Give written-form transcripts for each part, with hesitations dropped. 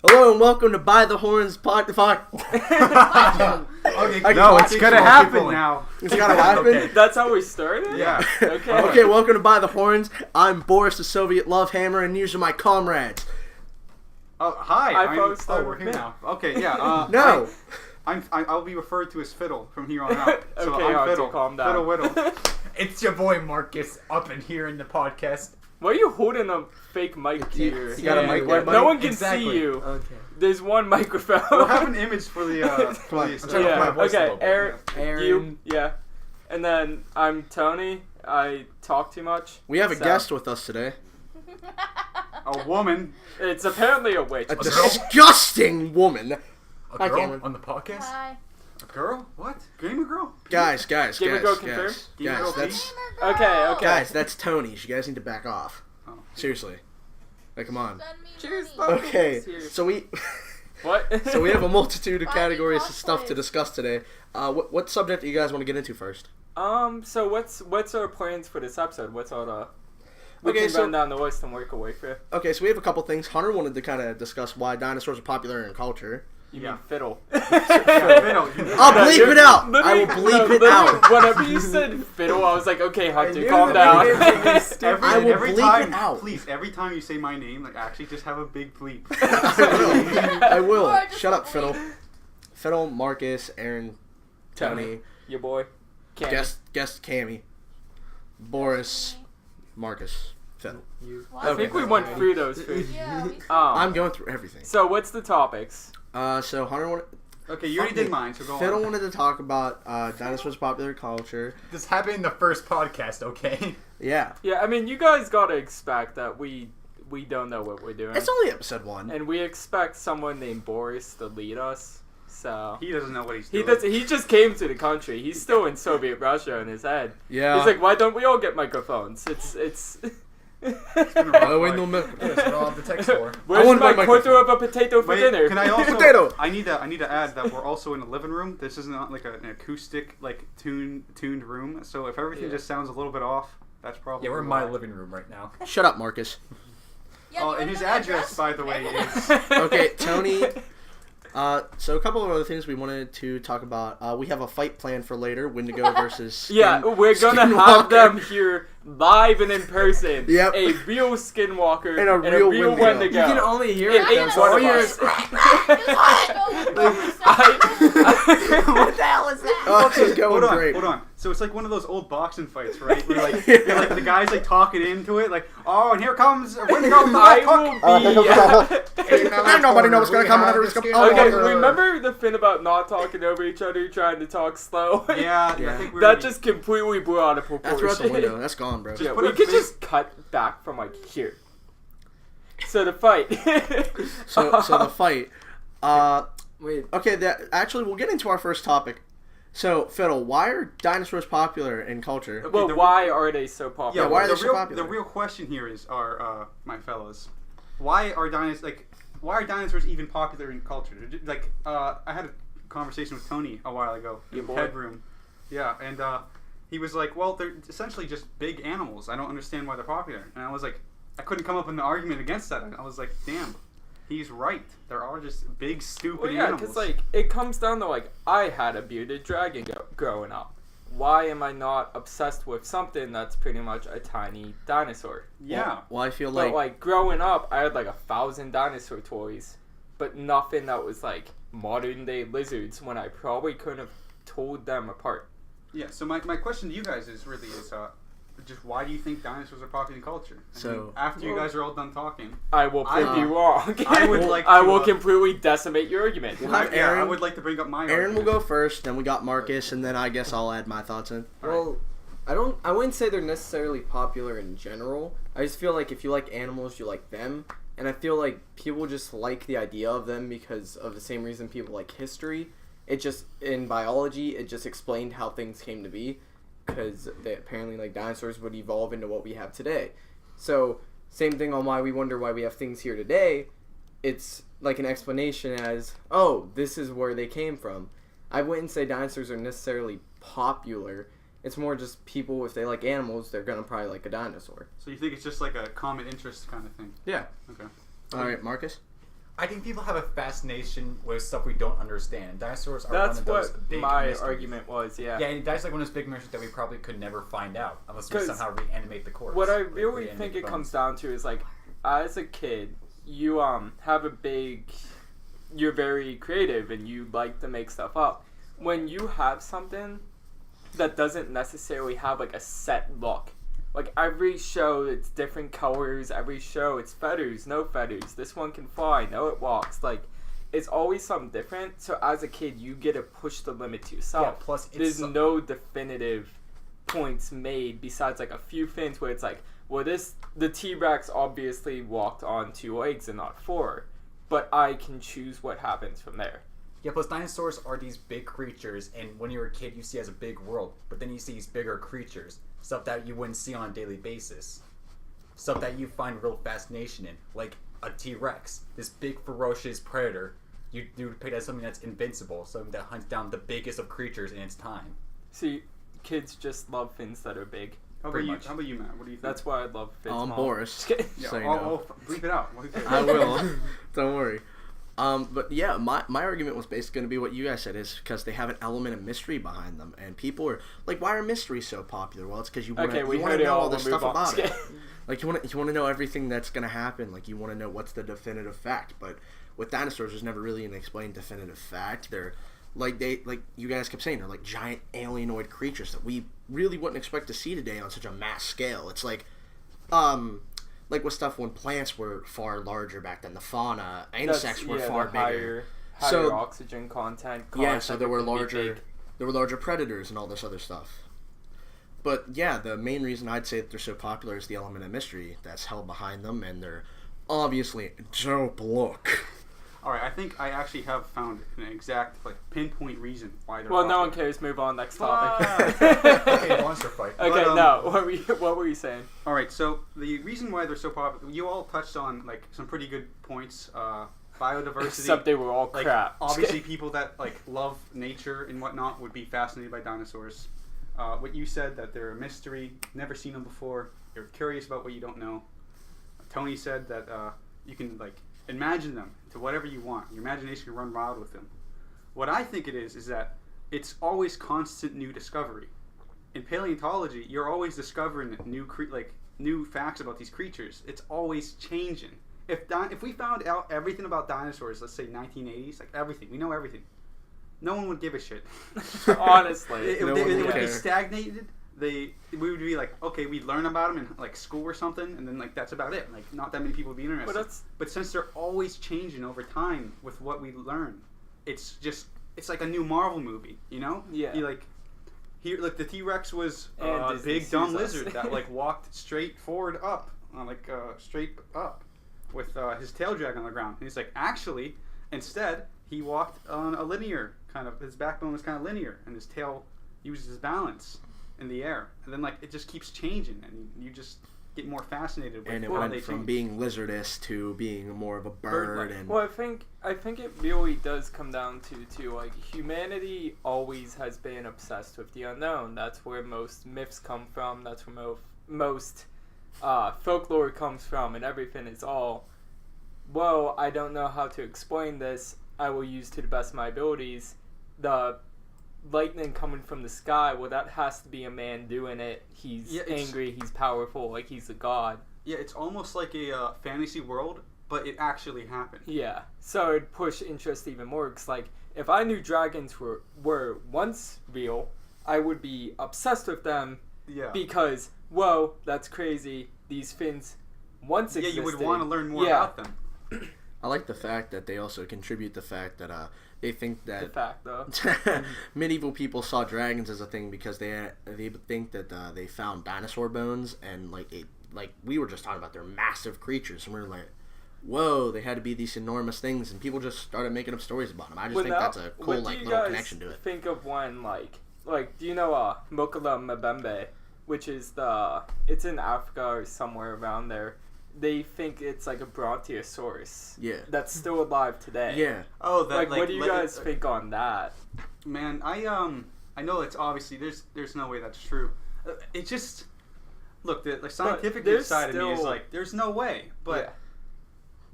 Hello and welcome to By the Horns Okay, no, it's gonna happen now. It's gotta happen? Okay. That's how we started? Yeah. Okay. Okay, welcome to By the Horns. I'm Boris, the Soviet Love Hammer, and these are my comrades. Oh, hi. I thought it started we're here with now. Okay, yeah. No. I'll be referred to as Fiddle from here on out. So Okay, I'm Auntie, Fiddle. calm down. Fiddle Whittle. It's your boy Marcus up in here in the podcast. Why are you holding a fake mic to your... You got a mic there, buddy? No one can Exactly. see you. Okay. There's one microphone. We'll have an image for the. Come on. I'm trying to Yeah, put my voice a okay, little bit. Aaron, you, yeah. And then I'm Tony. I talk too much. We have a so- guest with us today. A woman. It's apparently a witch. A disgusting woman. A Hi, girl Cameron. on the podcast? Hi. A girl? What? Gamer girl? Guys, Gamer girl confirmed? Gamer girl that's... Okay. Guys, that's Tony. You guys need to back off. Oh. Seriously. Like, come on. Send me Cheers, money. love. Okay, Serious. so we... What? So we have a multitude of Buy me categories of stuff to cosplays. discuss today. What subject do you guys want to get into first? So what's our plans for this episode? What's all the... We Okay, can so- run down the list and work away for it. Okay, so we have a couple things. Hunter wanted to kind of discuss why dinosaurs are popular in culture. You Yeah. mean fiddle. Yeah, Fiddle. I'll bleep it out. Literally- I will bleep it literally, out. Whenever you said fiddle, I was like, okay, Hunter, knew calm that down. you didn't take this Every, I will every bleep time, it out. please, every time you say my name, like actually just have a big bleep. I will. Or just Shut up, bleep. Fiddle. Fiddle, Marcus, Aaron, Tony, Your boy. Cam. guest Cammy, Boris, Marcus, Fiddle. I think we went through those first. Yeah, we I'm going through everything. So what's the topics? So Hunter wanted, Okay, you already did mine, so go Fiddle on. wanted to talk about dinosaurs' popular culture. This happened in the first podcast, okay? Yeah, Yeah, I mean, you guys gotta expect that we don't know what we're doing. it's only episode 1. And we expect someone named Boris to lead us. So He doesn't know what he's he doing. does. He just came to the country. He's still in Soviet Russia in his head. Yeah. He's like, why don't we all get microphones? It's. Oh, wait, no, man. Yes, we're all the text for. Where's want my my quarter of a potato for Wait, dinner? can I also? Potato. I need to add that we're also in a living room. This is not like an acoustic, like tuned room. So if everything Yeah. just sounds a little bit off, that's probably. Yeah, we're in my why. living room right now. Shut up, Marcus. Yeah, Oh, you and wanna his know my address, by the way, is. Okay, Tony. So a couple of other things we wanted to talk about. We have a fight plan for later. Wendigo versus. Yeah, we're gonna Skinwalker. have them here live and in person. Yep. A real Skinwalker And a real Wendigo. Wendigo. You can only hear It it. ain't though, one so of all us. What the hell is that? Oh, this is going Hold on, great. hold on. So it's like one of those old boxing fights, right? Where like, you're like the guys like talking into it, like, oh, and here comes Wendigo with the I left hook. will be. Nobody knows what's gonna come whenever it's coming. Okay, Oh, remember the thing about not talking over each other, trying to talk slow? Yeah, Yeah. I think we're That gonna just completely blew out of That proportion. threw out the window. That's gone, bro. Yeah, put we a could big- just cut back from like here. So the fight. So the fight. Wait, Okay, actually we'll get into our first topic. So Fiddle, why are dinosaurs popular in culture? Well, the- why are they so popular? why are the they so real, popular? The real question here is, my fellas, why are dinosaurs even popular in culture? Like, I had a conversation with Tony a while ago in Your the boy. headroom. Yeah, and he was like, well, they're essentially just big animals. I don't understand why they're popular. And I was like, I couldn't come up with an argument against that. I was like, damn, he's right. There are just big, stupid Well, yeah, animals. because like it comes down to like I had a bearded dragon growing up. Why am I not obsessed with something that's pretty much a tiny dinosaur? yeah. Well, I feel But like like growing up, I had like 1,000 dinosaur toys, but nothing that was like modern day lizards. When I probably couldn't have told them apart. Yeah, so my question to you guys is just why do you think dinosaurs are popular in culture? So- after you guys are all done talking, I will prove I- you wrong. I would like I to, will completely decimate your argument. We'll have I Aaron- would like to bring up my Aaron will argument. go first, then we got Marcus, and then I guess I'll add my thoughts in. Well, I wouldn't say they're necessarily popular in general. I just feel like if you like animals, you like them. And I feel like people just like the idea of them because of the same reason people like history. It just, in biology, it just explained how things came to be. Because apparently, like, dinosaurs would evolve into what we have today. So, same thing on why we wonder why we have things here today. It's like an explanation as, oh, this is where they came from. I wouldn't say dinosaurs are necessarily popular. It's more just people, if they like animals, they're gonna probably like a dinosaur. So you think it's just like a common interest kind of thing? yeah. Okay. All right, Marcus. I think people have a fascination with stuff we don't understand. Dinosaurs are That's one of those what big my mysteries. argument was. Yeah. Yeah, and that's like one of those big mysteries that we probably could never find out unless we 'Cause somehow reanimate the corpse. What I Like, really reanimate think the it bones. comes down to is like, as a kid, you have a big, you're very creative and you like to make stuff up. When you have something that doesn't necessarily have like a set look, like every show it's different colors, every show it's feathers, no feathers, this one can fly, no it walks, like it's always something different. So as a kid you get to push the limit to yourself. Yeah, plus it's there's no definitive points made besides like a few things where it's like, well, the T-Rex obviously walked on 2 legs and not 4, but I can choose what happens from there. Yeah, plus dinosaurs are these big creatures, and when you're a kid, you see it as a big world, but then you see these bigger creatures, stuff that you wouldn't see on a daily basis, stuff that you find real fascination in, like a T-Rex, this big ferocious predator. You depict as something that's invincible, something that hunts down the biggest of creatures in its time. See, kids just love things that are big. How about Pretty you? much. How about you, Matt? What do you think? That's why I love Fitz. I'm Mom. Boris. Just kidding. Yeah, So you I'll know. bleep it out. I will. Don't worry. But yeah, my argument was basically going to be what you guys said, is because they have an element of mystery behind them, and people are like, "Why are mysteries so popular?" Well, it's because you want Okay, to we heard it know all. all the We'll stuff move on. about it. Like you want to know everything that's going to happen. Like you want to know what's the definitive fact. But with dinosaurs, there's never really an explained definitive fact. They're like you guys kept saying, they're like giant alienoid creatures that we really wouldn't expect to see today on such a mass scale. It's like with stuff when plants were far larger back then, the fauna, insects were far bigger. Higher So- oxygen content. Yeah, caused so there were everything to be larger, big. there were larger predators and all this other stuff. But yeah, the main reason I'd say that they're so popular is the element of mystery that's held behind them, and they're obviously dope look. All right, I think I actually have found an exact pinpoint reason why they're. Well, no one popular. cares. Move on. Next topic. Okay, monster fight. Okay, But, no. What were you saying? All right, so the reason why they're so popular, you all touched on some pretty good points. Biodiversity. Except they were all crap. Obviously, people that love nature and whatnot would be fascinated by dinosaurs. What you said, that they're a mystery, never seen them before. You're curious about what you don't know. Tony said that you can imagine them to whatever you want. Your imagination can run wild with them. What I think it is that it's always constant new discovery. In paleontology, you're always discovering new facts about these creatures. It's always changing. If we found out everything about dinosaurs, let's say 1980s, everything, we know everything, no one would give a shit. Honestly. it No would one would be care. stagnated. We would be okay, we'd learn about them in school or something, and then that's about it. Not that many people would be interested. But since they're always changing over time with what we learn, it's like a new Marvel movie, you know? Yeah. The T-Rex was And a Disney big dumb sues us. lizard that walked straight forward up, straight up, with his tail dragging on the ground. And he's actually, instead, he walked on a linear his backbone was kind of linear, and his tail used his balance in the air. And then it just keeps changing, and you just get more fascinated with And it how went they from change. being lizardous to being more of a Bird-like. bird. And Well, I think it really does come down to humanity always has been obsessed with the unknown. That's where most myths come from. That's where most folklore comes from, and everything is all, well, I don't know how to explain this. I will use to the best of my abilities. The lightning coming from the sky, well, that has to be a man doing it. He's angry, he's powerful, he's a god. Yeah, it's almost like a fantasy world, but it actually happened. Yeah, so it'd push interest even more, because if I knew dragons were once real, I would be obsessed with them. Yeah. Because, whoa, that's crazy. These fins once existed. You would want to learn more about them. I like the fact that they also contribute the fact that they think The that fact, though. medieval people saw dragons as a thing because they think that they found dinosaur bones, and we were just talking about their massive creatures, and we were like, whoa, they had to be these enormous things, and people just started making up stories about them. I just think that's a cool little connection to it. Think of one do you know Mokala Mbembe, which is it's in Africa or somewhere around there. They think it's a Brontosaurus. Yeah. That's still alive today. Yeah. Oh, that what do you guys think on that? Man, I know it's obviously there's no way that's true. It just look the scientific there's side of me is still- there's no way, but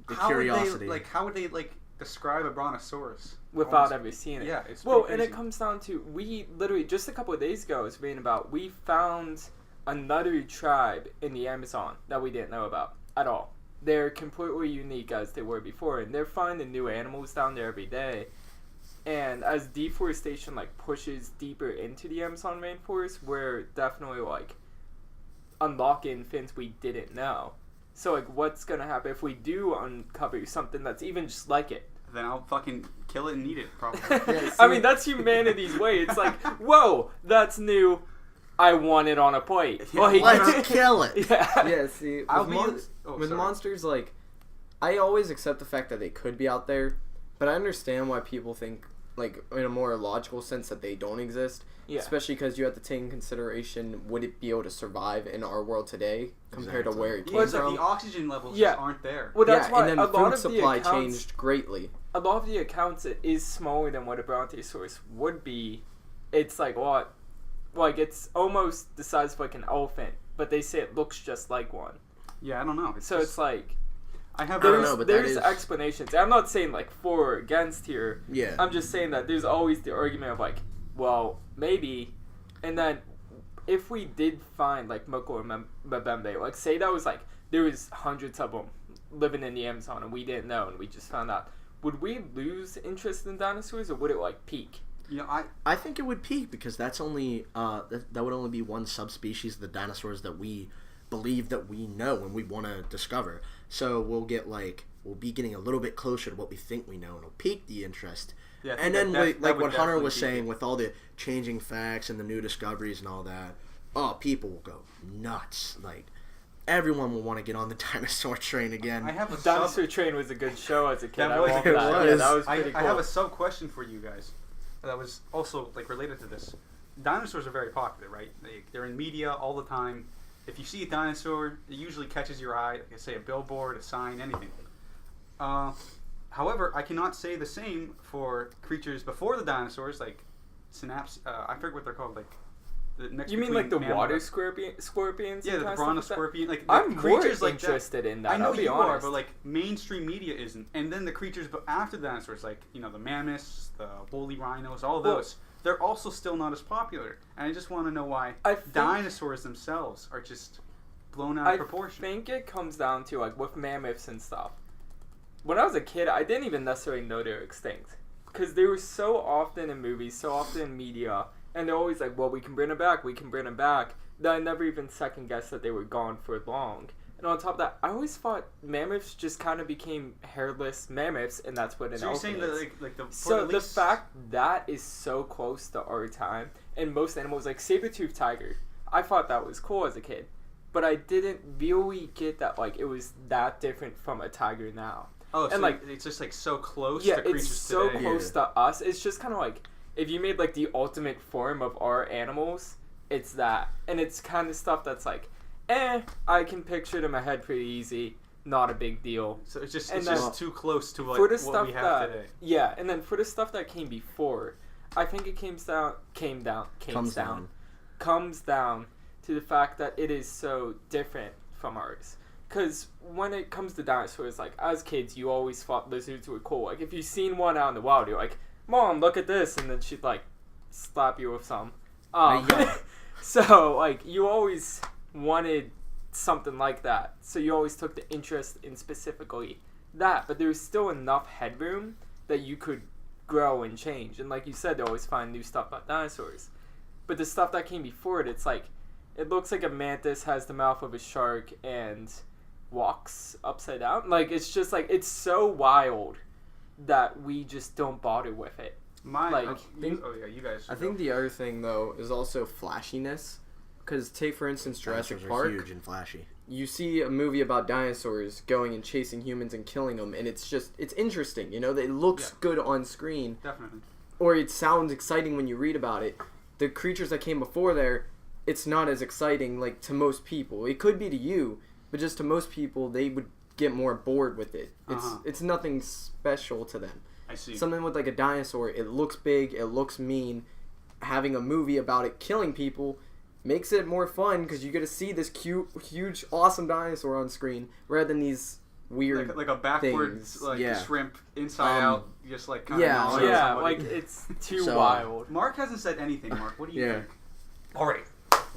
The how curiosity. How would they describe a brontosaurus without Almost- ever seeing it. Yeah, it's Well, pretty and it crazy. comes down to, we literally, just a couple of days ago, I was reading about, we found another tribe in the Amazon that we didn't know about at all. They're completely unique as they were before, and they're finding new animals down there every day. And as deforestation pushes deeper into the Amazon rainforest, we're definitely unlocking things we didn't know. So what's gonna happen if we do uncover something that's even just like it? Then I'll fucking kill it and eat it, probably. Yeah, I see- mean, that's humanity's way. It's like, whoa, that's new. I want it on a plate. Yeah, Like, Let's kill it. yeah. Yeah, see, I'll with, be with sorry. monsters, I always accept the fact that they could be out there, but I understand why people think, in a more logical sense, that they don't exist. Yeah. Especially because you have to take in consideration, would it be able to survive in our world today compared to Exactly. where it came Well, it's from? the oxygen levels Yeah. just aren't there. Well, that's yeah, why and then a lot food of the supply accounts, changed greatly. a lot of the accounts, it is smaller than what a brontosaurus would be. It's what? It's almost the size of an elephant, but they say it looks just like one. Yeah, I don't know. So it's I have don't there's, know, but that there's is- explanations. I'm not saying for or against here. Yeah. I'm just saying that there's always the argument of well, maybe, and then if we did find Moko or Mbembe, say that was there was hundreds of them living in the Amazon and we didn't know and we just found out, would we lose interest in dinosaurs or would it peak? I think it would peak because that's only that would only be one subspecies of the dinosaurs that we believe that we know and we want to discover. So we'll get we'll be getting a little bit closer to what we think we know and it'll pique the interest. Yeah, I think And then that would what Hunter definitely was be saying it. with all the changing facts and the new discoveries and all that, people will go nuts. Everyone will want to get on the dinosaur train again. I have a Dinosaur Train was a good show as a kid. That I was- loved it that. was. Yeah, that was pretty I cool. have a sub question for you guys that was also related to this. Dinosaurs are very popular, right? They're in media all the time. If you see a dinosaur, it usually catches your eye. Like I say, a billboard, a sign, anything. However, I cannot say the same for creatures before the dinosaurs, like synapse. I forget what they're called. The next. You mean between the mammal- water scorpions? Yeah, and the kind of stuff like that? brontosaurus. The I'm more creatures like that. interested in that. I know I'll be you honest. are, but mainstream media isn't. And then the creatures, but after the dinosaurs, the mammoths, the woolly rhinos, all Well- those, they're also still not as popular. And I just want to know why I think- dinosaurs themselves are just blown out of proportion. I think it comes down to with mammoths and stuff. When I was a kid, I didn't even necessarily know they were extinct because they were so often in movies, so often in media, and they're always well, we can bring them back, we can bring them back. That I never even second guessed that they were gone for long. And on top of that, I always thought mammoths just kind of became hairless mammoths, and that's what an So you're elephant saying is. that the So at the least- fact that is so close to our time, and most animals saber-toothed tiger, I thought that was cool as a kid, but I didn't really get that it was that different from a tiger now. Oh, and, so it's just so close Yeah, to creatures it's so today. close to us. It's just kind of if you made the ultimate form of our animals, it's that, and it's kind of stuff that's I can picture it in my head pretty easy, not a big deal. So it's just And it's then- just too close to For the what stuff we have that today. yeah, and then for the stuff that came before, I think it comes down to the fact that it is so different from ours. Because when it comes to dinosaurs, as kids, you always thought lizards were cool. If you've seen one out in the wild, you're Mom, look at this, and then she'd slap you with some. Yeah. So you always wanted something like that. So you always took the interest in specifically that, but there was still enough headroom that you could grow and change. And like you said, they always find new stuff about dinosaurs. But the stuff that came before it, it's it looks like a mantis has the mouth of a shark and walks upside down. It's just it's so wild that we just don't bother with it. You guys. I think the other thing, though, is also flashiness. Because take, for instance, Jurassic Dinosaurs are Park. huge and flashy. You see a movie about dinosaurs going and chasing humans and killing them, and it's interesting, it looks good on screen, Definitely. or it sounds exciting when you read about it. The creatures that came before there, it's not as exciting, to most people. It could be to you, but just to most people, they would get more bored with it. It's nothing special to them. I see. Something with a dinosaur, it looks big, it looks mean. Having a movie about it killing people makes it more fun because you get to see this cute, huge, awesome dinosaur on screen rather than these weird. like a backwards things. like Yeah. shrimp inside out, just like kind yeah, of Yeah, like it's too So, wild. Mark hasn't said anything. Mark, what do you Yeah. think? All right,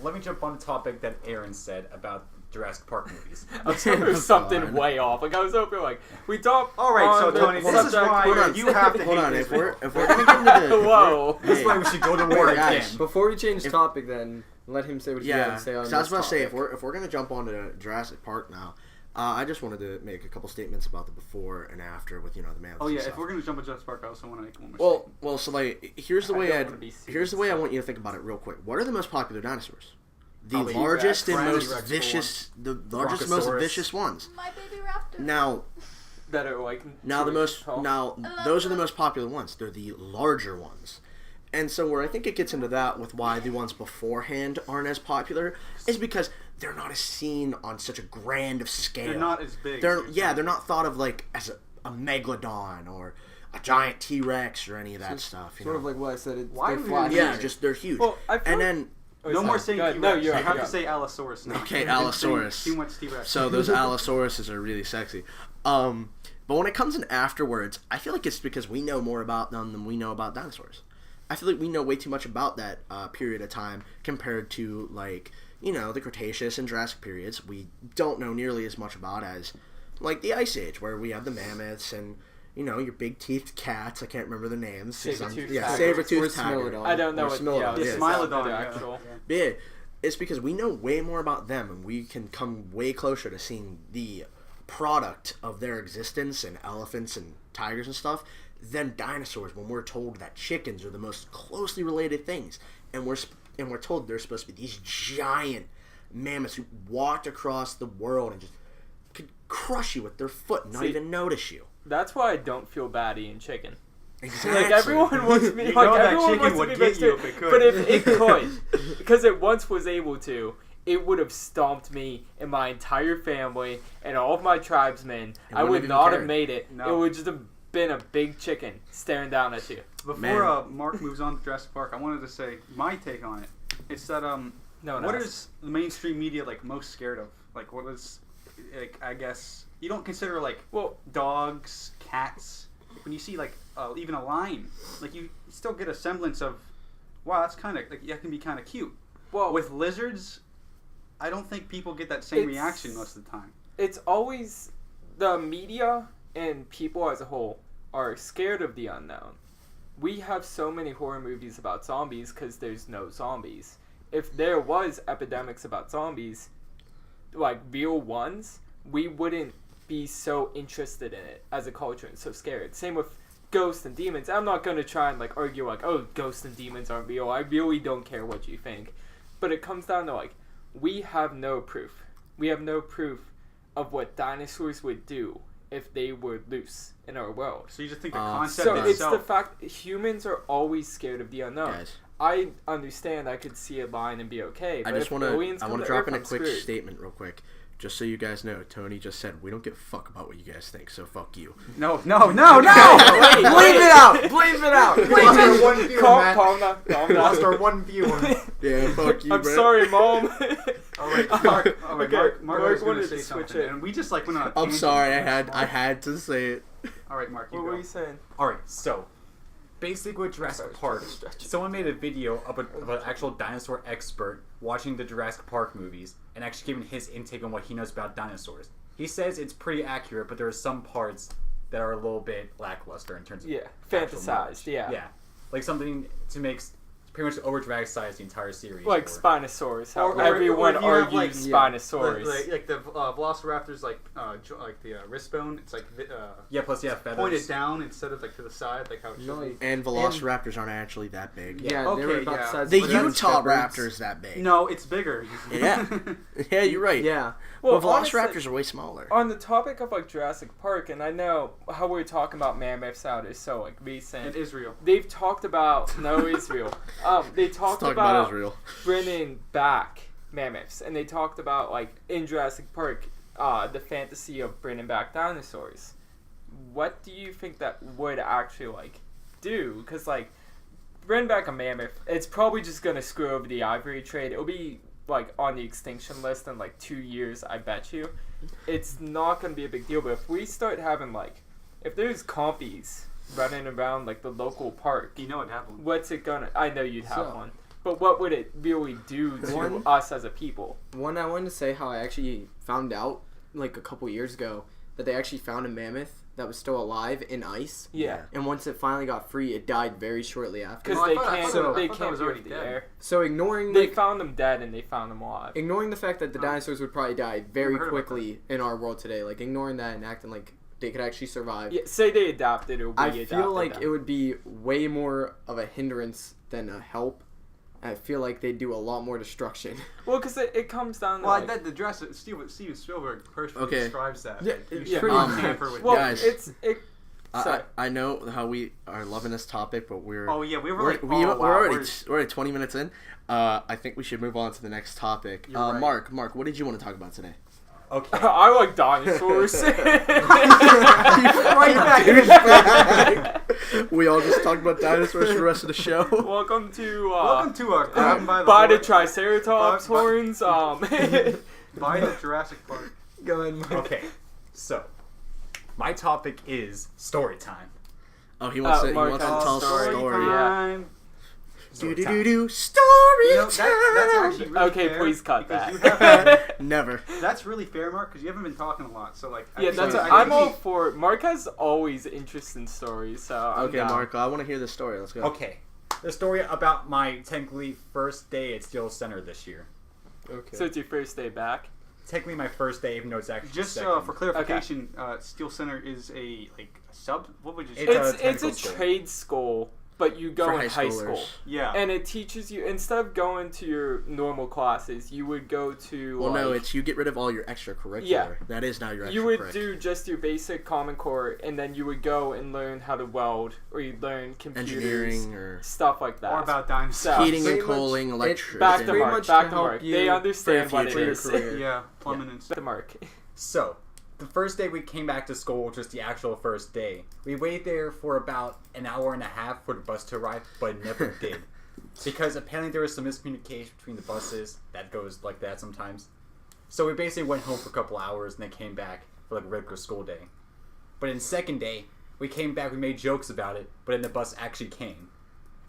let me jump on the topic that Aaron said about Jurassic Park movies. I was hoping for something way off. Like I was hoping, like we talk. All right, so on the Tony, this is subject- why Hold on. you have to Hold hate on, this if we're film. gonna get into the Whoa. This is why we should go to war guys. again. Before we change If- topic, then let him say what he had Yeah, to say on so I was this about to say topic. if we're gonna jump onto Jurassic Park now, I just wanted to make a couple statements about the before and after with the mammoths. Oh and yeah, stuff. if we're gonna jump at Jurassic Park, I also want to make one more statement. well, so like here's the I way don't I wanna be here's the way I serious. want you to think about it real quick. What are the most popular dinosaurs? The Probably largest and T-Rex, most T-Rex vicious, the largest, most Brontosaurus. vicious ones. My baby raptor. Now, that are like now the 2 most inches tall. now those are the most popular ones. They're the larger ones. And so where I think it gets into that with why the ones beforehand aren't as popular is because they're not as seen on such a grand of scale. They're not as big. They're they're not thought of like as a megalodon or a giant T-Rex or any of that stuff. You Sort know? of like what I said. Why They're do we flashy. yeah, just they're huge. Well, I feel and like- then Oh, no sorry. more saying Go ahead. T-Rex. No, you're you right. have Go to say ahead. Allosaurus now. Okay, You've been saying Allosaurus. Too much T-Rex. so those Allosauruses are really sexy. But when it comes in afterwards, I feel like it's because we know more about them than we know about dinosaurs. I feel like we know way too much about that period of time compared to like the Cretaceous and Jurassic periods. We don't know nearly as much about as like the Ice Age, where we have the mammoths and your big teethed cats. I can't remember their names. Saber-toothed Yeah, tiger. saber-toothed Or tiger. Smilodon. I don't know Or what. Smilodon, Yeah, yeah. this is Smilodon, not the yeah. actual. Yeah, it's because we know way more about them, and we can come way closer to seeing the product of their existence and elephants and tigers and stuff than dinosaurs. When we're told that chickens are the most closely related things, and we're told they're supposed to be these giant mammoths who walked across the world and just could crush you with their foot and not See, even notice you. That's why I don't feel bad eating chicken. Exactly. Like everyone wants me. You Like know that everyone chicken wants would to be get you vegetarian. if it could. But if it could, because it once was able to, it would have stomped me and my entire family and all of my tribesmen. I wouldn't would have not even have made it. No. It would just have been a big chicken staring down at you. Before Man. Mark moves on to Jurassic Park, I wanted to say my take on it. It's that No one what asked. is the mainstream media like most scared of? Like what is like I guess you don't consider like Well, dogs, cats. When you see like even a lion, like you still get a semblance of wow, that's kind of like that can be kind of cute. well, With lizards, I don't think people get that same It's- reaction most of the time. it's always the media and people as a whole are scared of the unknown. We have so many horror movies about zombies because there's no zombies. If there was epidemics about zombies, like real ones, we wouldn't be so interested in it as a culture and so scared. Same with ghosts and demons. I'm not going to try and like argue like, oh, ghosts and demons aren't real. I really don't care what you think. But it comes down to like, we have no proof. We have no proof of what dinosaurs would do if they were loose in our world. So you just think the Uh, concept So it's itself. the fact humans are always scared of the unknown. Guys. I understand I could see a line and be okay, I but just if want to aliens I come want to to drop Earth, in a I'm quick screwed. statement real quick. Just so you guys know, Tony just said we don't give a fuck about what you guys think, so fuck you. No. Wait, Bleep it out! Bleep it out! Lost our one viewer, Matt. Calm down, calm Lost down. our one viewer. Yeah, fuck you, I'm bro. sorry, Mom. All right, Mark. All right, Okay, Mark Mark was going wanted to say to switch something, it. and we just like went on. A I'm tangent. sorry, I had to say it. All right, Mark, you What go. were you saying? Alright, so basically with Jurassic Sorry, Park, stretch. someone made a video of an actual dinosaur expert watching the Jurassic Park movies and actually giving his intake on what he knows about dinosaurs. He says it's pretty accurate, but there are some parts that are a little bit lackluster in terms of Yeah, actual fantasized. knowledge. Yeah. Yeah, like something to make pretty much over dramatized the entire series. Like or- Spinosaurus, how Or everyone if you have, argues like, Spinosaurus. Like the Velociraptors, like the wrist bone. It's like Yeah, plus feathers. pointed down instead of like to the side, like how it should No, be. And Velociraptors aren't actually that big. Yeah, Okay, they were about yeah. the size The of German Utah shepherds. Raptor's that big. No, it's bigger. Yeah. Yeah, you're right. Yeah. Well, honestly, Velociraptors are way smaller. on the topic of like Jurassic Park, and I know how we're talking about mammoths out is so like recent. And Israel. They've talked about Israel. They Let's talked talk about about Israel. bringing back mammoths, and they talked about like in Jurassic Park, the fantasy of bringing back dinosaurs. What do you think that would actually like do? Because like bring back a mammoth, it's probably just gonna screw over the ivory trade. It'll be like on the extinction list in like 2 years, I bet you, it's not gonna be a big deal. But if we start having like, if there's compies running around like the local park, You know what happened? what's it gonna? I know you'd have So- one, but what would it really do to One- us as a people? One, I wanted to say how I actually found out like a couple years ago that they actually found a mammoth that was still alive in ice. Yeah, And once it finally got free, it died very shortly after. because No, I they thought- I can't. thought- I they thought that can't was breathe already the dead. air. So ignoring They like, found them dead and they found them alive. ignoring the fact that the Oh. dinosaurs would probably die very Never heard about quickly in our world today, like ignoring that and acting like they could actually survive. Yeah, say they adapted or we I adapted feel like them. it would be way more of a hindrance than a help. I feel like they do a lot more destruction. Well, because it comes down to Well, like, that the dress Steven Spielberg personally Okay. describes that. Yeah, You it's should pretty not deep. tamper with well, Guys. that. Sorry. I know how we are loving this topic, but we're Oh yeah, we were we're, like, we, oh, we're wow, already we're already 20 minutes in. I think we should move on to the next topic. You're right. Mark, what did you want to talk about today? Okay. I like dinosaurs. right back in. We all just talked about dinosaurs for the rest of the show. Welcome to Welcome to our Grab by the by the Horn- Triceratops By- by- horns. by the Jurassic Park. Go ahead, Mark. Okay. So, my topic is story time. Oh, he wants to he Mark wants to has tell a us a story. story. Yeah. time. Do Story do time. do do story You know, that's time. actually really Okay, fair please cut because that. you haven't- Never. That's really fair, Mark, because you haven't been talking a lot. So like, I Yeah, think- that's. I I'm think- all for. Mark has always interesting stories, so I'm Okay, down. Mark, I want to hear the story. Let's go. Okay. The story about my technically first day at Steel Center this year. Okay. So it's your first day back. Technically my first day, even though it's actually Just second. for clarification, Steel Center is a sub. What would you say? It's a It's a technical school. trade school, but you go For in high high schoolers. school. Yeah. And it teaches you, instead of going to your normal classes, you would go to Well, no, like, it's you get rid of all your extracurricular. Yeah. That is now your extracurricular. you would do just your basic Common Core, and then you would go and learn how to weld, or you'd learn computers, engineering or stuff like that. or about dinosaurs. So- heating and Pretty much, cooling, it- electric. Back to Pretty Mark. much Back to to help Mark. you They for understand your what it future is. career. Yeah, plumbing and Back stuff. to Mark. So, the first day we came back to school, which was the actual first day, we waited there for about an hour and a half for the bus to arrive, but it never did. Because apparently there was some miscommunication between the buses. That goes like that sometimes. So we basically went home for a couple hours and then came back for like a regular school day. But in second day, we came back, we made jokes about it, but then the bus actually came.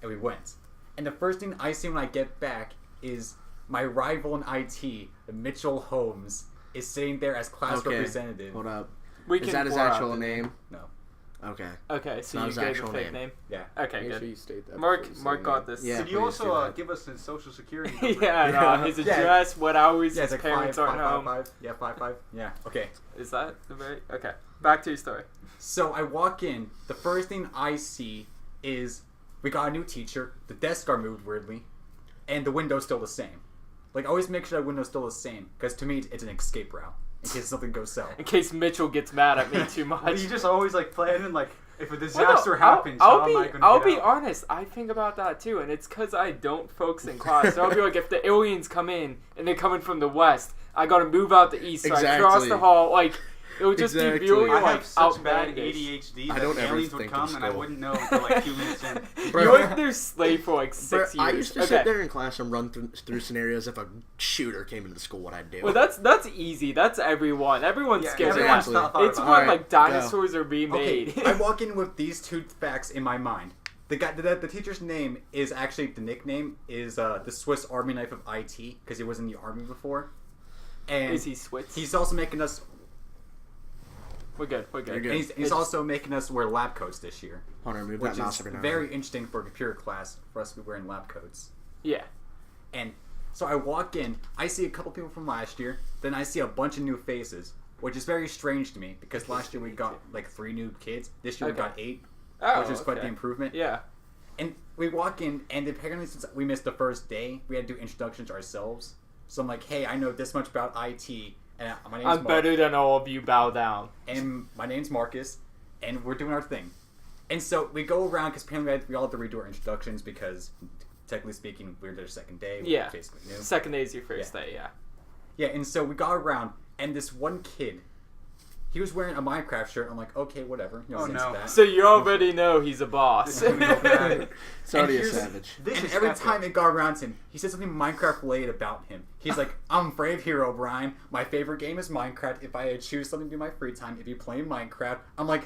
And we went. And the first thing I see when I get back is my rival in IT, Mitchell Holmes, is sitting there as class Okay, representative. hold up. We Is can that his blur out actual the name? No. Okay. Okay, so Not you his gave the actual fake name. name. Yeah. Okay, Make good. sure you state that. Mark, before you Mark say got that. this. Yeah. Could you please also do that. give us his social security number? Yeah, no, his Yeah. address, what hours Yeah, his it's like parents aren't home. 5. Yeah, 5. Yeah, okay. Is that the very... Okay, back to your story. So I walk in. The first thing I see is we got a new teacher. The desks are moved weirdly, and the window's still the same. Like, always make sure that window's still the same, because to me it's an escape route in case something goes south. In case Mitchell gets mad at me too much. You just always like planning like if a Well, no, disaster happens, I'll how be, am I gonna I'll get be out? honest. I think about that too, and it's because I don't focus in class. So I'll be like, if the aliens come in and they're coming from the west, I gotta move out the east. So I cross Exactly. the hall. Like it would just Exactly. be really I like have such bad outlandish. ADHD I that don't ever aliens would think in come and I school. wouldn't know until like 2 minutes in. Bro. You were their slave for like 6 Bro, years. I used to okay. sit there in class and run through scenarios. If a shooter came into the school, what I'd do. Well, that's easy. That's everyone. Everyone's Yeah, scared of everyone's that. Exactly. thought It's about when it. like Alright, dinosaurs are remade. Okay, I walk in with these two facts in my mind. The teacher's name is actually, the nickname is the Swiss Army knife of IT, because he was in the army before. And Is he Swiss? he's also making us, We're good. We're good. You're good. and he's It's- also making us wear lab coats this year. Hunter, move Which that mouse is every now and very then. interesting for a computer class, for us to be wearing lab coats. Yeah. And so I walk in, I see a couple people from last year, then I see a bunch of new faces, which is very strange to me, because last year we got like 3 new kids, this year we Okay. got 8, Oh, which is quite okay. the improvement. Yeah. And we walk in, and apparently since we missed the first day, we had to do introductions ourselves. So I'm like, hey, I know this much about IT, and my name's I'm Mark, better than all of you. Bow down. and my name's Marcus, and we're doing our thing. And so we go around, because apparently we all have to redo our introductions, because technically speaking, we're their second day. We're Yeah. basically new. Second day is your first Yeah. day. Yeah. Yeah, and so we got around, and this one kid, he was wearing a Minecraft shirt. I'm like, okay, whatever. You know, Oh, since no. that. So you already know he's a boss. This is gonna go bad. It's already a here's- savage. This And is every epic. time it got around to him, he said something Minecraft related about him. He's like, I'm brave hero, Brian. My favorite game is Minecraft. If I had to choose something to do in my free time, it'd be playing Minecraft. I'm like,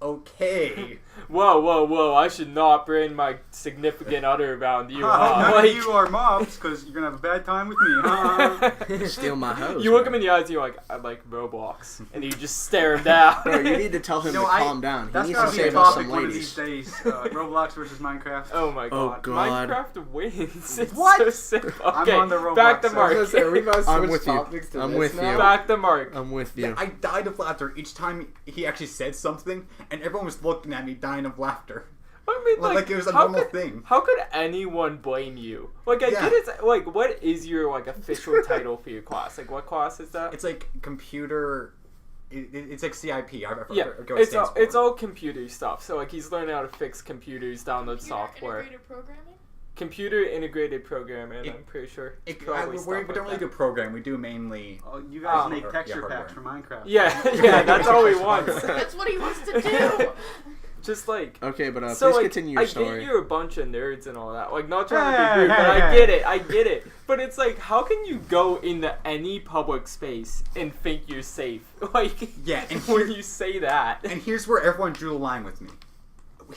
okay. Whoa! I should not bring my significant other around you. None Like, of you are mobs because you're gonna have a bad time with me. Huh? Steal my hose. you look him in the eyes and you're like, I like Roblox, and you just stare him down. Bro, you need to tell him No, to I- calm down. He That's needs to gotta be a save us topic some one of these ladies. days. Roblox versus Minecraft. Oh my Oh, god. God. Minecraft wins. It's What? so simple. I'm Okay, on the Roblox back to side. Mark. I was gonna say, are we about to I'm switch with you. topics to I'm this with now? you. Back to Mark. I'm with you. Yeah, I died of laughter each time he actually said something, and everyone was looking at me dying of laughter. I mean, Like it was a how normal could- thing. How could anyone blame you? Like, I Yeah. get it. Like, what is your like official title for your class? Like, what class is that? It's like computer. It's like CIP. I Yeah, forget what it stands for. it's all computer stuff. So like, he's learning how to fix computers, download software, Integrated programming? computer integrated programming. It- I'm pretty sure. We Probably stuff like don't really do that. programming. We do mainly. Oh, you guys Oh, make yeah, texture hardware. packs for Minecraft. Yeah, that's all he wants. That's what he wants to do. Just like. Okay, but So please like, continue your I story. get you're a bunch of nerds and all that. Like, not trying to Hey, be rude, but hey, I hey. get it. But it's like, how can you go into any public space and think you're safe? Like, Yeah, and when here- you say that, And here's where everyone drew the line with me.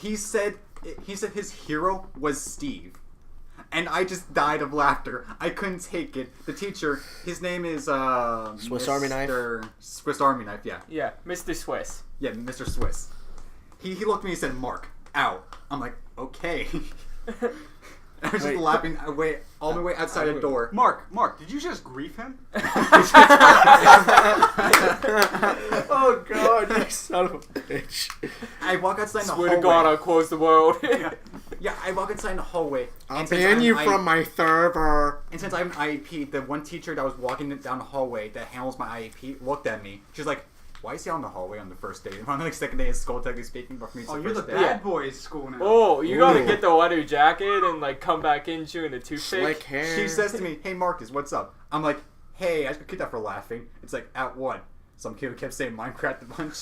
He said his hero was Steve. And I just died of laughter. I couldn't take it. The teacher, his name is Swiss Army Knife? Swiss Army Knife, yeah. yeah, Mr. Swiss. Yeah, Mr. Swiss. He looked at me and said, Mark, ow. I'm like, okay. I was just Wait. laughing away all the way outside the door. Mark, did you just grief him? Oh god, you son of a bitch. I walk outside in the Swear hallway. to God, I'll close the world. Yeah, I walk outside in the hallway. I'll and since ban you I'm from my server. And since I'm IEP, the one teacher that was walking down the hallway that handles my IEP looked at me. She's like, why is he on the hallway on the first day? On the like, second day of school, technically speaking, but for me it's Oh, the you're the first bad day. Yeah. boys school now. Oh, you gotta Ooh. get the leather jacket and like come back into in a toothpick. Slick hair. She says to me, hey Marcus, what's up? I'm like, hey, I just got kicked out for laughing. It's like, at what? Some kid who kept saying Minecraft a bunch.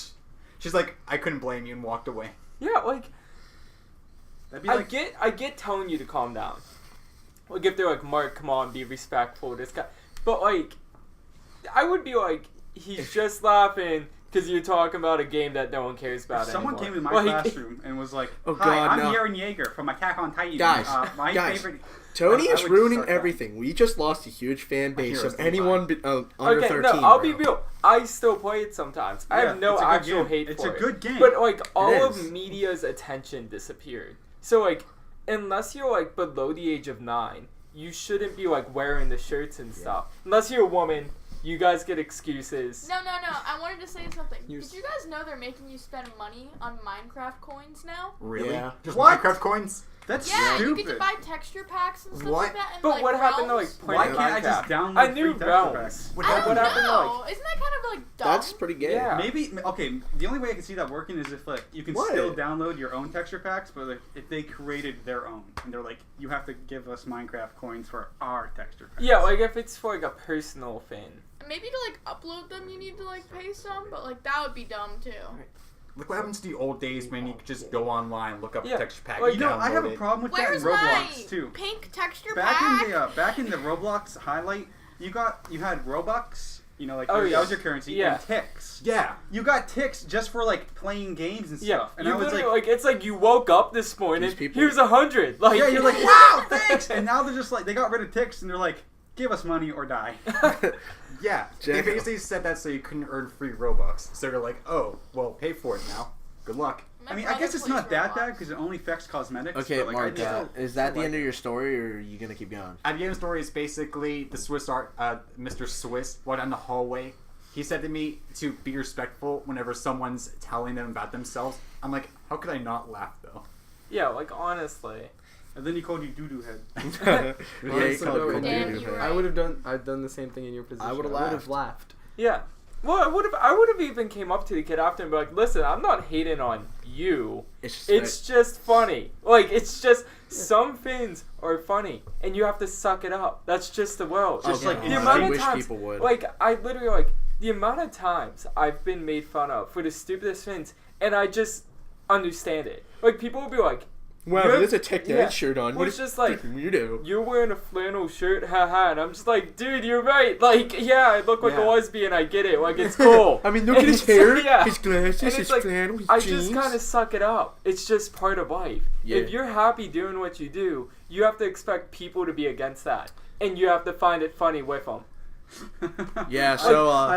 She's like, I couldn't blame you, and walked away. Yeah, like That'd be I like, get telling you to calm down. Like if they're like, Mark, come on, be respectful. This guy, but like, I would be like, he's just laughing because you're talking about a game that no one cares about if someone anymore. came in my Like, classroom and was like, Oh, "Hi, God, I'm no. Aaron Yeager from Attack on Titan. Guys, my guys. favorite." Tony I is would ruining start that. everything. We just lost a huge fan base hero's of gonna anyone under Okay, 13. no, I'll bro. be real. I still play it sometimes. I have Yeah, no it's a good actual game. hate It's for a it. good game. But like all of is. media's attention disappeared. So like, unless you're like below the age of 9, you shouldn't be like wearing the shirts and stuff. Unless you're a woman, you guys get excuses. No. I wanted to say something. You Did you guys know they're making you spend money on Minecraft coins now? Really? Yeah. Just What? Minecraft coins? That's Yeah, stupid. you get to buy texture packs and stuff What? like that. And, But like, what happened to like realms. playing Why can't I just Minecraft? download I knew free texture realms. packs? What I happened? don't What happened to, know. like- Isn't that kind of like dumb? That's pretty gay. Yeah. Maybe okay. The only way I can see that working is if like you can What? still download your own texture packs, but like, if they created their own and they're like, you have to give us Minecraft coins for our texture packs. Yeah, like if it's for like a personal thing. Maybe to like upload them, you need to like pay some, but like that would be dumb too. Look what happens to the old days when you could just go online, look up Yeah. a texture pack, Well, you know, I have a download it. problem with Where's that in my Roblox too. pink texture Back pack? in the Roblox highlight, you had Robux. You know, like Oh, that yeah. was your currency. Yeah. And ticks. Yeah. You got ticks just for like playing games and Yeah, stuff. And you I was literally, like, it's like you woke up this morning. These people- Here's 100. Like yeah, you're like, wow, thanks. And now they're just like, they got rid of ticks and they're like, give us money or die. Yeah. They Jack- basically said that so you couldn't earn free Robux. So they're like, oh, well, pay for it now. Good luck. My I mean, I brother guess it's plays not that Roblox. bad because it only affects cosmetics. Okay, but, like, Mark, I still- is that the like end of it. your story, or are you gonna keep going? At the end of the story is basically the Mr. Swiss walked down the hallway. He said to me to be respectful whenever someone's telling them about themselves. I'm like, how could I not laugh though? yeah, like honestly. And then he called you doo-doo head. Yeah, he Honestly, called though, Cool Damn, Dude. you were I would have done. I'd done the same thing in your position. I would've laughed. Yeah. Well, I would have even came up to the kid after and be like, listen, I'm not hating on you. It's just funny. Like, it's just, some things are funny, and you have to suck it up. That's just the world. Just Okay, like the I amount I of wish times, people would. like, I literally, like, the amount of times I've been made fun of for the stupidest things, and I just understand it. Like, people will be like, Wow, You're- there's a Tech Dad yeah. shirt on. Well, What it's a just like, freaking weirdo. you're wearing a flannel shirt, haha, and I'm just like, dude, you're right. Like, yeah, I look like Yeah. a lesbian, I get it. Like, it's cool. I mean, look at And his it's- hair, yeah. his glasses, And it's his like, flannel, his I jeans. just kind of suck it up. It's just part of life. Yeah. If you're happy doing what you do, you have to expect people to be against that. And you have to find it funny with them. Yeah, so,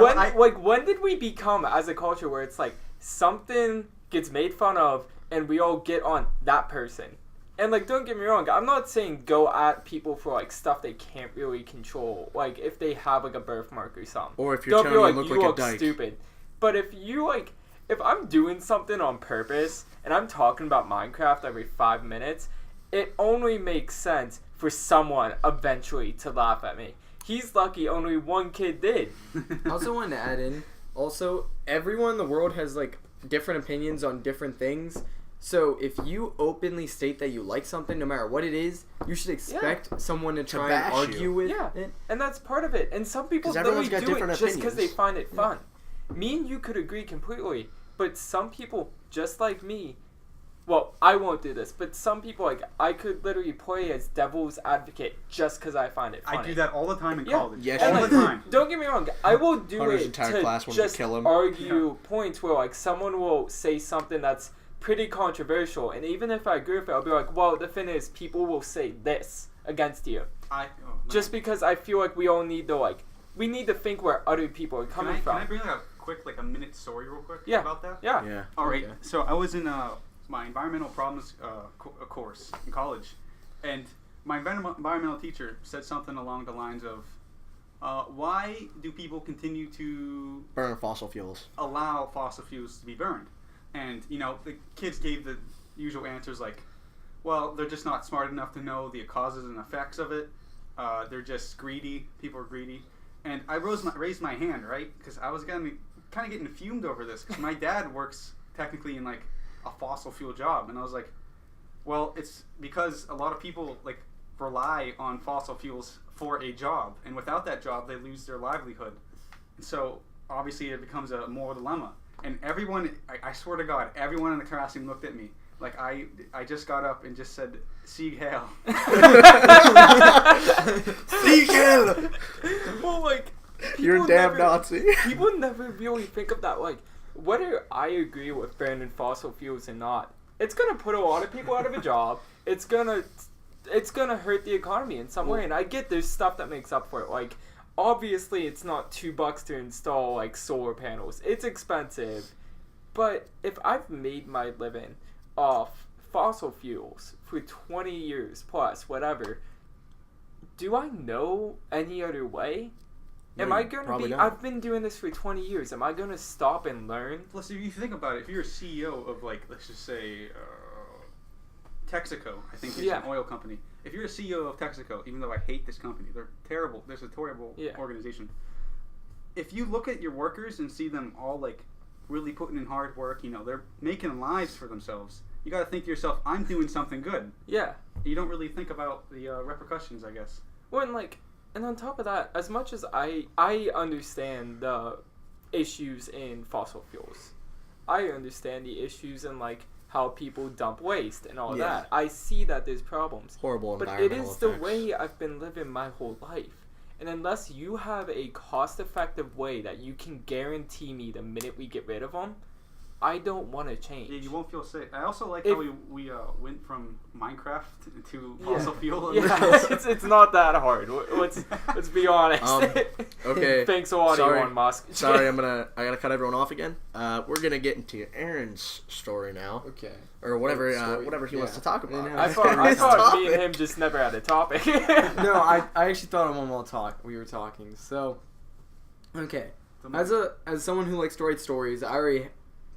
When did we become, as a culture, where it's like, something gets made fun of, and we all get on that person? And, like, don't get me wrong, I'm not saying go at people for, like, stuff they can't really control. Like, if they have, like, a birthmark or something. or if you're Don't be telling like, you you look like look a dyke. stupid. But if you, like, if I'm doing something on purpose, and I'm talking about Minecraft every 5 minutes, it only makes sense for someone eventually to laugh at me. He's lucky only one kid did. I also wanted to add in, also, everyone in the world has, like, different opinions on different things. So if you openly state that you like something, no matter what it is, you should expect someone to try and bash argue you. with Yeah, it. and that's part of it. And some people 'Cause literally everyone's got do it different just because they opinions. find it fun. Me and you could agree completely, but some people, just like me, well, I won't do this, but some people, like, I could literally play as devil's advocate just because I find it funny. I do that all the time in Yeah. college. Yes, all you the do. time. Don't get me wrong, I will do Hunter's it entire to class wanted to just kill him. argue points where, like, someone will say something that's pretty controversial, and even if I agree with it, I'll be like, well, the thing is, people will say this against you. Just because I feel like we all need to, like, we need to think where other people are coming Can from. I bring like a quick, like a minute story real quick Yeah. about that? Yeah. Yeah. All right. Okay. So I was in my environmental problems course in college, and my environmental teacher said something along the lines of, "Why do people continue to Burn fossil fuels. allow fossil fuels to be burned?" And the kids gave the usual answers like, "Well, they're just not smart enough to know the causes and effects of it. They're just greedy. People are greedy." And I raised my hand, right? Because I was kind of getting fumed over this. Because my dad works technically in like a fossil fuel job, and I was like, well, it's because a lot of people like rely on fossil fuels for a job, and without that job, they lose their livelihood. And so obviously, it becomes a moral dilemma. And everyone, I swear to God, everyone in the classroom looked at me like I just got up and just said, "Sieg Heil." Sieg Heil! Well, like, You're a people damn never- Nazi. People never really think of that. Like, whether I agree with burning fossil fuels or not, it's gonna put a lot of people out of a job. It's gonna hurt the economy in some way. And I get there's stuff that makes up for it. Like, obviously, it's not $2 to install like solar panels. It's expensive. But if I've made my living off fossil fuels for 20 years plus, whatever, do I know any other way? Am I going to probably be... not. I've been doing this for 20 years. Am I going to stop and learn? Plus, if you think about it, if you're a CEO of like, let's just say, Texaco, I think it's Yeah. an oil company. If you're a CEO of Texaco, even though I hate this company, they're terrible. There's a terrible Yeah. organization. If you look at your workers and see them all like really putting in hard work, they're making lives for themselves. You got to think to yourself, I'm doing something good. Yeah. You don't really think about the repercussions, I guess. Well, and on top of that, as much as I understand the issues in fossil fuels, I understand the issues in like how people dump waste and all Yeah. that. I see that there's problems. Horrible But it environmental is the effects. way I've been living my whole life. And unless you have a cost-effective way that you can guarantee me the minute we get rid of them, I don't want to change. Yeah, you won't feel safe. I also like If- how we went from Minecraft to Yeah. fossil fuel. Yeah, it's not that hard. Let's be honest. Okay. Thanks a lot, Sorry. Elon Musk. Sorry, I gotta cut everyone off again. We're gonna get into Aaron's story now, Okay. or whatever, Story. whatever he wants Yeah. to talk about. Yeah, I Aaron's thought me and Topic. him just never had a topic. No, I actually thought of one while we were talking. So, okay. As someone who likes to write stories, I already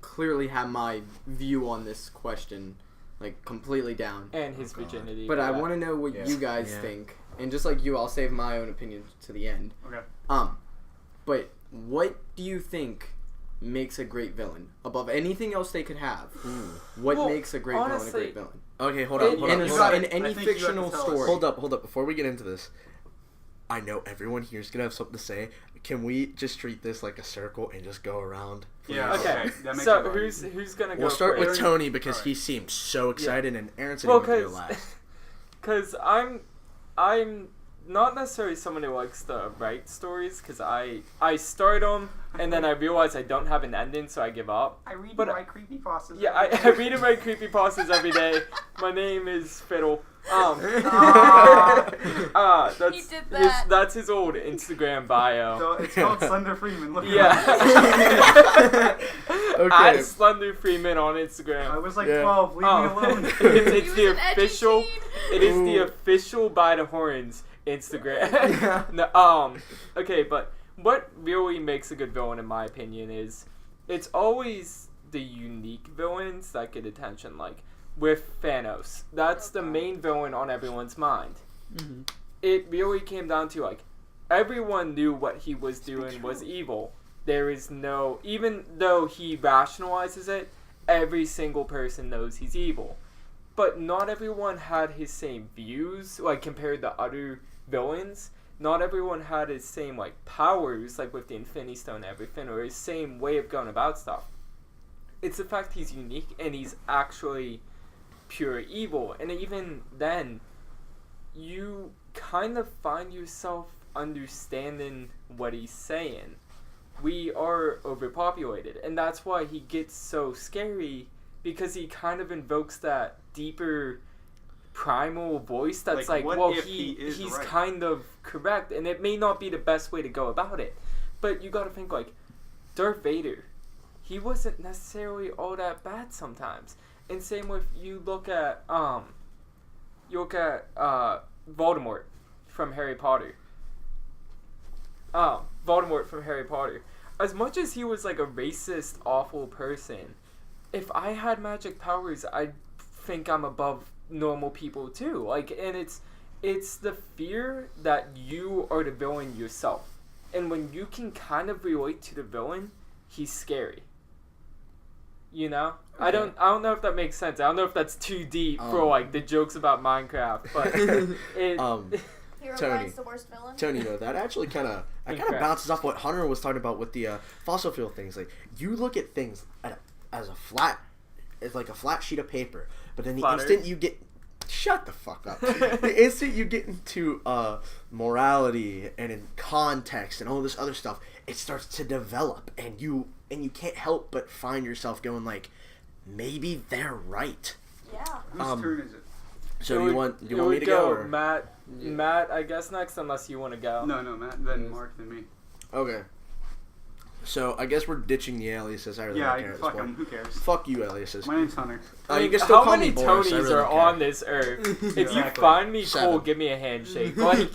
clearly have my view on this question, like, completely down. And his virginity. But I yeah. want to know what Yeah. you guys Yeah. think. And just like you, I'll save my own opinion to the end. Okay. But what do you think makes a great villain above anything else they could have? What Well, makes a great honestly- villain a great villain? Okay, hold In- up, hold in up, a- hold got up. In it. any I think you have to fictional tell us. story. Hold up. Before we get into this, I know everyone here is gonna have something to say. can we just treat this like a circle and just go around? Yeah. Okay. That makes So it right. who's gonna go? We'll start with first? Tony because Alright. he seemed so excited, and Aaron said Well, he was going to last. Because I'm not necessarily someone who likes to write stories, because I start them and then I realize I don't have an ending, so I give up. I read but- and write creepypastas. Yeah, I read and write creepypastas every day. My name is Fiddle. He did that. That's his old Instagram bio. So it's called Slender Freeman. Look Yeah. Okay. At Slender Freeman on I Instagram. was like Yeah. 12. Leave me alone. It's He was the an edgy official. teen. It is the Ooh. official by the horns Instagram. No, okay, but what really makes a good villain, in my opinion, is it's always the unique villains that get attention. Like with Thanos, that's the main villain on everyone's mind. Mm-hmm. It really came down to like everyone knew what he was doing was evil. There is no, even though he rationalizes it, every single person knows he's evil. But not everyone had his same views, like compared to other villains. Not everyone had his same like powers, like with the Infinity Stone and everything, or his same way of going about stuff. It's the fact he's unique and he's actually pure evil. And even then, you kind of find yourself understanding what he's saying. We are overpopulated, and that's why he gets so scary, because he kind of invokes that deeper primal voice that's Like, like, what well, if he is he's right? kind of correct, and it may not be the best way to go about it, but you gotta think like Darth Vader, he wasn't necessarily all that bad sometimes. And same with you look at Voldemort from Harry Potter. Voldemort from Harry Potter. As much as he was like a racist, awful person, if I had magic powers, I'd think I'm above normal people too. Like, and it's the fear that you are the villain yourself. And when you can kind of relate to the villain, he's scary. You know? Okay. I don't know if that makes sense. I don't know if that's too deep for like the jokes about Minecraft, but it Hero Tony. Brian's the worst villain. Tony, that actually kind of Incorrect. bounces off what Hunter was talking about with the fossil fuel things. Like, you look at things as like a flat sheet of paper, but then the Flat instant Earth. you get shut the fuck up. The instant you get into morality and in context and all this other stuff, it starts to develop, and you can't help but find yourself going like, maybe they're right. Yeah. Whose turn is it? So do you want it me would to go? Or? Matt, I guess next, unless you want to go. No, Matt, then Mark, then me. Okay. So I guess we're ditching the aliases. I really Yeah, don't care at this fuck point. him. Who cares? Fuck you, aliases. My name's Hunter. You can still how call many me Boris. I Tonys really are don't care. on this earth? If you Exactly. find me 7. cool, give me a handshake. Like,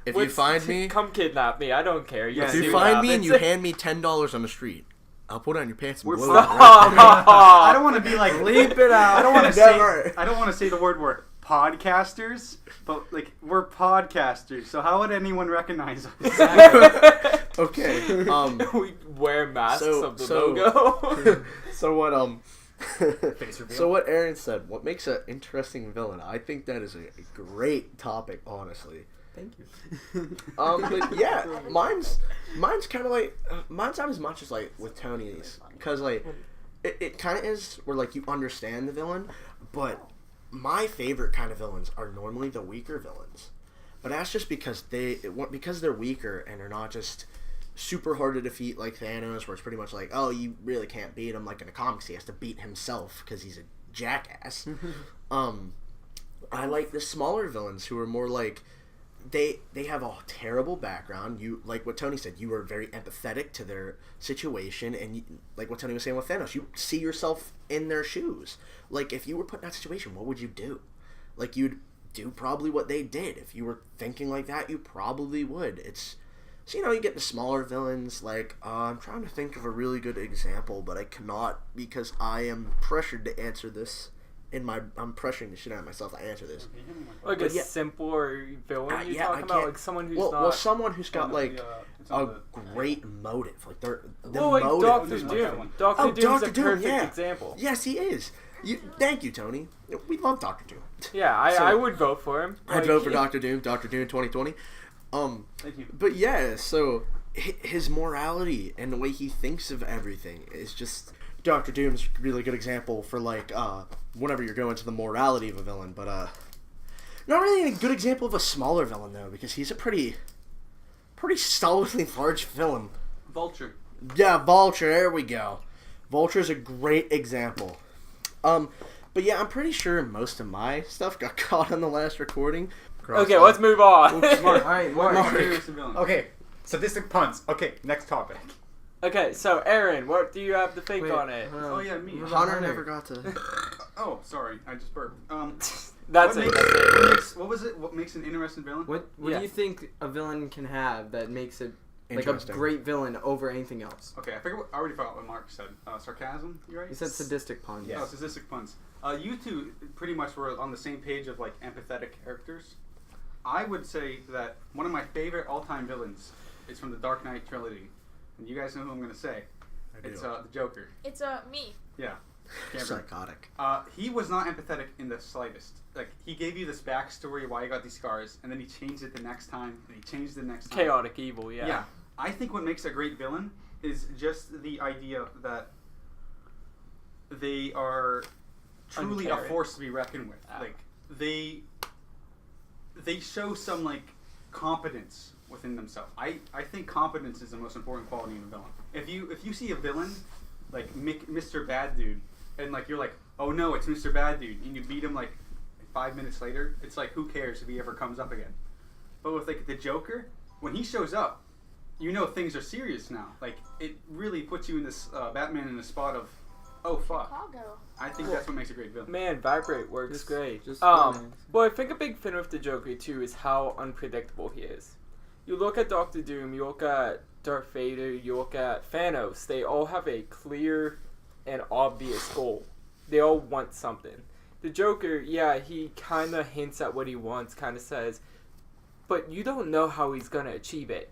If you find me, come kidnap me. I don't care. Yeah, if see you what find me and happens. you hand me $10 on the street, I'll put it on your pants and We're blow it fucked. out. I don't want to be like Bleep it out. I don't want to Never. say. I don't want to say the word we're podcasters, but like we're podcasters. So how would anyone recognize us? Okay. We wear masks So- of the so- logo. So what? Face reveal. So what Aaron said. What makes an interesting villain? I think that is a great topic, honestly. Thank you. But yeah, mine's kind of like mine's not as much as like with Tony's, because like it kind of is where like you understand the villain, but my favorite kind of villains are normally the weaker villains, but that's just because they're weaker and they're not just super hard to defeat like Thanos, where it's pretty much like, oh, you really can't beat him. Like in the comics, he has to beat himself because he's a jackass. I like the smaller villains who are more like they have a terrible background. You, like what Tony said, you are very empathetic to their situation, and like what Tony was saying with Thanos, you see yourself in their shoes. Like if you were put in that situation, what would you do? Like you'd do probably what they did. If you were thinking like that, you probably would. So, you get the smaller villains, like, I'm trying to think of a really good example, but I cannot because I am pressured to answer this I'm pressuring the shit out of myself to answer this. Like But a yeah. simpler villain you're Yeah, I talking about? can't- Like someone who's Well, not... someone who's got, like, it's a on the- great motive. Like, the well, like motive. Doctor is my- Doom. Doctor Oh, Doom's Dr. a Doom, perfect yeah. example. Yes, he is. Thank you, Tony. We love Dr. Doom. Yeah, So- I would vote for him. I'd Like, vote for Dr. Doom, Dr. Doom 2020. Thank you. But yeah, so his morality and the way he thinks of everything is just. Doctor Doom's a really good example for like whenever you're going to the morality of a villain, but not really a good example of a smaller villain though, because he's a pretty solidly large villain. Vulture. Yeah, Vulture. There we go. Vulture's a great example. But yeah, I'm pretty sure most of my stuff got caught on the last recording. Okay, let's move on. Mark. Alright, Mark. Mark. Serious villain. Okay, sadistic puns. Okay, next topic. Okay, so Aaron, what do you have to think on it? Oh yeah, me. Hunter never got to. Oh, sorry, I just burped. That's what it. Makes, what was it? What makes an interesting villain? What Yeah. do you think a villain can have that makes it like a Interesting. great villain over anything else? Okay, I already forgot what Mark said. Sarcasm, you right? You said sadistic puns. Yeah. Oh, sadistic puns. You two pretty much were on the same page of like empathetic characters. I would say that one of my favorite all-time villains is from the Dark Knight trilogy, and you guys know who I'm gonna say. It's the Joker. It's me. Yeah. Cameron. Psychotic. He was not empathetic in the slightest. Like, he gave you this backstory why he got these scars, and then he changed it the next time, and he changed it the next time. Chaotic evil, yeah. Yeah. I think what makes a great villain is just the idea that they are truly a Uncaring. force to be reckoned with. Ah. Like, they show some, like, competence within themselves. I think competence is the most important quality in a villain. If you see a villain, like Mr. Bad Dude, and, like, you're like, oh no, it's Mr. Bad Dude, and you beat him, like, 5 minutes later, it's like, who cares if he ever comes up again? But with, like, the Joker, when he shows up, you know things are serious now. Like, it really puts you in this, Batman in the spot of, oh fuck. Chicago. I think that's what makes a great villain. Man, Vibrate works Just- great. just Well, villains. I think a big thing with the Joker too is how unpredictable he is. You look at Doctor Doom, you look at Darth Vader, you look at Thanos. They all have a clear and obvious goal. They all want something. The Joker, yeah, he kind of hints at what he wants, kind of says, but you don't know how he's gonna achieve it.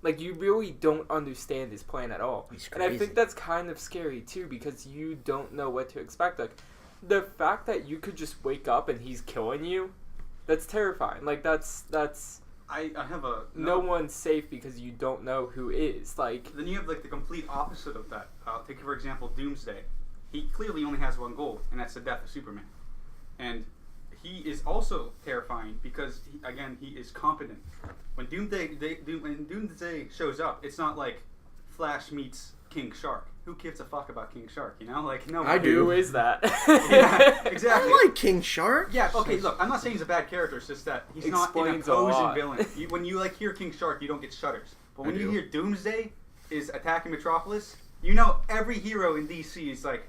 Like, you really don't understand his plan at all. He's And I crazy. think that's kind of scary, too, because you don't know what to expect. Like, the fact that you could just wake up and he's killing you, that's terrifying. Like, that's I have a... no one's safe because you don't know who is. Like, Then you have, like, the complete opposite of that. Take, for example, Doomsday. He clearly only has one goal, and that's the death of Superman. And he is also terrifying because, he is competent. When Doomsday shows up, it's not like Flash meets King Shark. Who gives a fuck about King Shark, you know? Like, no. I do. who is that? Yeah, exactly. I like King Shark. Yeah, okay, look, I'm not saying he's a bad character, it's just that he's not an Explains a opposing lot. villain. When you, like, hear King Shark, you don't get shudders. But when I you do. hear Doomsday is attacking Metropolis, you know every hero in DC is like,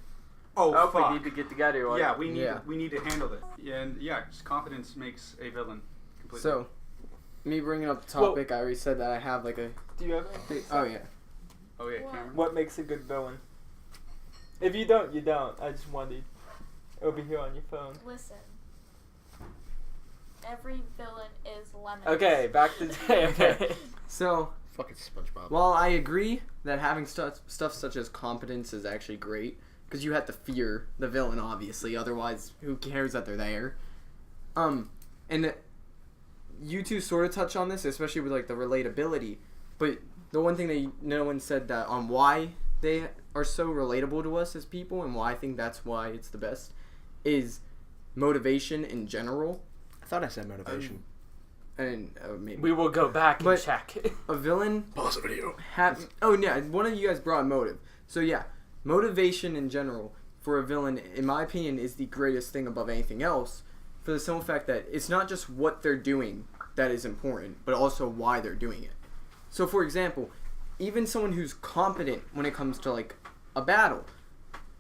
oh, Oh, fuck. we need to get together. Like, Yeah, we Yeah. need to handle it. And yeah, just confidence makes a villain completely. So, me bringing up the topic, I already said that I have like a. do you have anything? Oh yeah. oh yeah, Cameron. What makes a good villain? If you don't, you don't. I just wanted over here on your phone. Listen. Every villain is lemons. Okay, back to Jay. Okay. So, Fucking SpongeBob. while I agree that having stuff such as competence is actually great, because you have to fear the villain, obviously. Otherwise, who cares that they're there? And you two sort of touch on this, especially with like the relatability. But the one thing that no one said that on why they are so relatable to us as people, and why I think that's why it's the best, is motivation in general. I thought I said motivation. And maybe We will go back and But- check. a villain. Pause the video. Oh yeah, one of you guys brought motive. So yeah, motivation in general for a villain, in my opinion, is the greatest thing above anything else. For the simple fact that it's not just what they're doing that is important, but also why they're doing it. So for example, even someone who's competent when it comes to like a battle,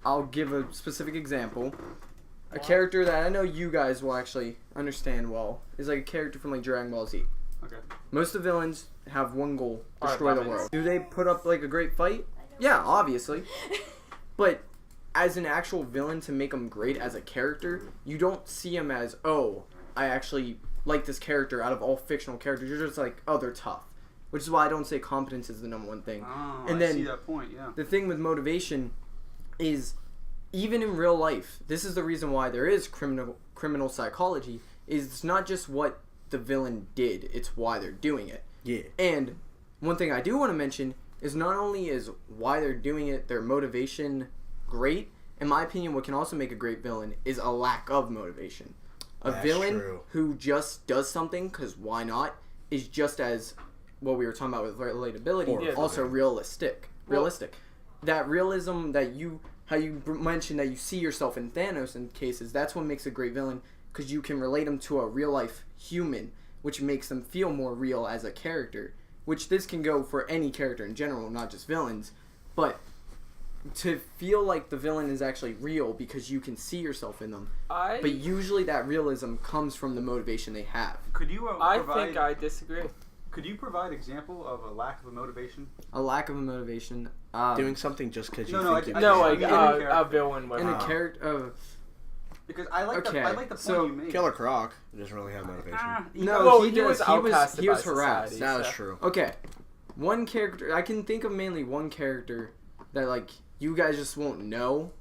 I'll give a specific example. A character that I know you guys will actually understand well is like a character from like Dragon Ball Z. Okay. Most of the villains have one goal: Alright, destroy the lemons. world. Do they put up like a great fight? Yeah, obviously. But as an actual villain, to make him great as a character, you don't see him as, oh, I actually like this character out of all fictional characters. You're just like, oh, they're tough. Which is why I don't say competence is the number one thing. Oh, And I then- see that point, yeah. The thing with motivation is, even in real life, this is the reason why there is criminal psychology, is it's not just what the villain did, it's why they're doing it. Yeah. And one thing I do want to mention is not only is why they're doing it, their motivation great. In my opinion, what can also make a great villain is a lack of motivation. A That's villain true. who just does something because why not is just as what we were talking about with relatability, Or- also realistic. That realism that how you mentioned that you see yourself in Thanos in cases, that's what makes a great villain, because you can relate them to a real life human, which makes them feel more real as a character. Which this can go for any character in general, not just villains, but to feel like the villain is actually real because you can see yourself in them. But usually that realism comes from the motivation they have. Could you I provide? think I disagree. Could you provide example of a lack of a motivation? A lack of a motivation. Doing something just because you No, think I- you I- No, I like mean, a villain with in a Wow. character. Because I like Okay, the point so you made. Killer Croc doesn't really have motivation. No, Well, he he does. was He was outcasted by harassed. society. That was so- true. Okay, one character I can think of, mainly one character that like you guys just won't know,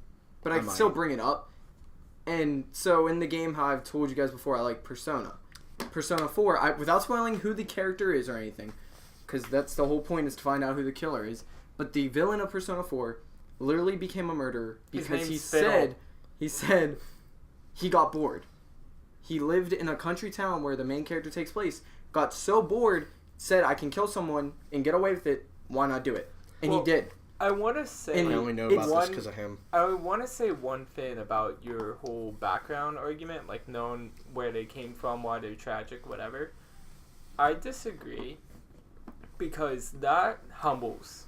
but I I can might. still bring it up. And so in the game, how I've told you guys before, I like Persona 4. Without spoiling who the character is or anything, because that's the whole point, is to find out who the killer is. But the villain of Persona 4 literally became a murderer His because name's Fiddle. he said he got bored. He lived in a country town where the main character takes place, got so bored, said, I can kill someone and get away with it, why not do it? And Well, he did. I want to say. And I only know it's about this one- because of him. I want to say one thing about your whole background argument, like knowing where they came from, why they're tragic, whatever. I disagree because that humbles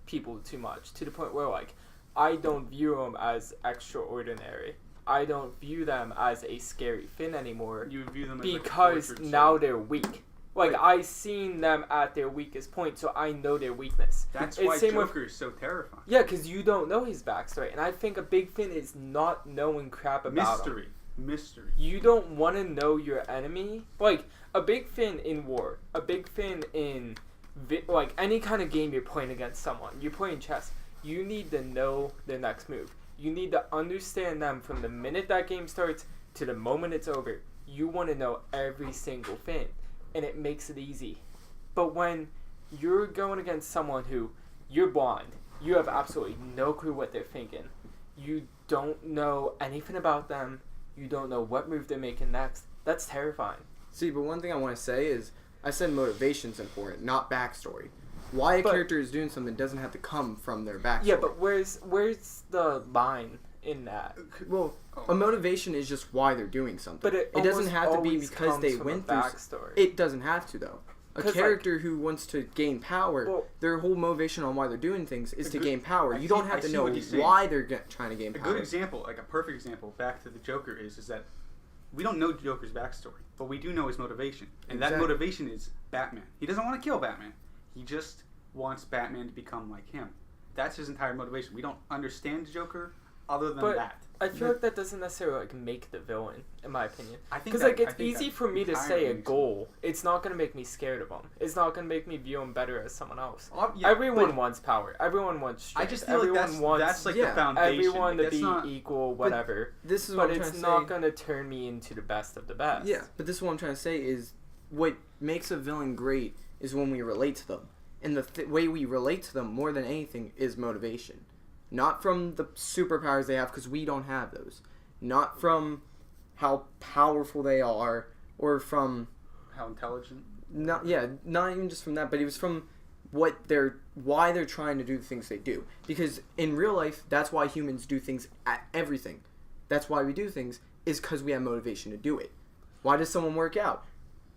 people too much to the point where, like, I don't view them as extraordinary. I don't view them as a scary fin anymore You view them as like a because tortured now soul. they're weak. Like, I seen them at their weakest point, so I know their weakness. That's It's why same with- Joker is so terrifying. Yeah, because you don't know his backstory. And I think a big fin is not knowing crap about him. Mystery. You don't want to know your enemy. Like, a big fin in war, a big fin in, like, any kind of game you're playing against someone. You're playing chess. You need to know the next move. You need to understand them from the minute that game starts to the moment it's over. You want to know every single fin. And it makes it easy. But when you're going against someone who, you're blind, you have absolutely no clue what they're thinking, you don't know anything about them, you don't know what move they're making next, that's terrifying. See, but one thing I want to say is, I said motivation's important, not backstory. Why a But- character is doing something doesn't have to come from their backstory. Yeah, but where's the line in that? Well, a motivation is just why they're doing something. But it doesn't almost have to be always because comes they from went a through. backstory. It doesn't have to, though. A 'Cause, like- character who wants to gain power, Well- their whole motivation on why they're doing things is A to good- gain power. I You don't see- have I to see know what he's saying. why they're trying to gain A power. good example, like a perfect example, back to the Joker is that we don't know Joker's backstory, but we do know his motivation, and that Exactly. motivation is Batman. He doesn't want to kill Batman. He just wants Batman to become like him. That's his entire motivation. We don't understand Joker other than But that. I feel like that doesn't necessarily like make the villain, in my opinion. I think Because that- like I it's think easy that for me to say entirely a makes goal. It's not gonna make me scared of him. It's not gonna make me view him better as someone else. Yeah, Everyone but wants power. Everyone wants I strength. just feel like Everyone wants that's like yeah, the foundation. everyone to Like, that's be not, equal, whatever. This is But what I'm it's trying to not say. gonna turn me into the best of the best. Yeah, but this is what I'm trying to say is what makes a villain great is when we relate to them. And the way we relate to them more than anything is motivation. Not from the superpowers they have, because we don't have those. Not from how powerful they are, or from how intelligent. not even just from that, but it was from why they're trying to do the things they do. Because in real life, that's why humans do things at everything. That's why we do things, is because we have motivation to do it. Why does someone work out?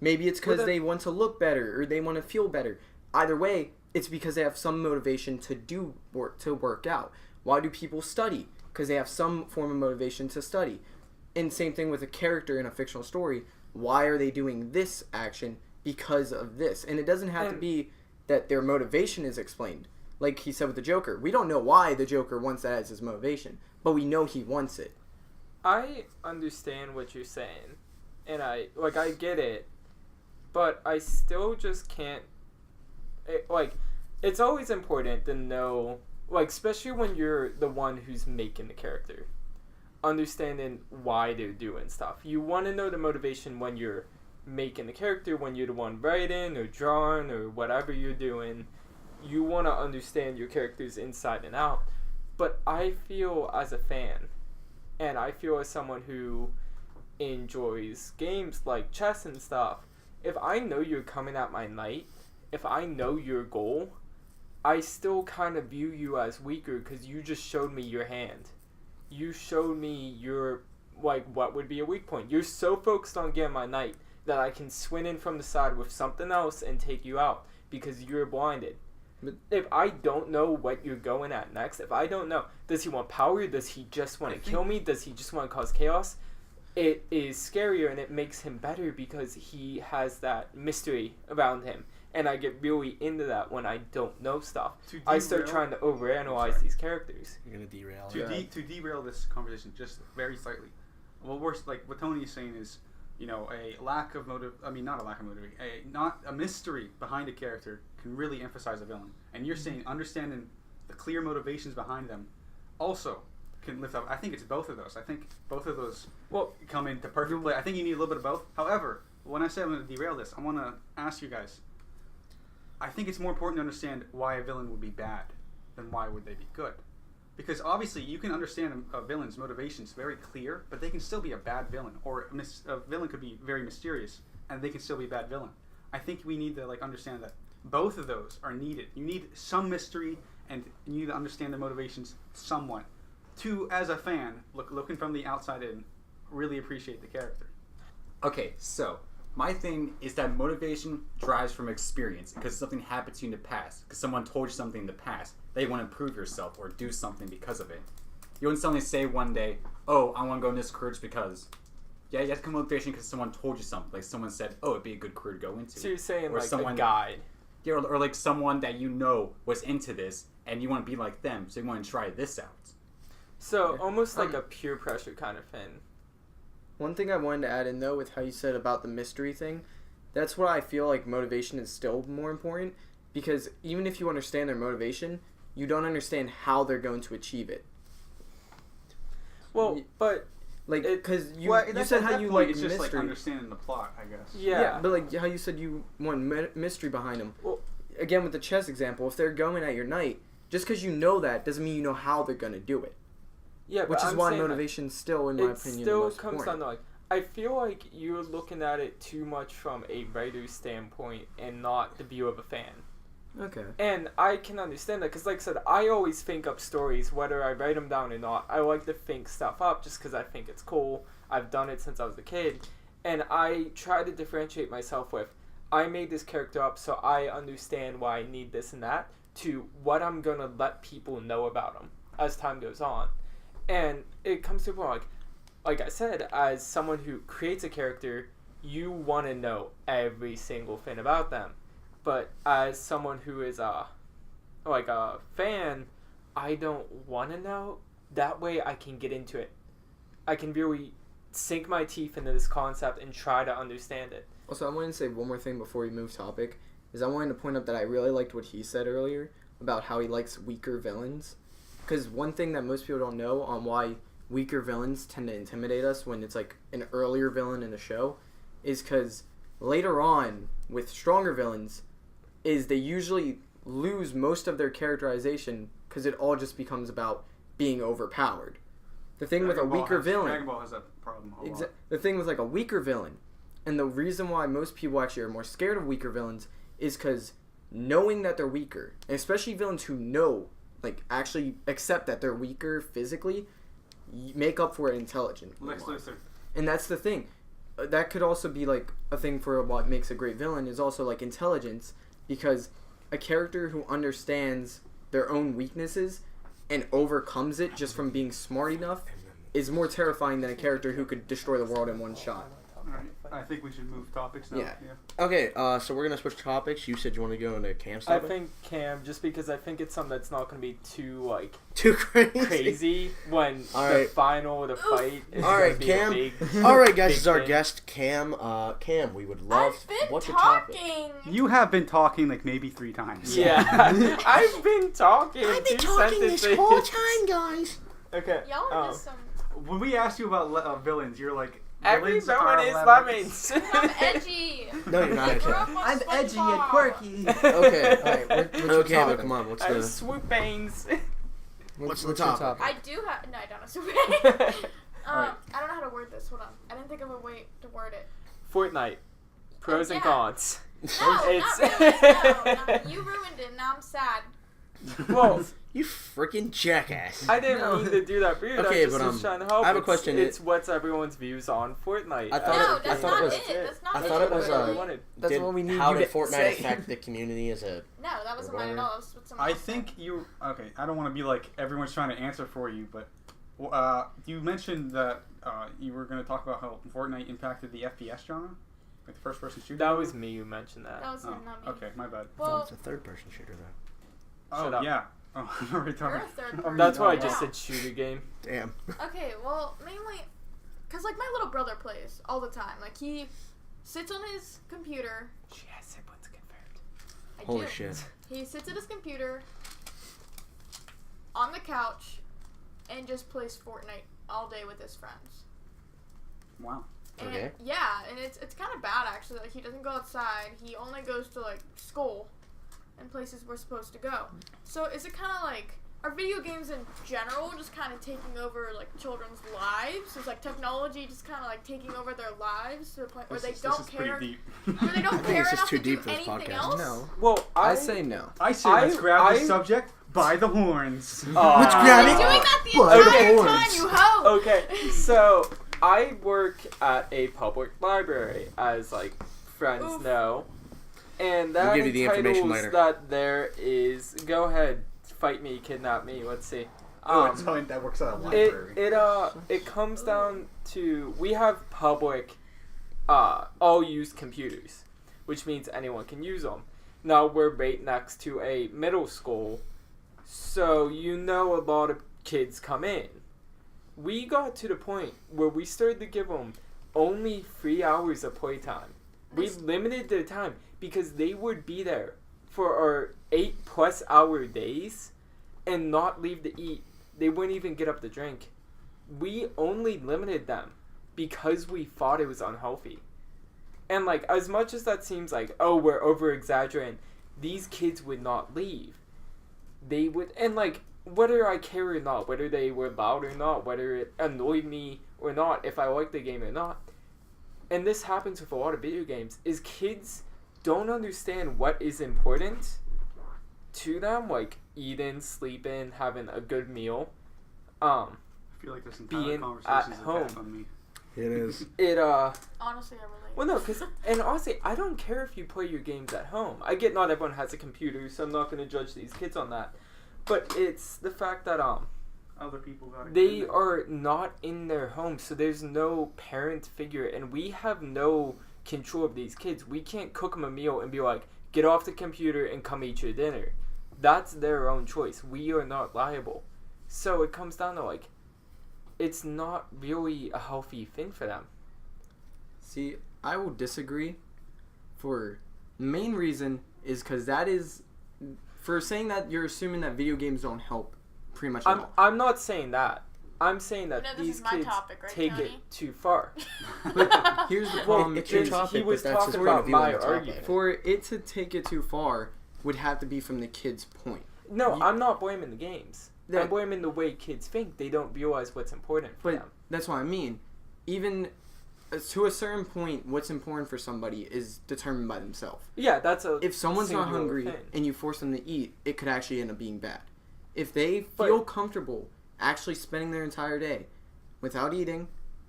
Maybe it's because Well, they want to look better, or they want to feel better. Either way, it's because they have some motivation to work out. Why do people study? Because they have some form of motivation to study. And same thing with a character in a fictional story. Why are they doing this action? Because of this. And it doesn't have to be that their motivation is explained. Like he said with the Joker. We don't know why the Joker wants that as his motivation, but we know he wants it. I understand what you're saying, and I get it, but I still just can't. It's always important to know, like, especially when you're the one who's making the character, understanding why they're doing stuff. You want to know the motivation when you're making the character, when you're the one writing or drawing or whatever you're doing, you want to understand your characters inside and out. But I feel as a fan, and I feel as someone who enjoys games like chess and stuff, if I know you're coming at my knight, if I know your goal, I still kind of view you as weaker because you just showed me your hand. You showed me your, like, what would be a weak point. You're so focused on getting my knight that I can swing in from the side with something else and take you out because you're blinded. But if I don't know what you're going at next, if I don't know, does he want power? Does he just want to kill me? Does he just want to cause chaos? It is scarier, and it makes him better because he has that mystery around him. And I get really into that when I don't know stuff. I start trying to overanalyze these characters. You're gonna derail. To derail this conversation just very slightly, well, worse, like what Tony is saying is, you know, a lack of motive. I mean, not a lack of motive. Not a mystery behind a character can really emphasize a villain. And you're saying understanding the clear motivations behind them also can lift up. I think it's both of those. I think both of those come into perfect play. I think you need a little bit of both. However, when I say I'm going to derail this, I want to ask you guys. I think it's more important to understand why a villain would be bad than why would they be good. Because obviously you can understand a villain's motivations very clear, but they can still be a bad villain. Or a villain could be very mysterious, and they can still be a bad villain. I think we need to understand that both of those are needed. You need some mystery, and you need to understand the motivations somewhat. To, as a fan, looking from the outside in, really appreciate the character. Okay, so my thing is that motivation drives from experience because something happened to you in the past, because someone told you something in the past. They want to improve yourself or do something because of it. You wouldn't suddenly say one day, oh, I want to go in this career just because. Yeah, you have to come motivation because someone told you something. Like someone said, oh, it'd be a good career to go into. So you're saying or like someone, a guide. Yeah, or like someone that you know was into this and you want to be like them, so you want to try this out. So almost like a peer pressure kind of thing. One thing I wanted to add in, though, with how you said about the mystery thing, that's what I feel like motivation is still more important, because even if you understand their motivation, you don't understand how they're going to achieve it. Well, but like, because you said how you like like just mystery. like understanding the plot, I guess. yeah, but like how you said you want mystery behind them. Well, again, with the chess example, if they're going at your knight, just because you know that doesn't mean you know how they're going to do it. yeah, Which but is I'm why saying, motivation still, in my opinion, it still the most comes important. down to like, I feel like you're looking at it too much from a writer's standpoint and not the view of a fan. Okay. And I can understand that because, like I said, I always think up stories, whether I write them down or not. I like to think stuff up just because I think it's cool. I've done it since I was a kid. And I try to differentiate myself with, I made this character up so I understand why I need this and that, to what I'm going to let people know about them as time goes on. And it comes to a point, like I said, as someone who creates a character, you want to know every single thing about them. But as someone who is a fan, I don't want to know. That way I can get into it. I can really sink my teeth into this concept and try to understand it. Also, I wanted to say one more thing before we move topic, is I wanted to point out that I really liked what he said earlier about how he likes weaker villains. Because one thing that most people don't know on why weaker villains tend to intimidate us when it's like an earlier villain in the show is because later on with stronger villains is they usually lose most of their characterization because it all just becomes about being overpowered. The thing with a weaker villain... Dragon Ball has that problem a lot. The thing with like a weaker villain, and the reason why most people actually are more scared of weaker villains is because knowing that they're weaker, and especially villains who know, like actually accept that they're weaker physically, make up for it intelligently. Lex Luthor. And that's the thing. That could also be like a thing for what makes a great villain is also like intelligence, because a character who understands their own weaknesses and overcomes it just from being smart enough is more terrifying than a character who could destroy the world in one shot. Alright, I think we should move topics now. Yeah. Okay, so we're gonna switch topics. You said you want to go into Cam's I topic? think Cam, just because I think it's something that's not going to be too, like, Too crazy when the final of the fight is All going right, to be Cam. a big All right, guys, big this is our thing. guest, Cam. Cam, we would love... I've been what's your topic? talking. You have been talking like maybe 3 times. Yeah. I've been talking time, guys. Okay. Y'all are just some. When we asked you about villains, you're like, villains Everyone are is lemons. lemons. I'm edgy. No, you're not I edgy. grew up on I'm edgy and SpongeBob. quirky. Okay, alright. What's your Okay, but topic? come on. What's I have the swoop bangs. what's the your topic? I do have. No, I don't have super. Alright. I don't know how to word this. Hold on. I didn't think of a way to word it. Fortnite. Pros and Yeah. cons. No, It's- not really. No, you ruined it. Now I'm sad. Well, You freaking jackass. I didn't No. mean to do that weird. Okay, I just but, was trying to help. I have a It's- question. It's what's everyone's views on Fortnite. I thought No, it- that's I thought not it was- it. That's not I it. thought it was, Whatever you wanted. That's Did- what we need How you did to Fortnite say. affect the community as a? No, that wasn't mine at Whatever. all. That was what someone I else said. think you. Okay, I don't want to be like everyone's trying to answer for you, but you mentioned that you were going to talk about how Fortnite impacted the FPS genre, like the first-person shooter. That was me who mentioned that. That was him, Oh, not me. okay, my bad. Well, Well, it's a third-person shooter though. Shut Oh up. yeah. Oh, I'm already you're talking. a third I'm person. That's why I already just Yeah. said shooter game. Damn. Okay, well, mainly, cause like my little brother plays all the time. Like he sits on his computer. She has siblings confirmed. I Holy do. shit. He sits at his computer on the couch and just plays Fortnite all day with his friends. Wow. And Okay. yeah, and it's kind of bad actually. Like he doesn't go outside. He only goes to like school and places we're supposed to go. So is it kind of like are video games in general just kind of taking over like children's lives? Is like technology just kind of like taking over their lives to the point where they don't care? Pretty Where they don't I think care this is enough too to deep do for this anything podcast. else? No. Well, I say no. I say let's grab this I- subject by the horns. Let's You've grab been it. doing that the By the entire horns. time, you hoe. Okay, so I work at a public library, as like friends Oof. know, and that We'll give you the information entitles later. that there is. Go ahead, fight me, kidnap me. Let's see. That works at a library. It comes down to we have public, all used computers, which means anyone can use them. Now we're right next to a middle school, so you know a lot of kids come in. We got to the point where we started to give them only 3 hours of playtime. We limited their time because they would be there for our 8+ hour days and not leave to eat. They wouldn't even get up to drink. We only limited them because we thought it was unhealthy. And like, as much as that seems like, oh, we're over exaggerating, these kids would not leave. They would, and like, whether I care or not, whether they were loud or not, whether it annoyed me or not, if I liked the game or not. And this happens with a lot of video games, is kids don't understand what is important to them, like eating, sleeping, having a good meal. I feel like this entire Being conversation is at an home. attack on me. It is. Honestly, I relate. Well, no, and honestly, I don't care if you play your games at home. I get not everyone has a computer, so I'm not going to judge these kids on that. But it's the fact that Other people got it. they are not in their home, so there's no parent figure, and we have no control of these kids. We can't cook them a meal and be like, get off the computer and come eat your dinner. That's their own choice. We are not liable. So it comes down to like, it's not really a healthy thing for them. See, I will disagree. For the main reason is because that is for saying that you're assuming that video games don't help pretty much at all. I'm not saying that. I'm saying that You know, this these is my kids topic, right, take Tony? it too far. But here's the problem. it's your is topic, he was but that's his talking point about of view on my the topic. argument. For it to take it too far would have to be from the kid's point. No, You- I'm not blaming the games. I'm That- blaming the way kids think. They don't realize what's important for But them. that's what I mean. Even to a certain point, what's important for somebody is determined by themselves. Yeah, that's a If someone's not singular hungry thing. and you force them to eat, it could actually end up being bad. If they But- feel comfortable actually spending their entire day without eating,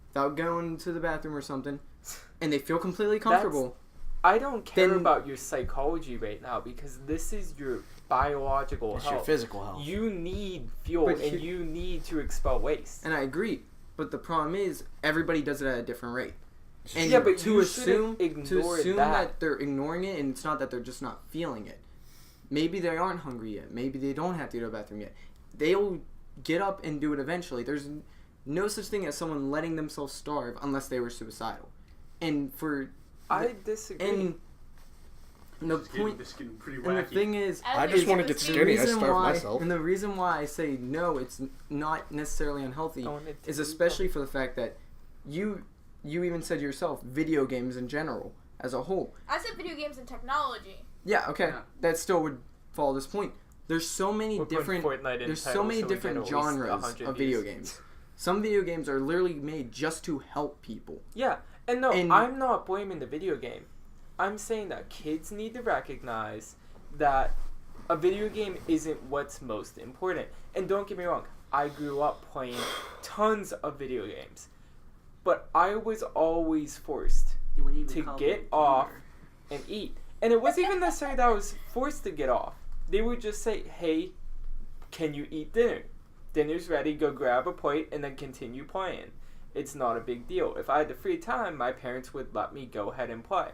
without going to the bathroom or something, and they feel completely comfortable, I don't care then- about your psychology right now because this is your biological It's health. your physical health. You need fuel But and you need to expel waste. and I agree. But the problem is, everybody does it at a different rate. And Yeah, but to you assume shouldn't to ignore assume that. that they're ignoring it, and it's not that they're just not feeling it. Maybe they aren't hungry yet. Maybe they don't have to go to the bathroom yet. They'll get up and do it eventually. There's no such thing as someone letting themselves starve unless they were suicidal. And for I disagree. and the point This is getting pretty and the wacky. thing is, I just want to get The skinny. I reason starve why, myself. and the reason why I say no, it's not necessarily unhealthy, I wanted to is eat especially for the fact that you you even said yourself, video games in general, as a whole. I said video games and technology. Yeah, okay. Yeah. That still would follow this point. There's so many We're putting different Fortnite in there's so titles many so we different get at least genres 100 of video views. games. Some video games are literally made just to help people. Yeah, and no, And- I'm not blaming the video game. I'm saying that kids need to recognize that a video game isn't what's most important. And don't get me wrong, I grew up playing tons of video games. But I was always forced You wouldn't even to call get me a off gamer. and eat. And it wasn't even necessarily that I was forced to get off. They would just say, hey, can you eat dinner? Dinner's ready, go grab a plate and then continue playing. It's not a big deal. If I had the free time, my parents would let me go ahead and play.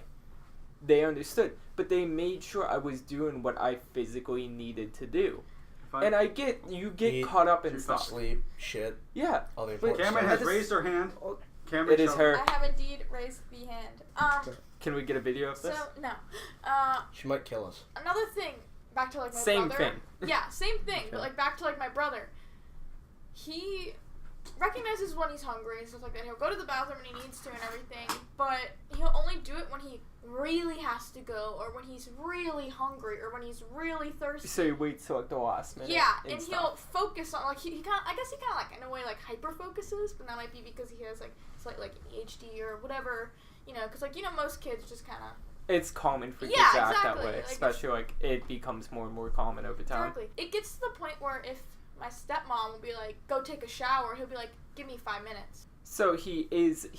They understood, but they made sure I was doing what I physically needed to do. And I get, you get Eat, caught up in stuff. Sleep, shit, Yeah, all the But important Cameron stuff. has just- raised her hand. Cameron, it is show- her. I have indeed raised the hand. Can we get a video of So this? no. She might kill us. Another thing. Back to like my Same brother. thing. Yeah, same thing. But Okay. like back to like my brother. He recognizes when he's hungry and stuff like that. He'll go to the bathroom when he needs to and everything, but he'll only do it when he really has to go, or when he's really hungry, or when he's really thirsty. So you wait till like the last minute. Yeah, and and stuff. he'll focus on like he kind of, I guess he kind of like in a way like hyper focuses, but that might be because he has like slight like ADHD or whatever, you know, because like most kids just kind of It's common for kids Yeah, to act that exactly. way, Like, especially like it becomes more and more common over time. exactly. It gets to the point where if my stepmom will be like, "Go take a shower," he'll be like, "Give me 5 minutes." So he is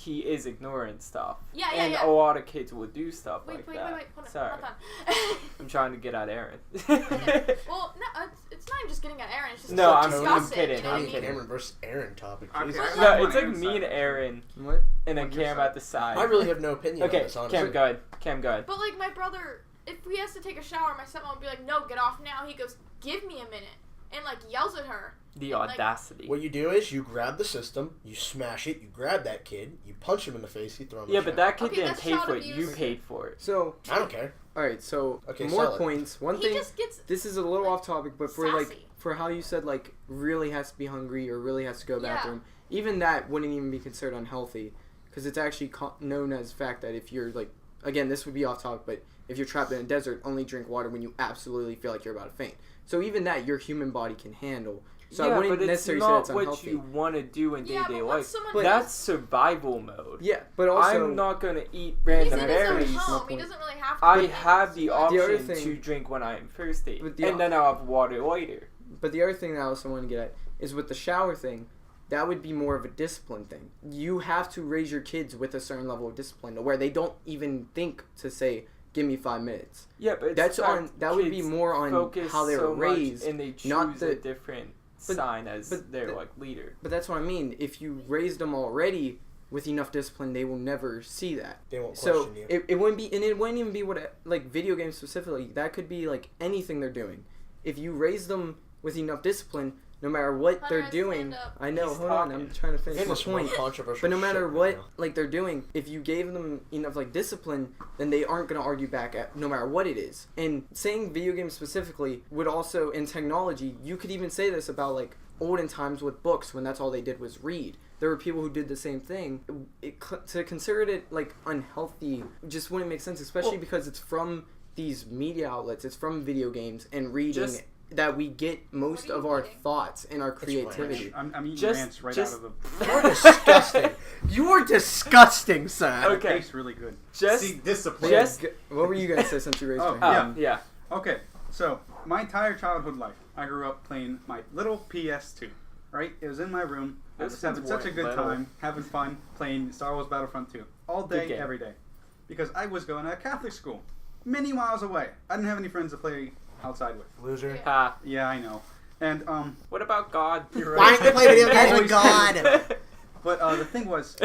ignoring stuff. Yeah, and yeah. a lot of kids will do stuff Wait, like wait, that. wait, wait, hold on, Sorry, hold on. I'm trying to get at Aaron. Well, no, it's not even just getting at Aaron. It's just No, so I'm disgusting, kidding, You know I'm what I mean? kidding. Cameron versus Aaron topic. Okay, Jesus. I got No, one it's like Aaron's me side. and Aaron, What? and then On your Cam side. at the side. I really have no opinion Okay, on this, honestly. Cam, go ahead. Cam, go ahead. But like my brother, if he has to take a shower, my stepmom will be like, "No, get off now." He goes, "Give me a minute," and like yells at her. The like- audacity. What you do is you grab the system, you smash it, you grab that kid, you punch him in the face, you throw him in Yeah, the but shower. that kid Okay, didn't that's pay child for it. You abuse. paid for it. So, I don't care. all right, so Okay, more sell it. points. One He thing, just gets this is a little like, off topic, but for like sassy. for how you said like really has to be hungry or really has to go Yeah. bathroom, even that wouldn't even be considered unhealthy, because it's actually known as fact that if you're like, again, this would be off topic, but if you're trapped in a desert, only drink water when you absolutely feel like you're about to faint. So even that your human body can handle. So yeah, I wouldn't but it's necessarily say not it's what unhealthy. you want to do in Yeah, day-to-day but life. once someone But- That's survival mode. Yeah, but also I'm not gonna eat He's random in his own berries. home. He point. doesn't really have to. I do have the this. other option thing- to drink when I am thirsty, But the and then I'll have water later. But the other thing that I also want to get at is with the shower thing, that would be more of a discipline thing. You have to raise your kids with a certain level of discipline to where they don't even think to say, "Give me 5 minutes." Yeah, but it's That's the fact on. That would be kids more on focus how they so were much raised. and they choose not a the- different but- sign as but their the- like leader. But that's what I mean. If you raised them already with enough discipline, they will never see that. They won't So question you. it wouldn't be, and it wouldn't even be what like video games specifically. That could be like anything they're doing. If you raise them with enough discipline, no matter what Hunter, they're doing, stand up. I know. He's hold on, talking. I'm trying to finish Getting my this one point. controversial But no matter shit what right now. like they're doing, if you gave them enough like discipline, then they aren't gonna argue back at no matter what it is. And saying video games specifically would also in technology, you could even say this about like olden times with books when that's all they did was read. There were people who did the same thing. To consider it like unhealthy just wouldn't make sense, especially Well- because it's from these media outlets, it's from video games and reading Just- that we get most What are of you our reading? thoughts and our creativity. I'm eating Just- rants right just- out of the. You're disgusting. You're disgusting, son. It Okay, tastes really good. just See, discipline. Just- What were you gonna say since you raised Oh, your hand? yeah. yeah. Okay, so my entire childhood life, I grew up playing my little PS2. Right? It was in my room. I This was having one's such a way good better. time, having fun, playing Star Wars Battlefront 2 all Good day, game. every day, because I was going to a Catholic school, many miles away. I didn't have any friends to play outside with. Loser. Ha. Yeah, I know. And What about God? You're Why right. don't you play video games with God? But the thing was,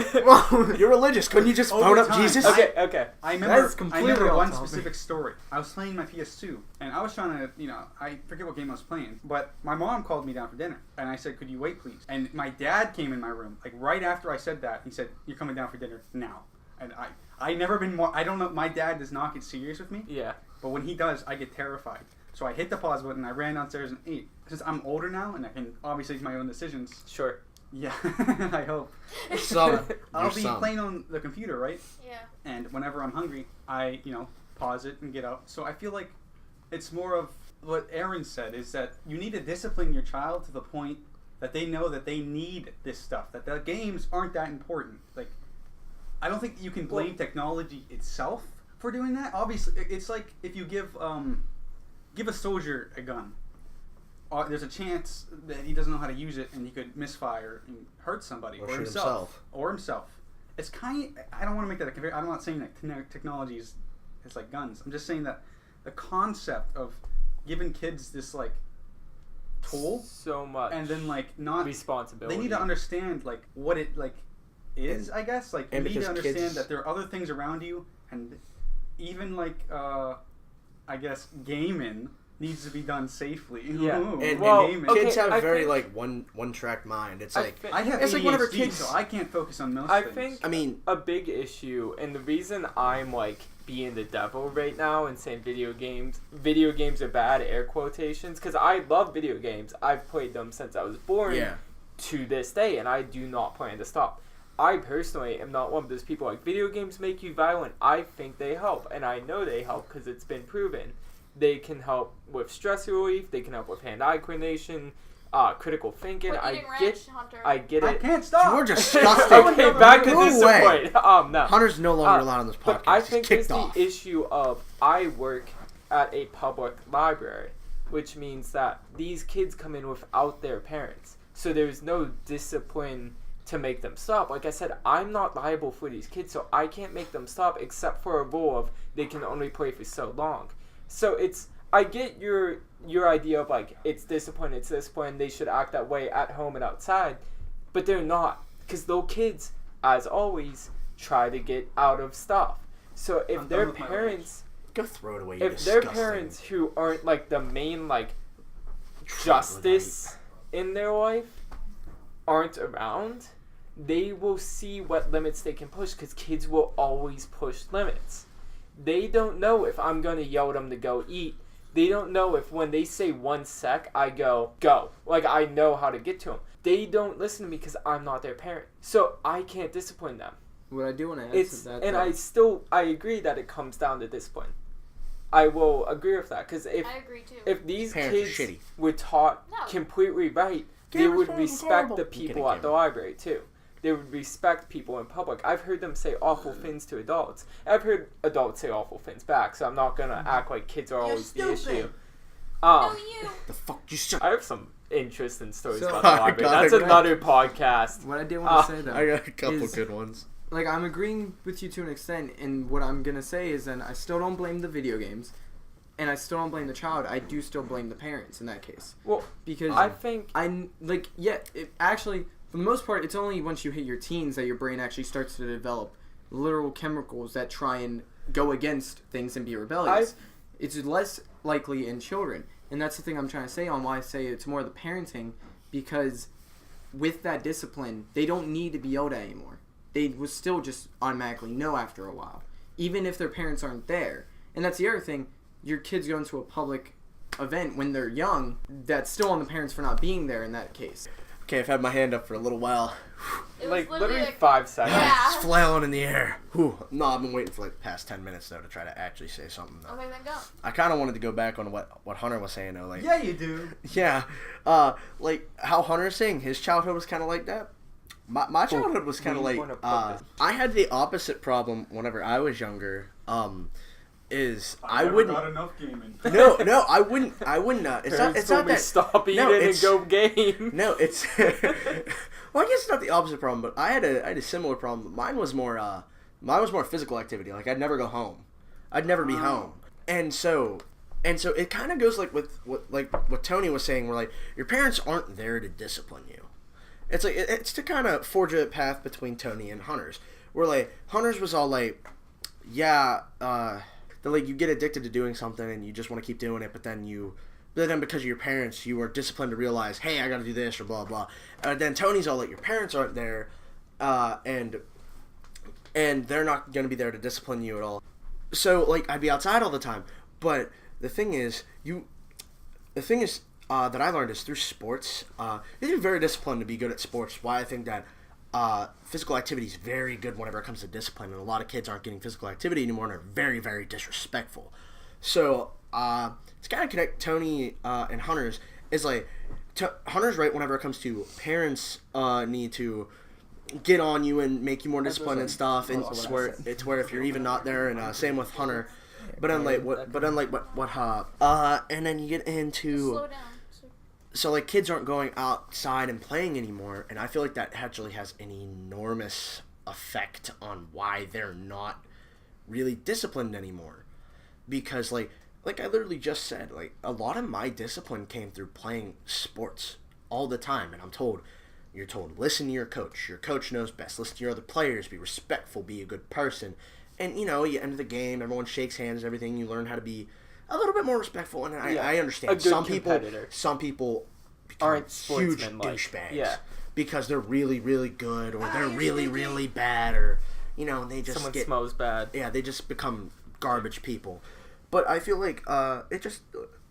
You're religious. Couldn't you just Over phone up time, Jesus? Okay, okay. I That remember, is completely I remember off one topic. specific story. I was playing my PS2, and I was trying to, I forget what game I was playing, but my mom called me down for dinner, and I said, "Could you wait, please?" And my dad came in my room, like right after I said that. He said, "You're coming down for dinner now." And I never been more. I don't know. My dad does not get serious with me, Yeah. but when he does, I get terrified. So I hit the pause button. I ran downstairs and ate. Since I'm older now and I can obviously make my own decisions, Sure. Yeah, I hope. Some. I'll You're be some. playing on the computer, right? Yeah. And whenever I'm hungry, I, pause it and get out. So I feel like it's more of what Aaron said, is that you need to discipline your child to the point that they know that they need this stuff, that the games aren't that important. Like, I don't think you can blame technology itself for doing that. Obviously, it's like if you give a soldier a gun. There's a chance that he doesn't know how to use it and he could misfire and hurt somebody Or or shoot himself. Or himself. It's I don't want to make that a comparison. I'm not saying that technology is like guns. I'm just saying that the concept of giving kids this like tool So much. and then like not responsibility. they need to understand like what it like is, And- I guess. Like you and need to because understand kids- that there are other things around you, and even like I guess gaming needs to be done safely. Yeah. Ooh, And, Well, and okay, kids have I very think- like one track mind. It's like I have It's ADHD, like whenever so kids- I can't focus on most I things. think I mean, a big issue, and the reason I'm like being the devil right now and saying video games are bad, air quotations, because I love video games. I've played them since I was born yeah. to this day, and I do not plan to stop. I personally am not one of those people like video games make you violent. I think they help, and I know they help because it's been proven. They can help with stress relief. They can help with hand-eye coordination, critical thinking. Quit I eating get, ranch, Hunter. I get I it. can't stop. You're disgusting. Okay, back to Go away. discipline. No. Hunter's no longer allowed on this podcast. But I He's think there's kicked the off. issue of I work at a public library, which means that these kids come in without their parents. So there's no discipline to make them stop. Like I said, I'm not liable for these kids, so I can't make them stop except for a rule of they can only play for so long. So I get your idea of like it's discipline, they should act that way at home and outside, but they're not, because little kids, as always, try to get out of stuff. So if I'm their done with my parents, Go throw it away. You if their disgusting parents who aren't like the main like troglodyte. justice in their life aren't around, they will see what limits they can push, because kids will always push limits. They don't know if I'm going to yell at them to go eat. They don't know if when they say 1 sec, I go. Like, I know how to get to them. They don't listen to me because I'm not their parent. So I can't discipline them. What I do want to add It's to that, and though, I agree that it comes down to discipline. I will agree with that, because I agree too. if these Parents are kids shitty. were taught No. completely right, they Cameron's would horrible, respect horrible. the I'm kidding, people at the Cameron. library too. They would respect people in public. I've heard them say awful things to adults. I've heard adults say awful things back, so I'm not gonna act like kids are You're always the stupid. issue. No, you. The fuck you shut. I have some interesting stories So- about the I library. got That's it. another podcast. what I did want to say though, I got a couple is- good ones. like I'm agreeing with you to an extent, and what I'm gonna say is, then I still don't blame the video games, and I still don't blame the child. I do still blame the parents in that case, Well, because I think actually, for the most part, it's only once you hit your teens that your brain actually starts to develop literal chemicals that try and go against things and be rebellious. It's less likely in children, and that's the thing I'm trying to say on why I say it's more the parenting, because with that discipline, they don't need to be yelled at anymore. They will still just automatically know after a while, even if their parents aren't there. And that's the other thing, your kids go into a public event when they're young, that's still on the parents for not being there in that case. Okay, I've had my hand up for a little while. It was like literally like, 5 seconds. Yeah. It's flailing in the air. Whew. No, I've been waiting for like the past 10 minutes though to try to actually say something. Though. Okay, then go. I kind of wanted to go back on what Hunter was saying though. Like, Yeah, you do. yeah, like how Hunter's saying his childhood was kind of like that. My childhood was kind of we like wanna put this- I had the opposite problem whenever I was younger. Is I never wouldn't. got enough gaming. No, I wouldn't. It's not. Parents It's told not me that. stop eating No, and it's- go game. No, it's. Well, I guess it's not the opposite problem, but I had a similar problem. Mine was more physical activity. Like I'd never go home. I'd never be home, and so it kind of goes like with what Tony was saying, where like your parents aren't there to discipline you. It's like it's to kind of forge a path between Tony and Hunter's, where like Hunter's was all like, yeah, that like you get addicted to doing something and you just want to keep doing it, but then because of your parents, you are disciplined to realize, hey, I got to do this or blah blah. Then Tony's all like, your parents aren't there, and they're not going to be there to discipline you at all. So like I'd be outside all the time. But the thing is, that I learned is through sports. You have to be very disciplined to be good at sports. Why I think that physical activity is very good whenever it comes to discipline, and a lot of kids aren't getting physical activity anymore and are very, very disrespectful. So to kind of connect Tony and Hunter's is like Hunter's right whenever it comes to parents need to get on you and make you more disciplined and stuff, and it's where if you're even not there, and same with Hunter. But unlike what and then you get into Slow down. so like kids aren't going outside and playing anymore, and I feel like that actually has an enormous effect on why they're not really disciplined anymore. Because like I literally just said, like a lot of my discipline came through playing sports all the time, and you're told listen to your coach knows best, listen to your other players, be respectful, be a good person. And you end the game, everyone shakes hands and everything, you learn how to be a little bit more respectful, and I understand some people aren't huge sportsmen-like. douchebags because they're really, really good, or they're really, really bad, or they just someone smells bad. Yeah, they just become garbage people. But I feel like I feel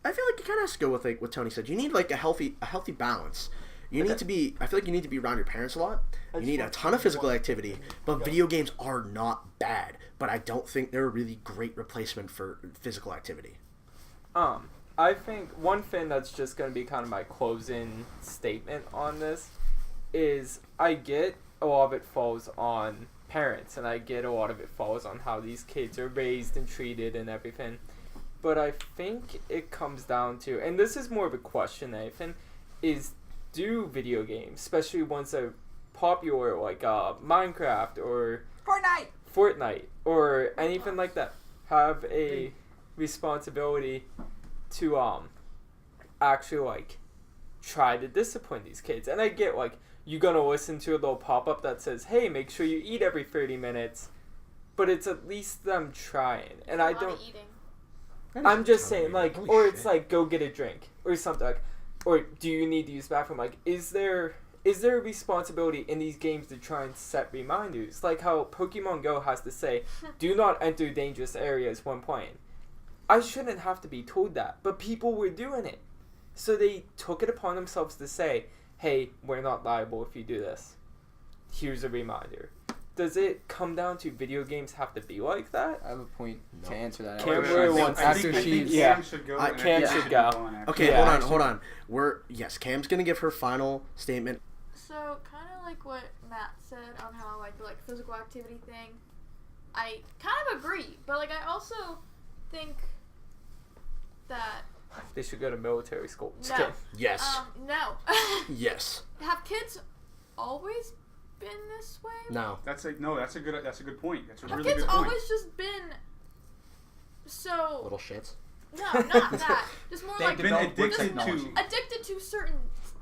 like it kind of has to go with like what Tony said. You need like a healthy balance. I feel like you need to be around your parents a lot. You need a ton of physical activity, but video games are not bad. But I don't think they're a really great replacement for physical activity. I think one thing that's just going to be kind of my closing statement on this is I get a lot of it falls on parents, and I get a lot of it falls on how these kids are raised and treated and everything. But I think it comes down to, and this is more of a question, Nathan, is do video games, especially ones that are popular like Minecraft or Fortnite or anything like that, have a responsibility to actually like try to discipline these kids? And I get like you're gonna listen to a little pop-up that says, hey, make sure you eat every 30 minutes, but it's at least them trying. And I don't I'm just saying like, or it's like go get a drink or something like, or do you need to use the bathroom? Like, is there a responsibility in these games to try and set reminders? Like how Pokemon Go has to say, do not enter dangerous areas when playing. I shouldn't have to be told that, but people were doing it. So they took it upon themselves to say, hey, we're not liable if you do this. Here's a reminder. Does it come down to video games have to be like that? I have a point to answer that. Cam really wants I think Cam should go. Cam should go. Okay, Yeah, hold on. Cam's gonna give her final statement. So kind of like what Matt said on how like the physical activity thing, I kind of agree, but like I also think that They should go to military school. Just No. kidding. Yes. no. Yes. Have kids always been this way? No. That's a good point. That's a Have really kids good point. always just been so? Little shits. No, not that. Just more They've like been addicted technology. to. addicted to certain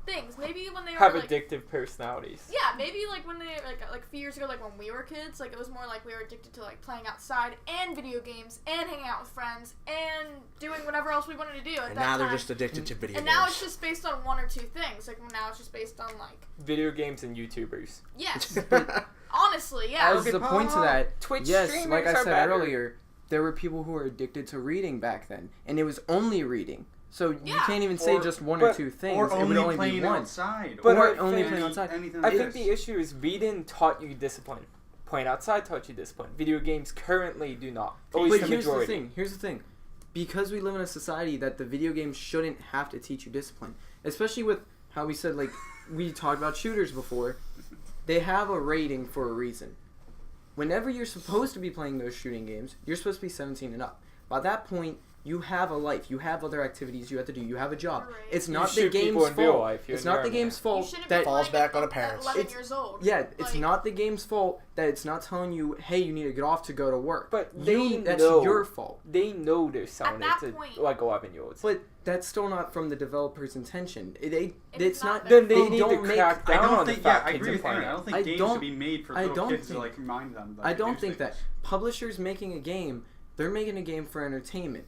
things. Maybe when they were Have like, addictive personalities. yeah, maybe like when they like a few years ago, like when we were kids, like it was more like we were addicted to like playing outside and video games and hanging out with friends and doing whatever else we wanted to do at And that now time. they're just addicted to video and games. now it's just based on one or two things. Like now it's just based on like Video games and YouTubers. yes, honestly, yeah. As the point to that, Twitch yes, streamers like I are said better. earlier, there were people who were addicted to reading back then, and it was only reading. So you Yeah. can't even say Or- just one or but- two things. Or it would only only be playing one. outside. But Or I only think- playing outside. Anything I like think this. the issue is reading taught you discipline. Playing outside taught you discipline. Video games currently do not. At least But the here's the majority. thing. Because we live in a society that the video games shouldn't have to teach you discipline. Especially with how we said, like, we talked about shooters before. They have a rating for a reason. Whenever you're supposed to be playing those shooting games, you're supposed to be 17 and up. By that point, you have a life. You have other activities you have to do. You have a job. Right. It's You not the shoot people game's in real fault. life. You're It's in not the the army. game's You fault shouldn't that be falls playing back on at the parents. 11 It's- years old. Yeah, it's Like, not the game's fault that it's not telling you, hey, you need to get off to go to work. But That's know. your fault. They know they're selling that it to point- like 11-year-olds. But that's still not from the developer's intention. It's It's not. not Then their they fault. need to don't make- crack I down don't on think. the fact I kids agree are with playing Aaron. I it. don't think I games don't- should be made for I little don't kids think- to like remind them. That I they don't do think things. that. Publishers making a game, they're making a game for entertainment.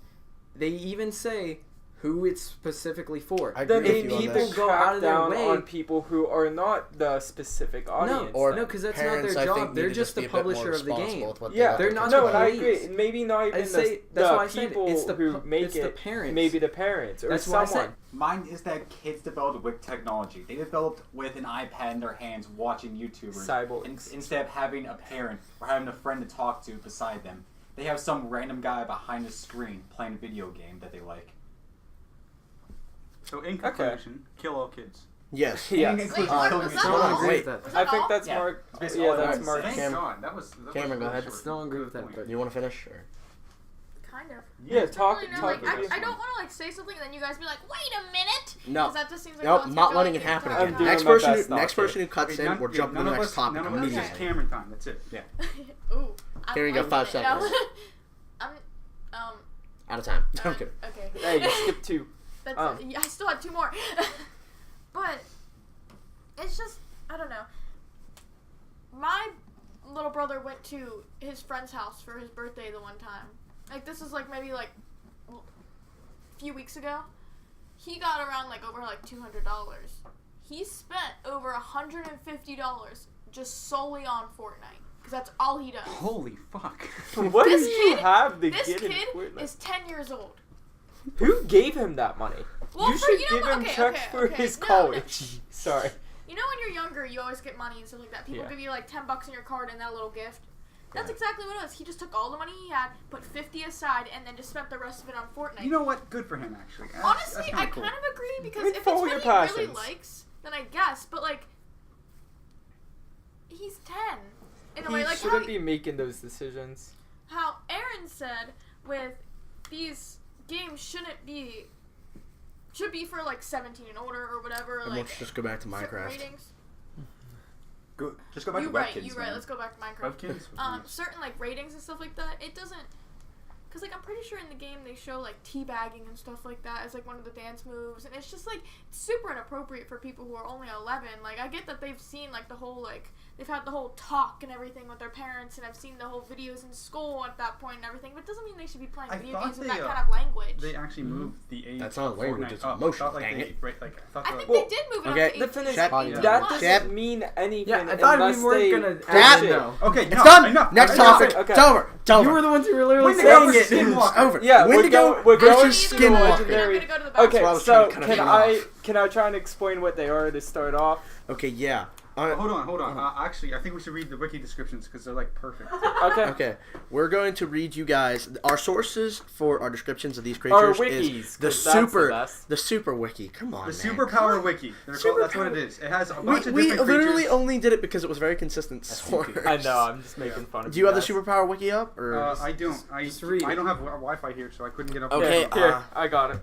They even say, who it's specifically for. I Then agree they with you on need this. to Go out crack of their down way. on people who are not the specific audience. Or No, because that's parents, not their I think, job. need They're to just be the a bit more publisher of the responsible game. with what they Yeah, let they're their not kids no, the and I police. agree. Maybe not even I'd say the that's why I said people it's the who make it's it. the parents. Maybe the parents or That's why I someone. said- Mine is that kids developed with technology. They developed with an iPad in their hands watching YouTubers. Cyborgs. Instead of having a parent or having a friend to talk to beside them, they have some random guy behind the screen playing a video game that they like. So in conclusion, kill all kids. Yes. Yes. In Wait, conclusion, what? killing Was is that Still all? don't Wait. agree with that. Was I that think all? that's Yeah. Mark. It's basically Yeah, all that's I Mark. said. Thank Cam- God. That was Cameron, go really ahead. short. Still don't agree with that. Good But You want to finish? Or? Kind of. Yeah, I talk. don't really know, talk like, about I don't want to like say something and then you guys be like, wait a minute. No. 'Cause that just seems like Nope, oh, it's not gonna letting be it like happen the I'm again. entire doing Next my person, best not next to. person who cuts in, we're jumping to the next topic None of us. immediately. It's Cameron time. That's it. Yeah. Ooh. I'm Here you go, liking 5 it. seconds. I'm Out of time. I'm kidding. okay. Hey, you skipped 2. That's Um. yeah, I still had 2 more. But it's just I don't know. My little brother went to his friend's house for his birthday the one time. Like this is like maybe like a few weeks ago. He got around like over like $200. He spent over $150 just solely on Fortnite because that's all he does. Holy fuck. What This do you kid- have to This get in kid Fortnite? is 10 years old. Who gave him that money? Well, you for- should you know give what- him okay, checks okay, for okay. his No, college. Sorry. You know when you're younger, you always get money and stuff like that. People Yeah. give you like $10 in your card and that little gift. That's Yeah. exactly what it was. He just took all the money he had, put 50 aside, and then just spent the rest of it on Fortnite. You know what? Good for him, actually. That's Honestly, kinda I cool. kind of agree because Then if it's follow what your he really passions. likes, then I guess. But like, he's 10. In a He way, like shouldn't be making those decisions. how Aaron said with these games should be for like 17 and older or whatever. And Like let's just go back to certain Minecraft. ratings. Just go back You to right, Webkins. you right. Let's go back to Minecraft. Webkins? Certain like ratings and stuff like that, it doesn't, cause like I'm pretty sure in the game they show like teabagging and stuff like that as like one of the dance moves, and it's just like super inappropriate for people who are only 11. Like I get that they've seen like the whole like they've had the whole talk and everything with their parents, and I've seen the whole videos in school at that point and everything, but it doesn't mean they should be playing I video thought games with they, that kind of language. They actually moved the age. That's not of language, Fortnite it's up. emotion, I thought, like, dang they, it. right, like, I thought I they think were- Well, they did move it okay, up to The 18. thing is, Chad, Eighteen Chad, plus. doesn't mean anything yeah, I thought unless we weren't they gonna push add it. no. Okay, It's no, done. enough. Next Enough. topic. Okay. It's over. It's over. You were the ones who were literally Wendigo saying versus it. Skinwalker. It's over. Yeah, Wendigo we're going versus to Either way, Skinwalker. legendary- I'm gonna go to the bathroom. Okay, why I was so trying to cut can everyone can I try and explain what they are to start off? Okay, yeah. Hold on. Actually, I think we should read the wiki descriptions because they're like perfect. Okay. Okay, we're going to read you guys our sources for our descriptions of these Our creatures wikis, is the 'cause that's the super wiki. Come on, The man. superpower wiki. That's what it is. It has a bunch of We different literally creatures. only did it because it was very consistent source. I know, I'm just making fun of Do you have the guys. superpower wiki up or? I don't. just read I it. don't have Wi-Fi here, so I couldn't get up. Okay, Here, I got it.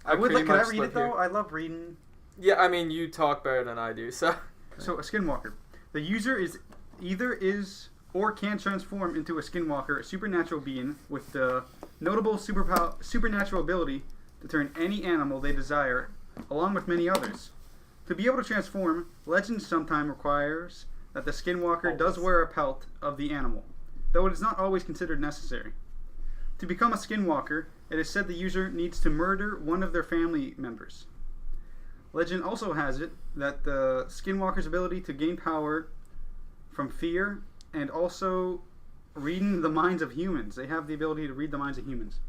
I would pretty like. Can I much read live it though? here. I love reading. Yeah, I mean, you talk better than I do, so. So a skinwalker. The user is or can transform into a skinwalker, a supernatural being with the notable supernatural ability to turn any animal they desire, along with many others. To be able to transform, legend sometimes requires that the skinwalker does wear a pelt of the animal, though it is not always considered necessary. To become a skinwalker, it is said the user needs to murder one of their family members. Legend also has it that the skinwalker's ability to gain power from fear and also reading the minds of humans. They have the ability to read the minds of humans.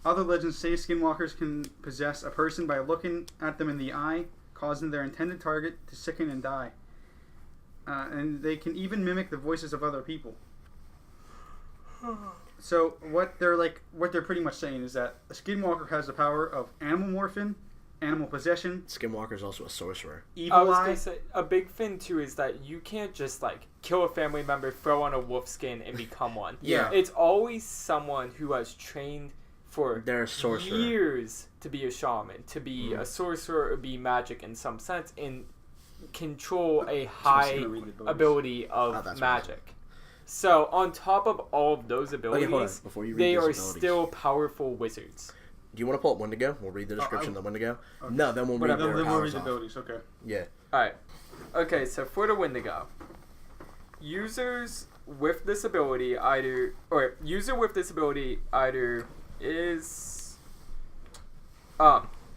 Other legends say skinwalkers can possess a person by looking at them in the eye, causing their intended target to sicken and die. And they can even mimic the voices of other people. So what they're pretty much saying is that a skinwalker has the power of animal morphin, animal possession, Skinwalker's also a sorcerer. I evil was eye. gonna say, a big thing too is that you can't just like kill a family member, throw on a wolf skin, and become one. Yeah. It's always someone who has trained for They're a sorcerer. years to be a shaman, to be a sorcerer, or be magic in some sense, and control a high gonna read the ability Oh, of that's magic. So on top of all of those abilities, hold on. Before you read they these are abilities. still powerful wizards. Do you want to pull up Wendigo? We'll read the description of the Wendigo. Okay. No, then we'll read Whatever. their The powers movie's off. abilities, okay. Yeah. Alright. Okay, so for the Wendigo, user with this ability either is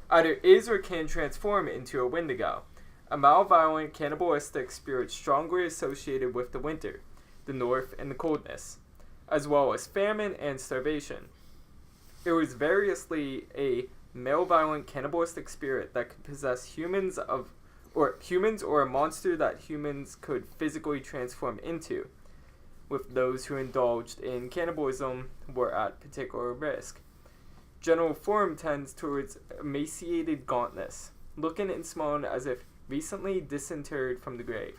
either is or can transform into a Wendigo, a malevolent, cannibalistic spirit strongly associated with the winter, the north, and the coldness, as well as famine and starvation. It was variously a malevolent, cannibalistic spirit that could possess humans or a monster that humans could physically transform into, with those who indulged in cannibalism were at particular risk. General form tends towards emaciated gauntness, looking and smelling as if recently disinterred from the grave.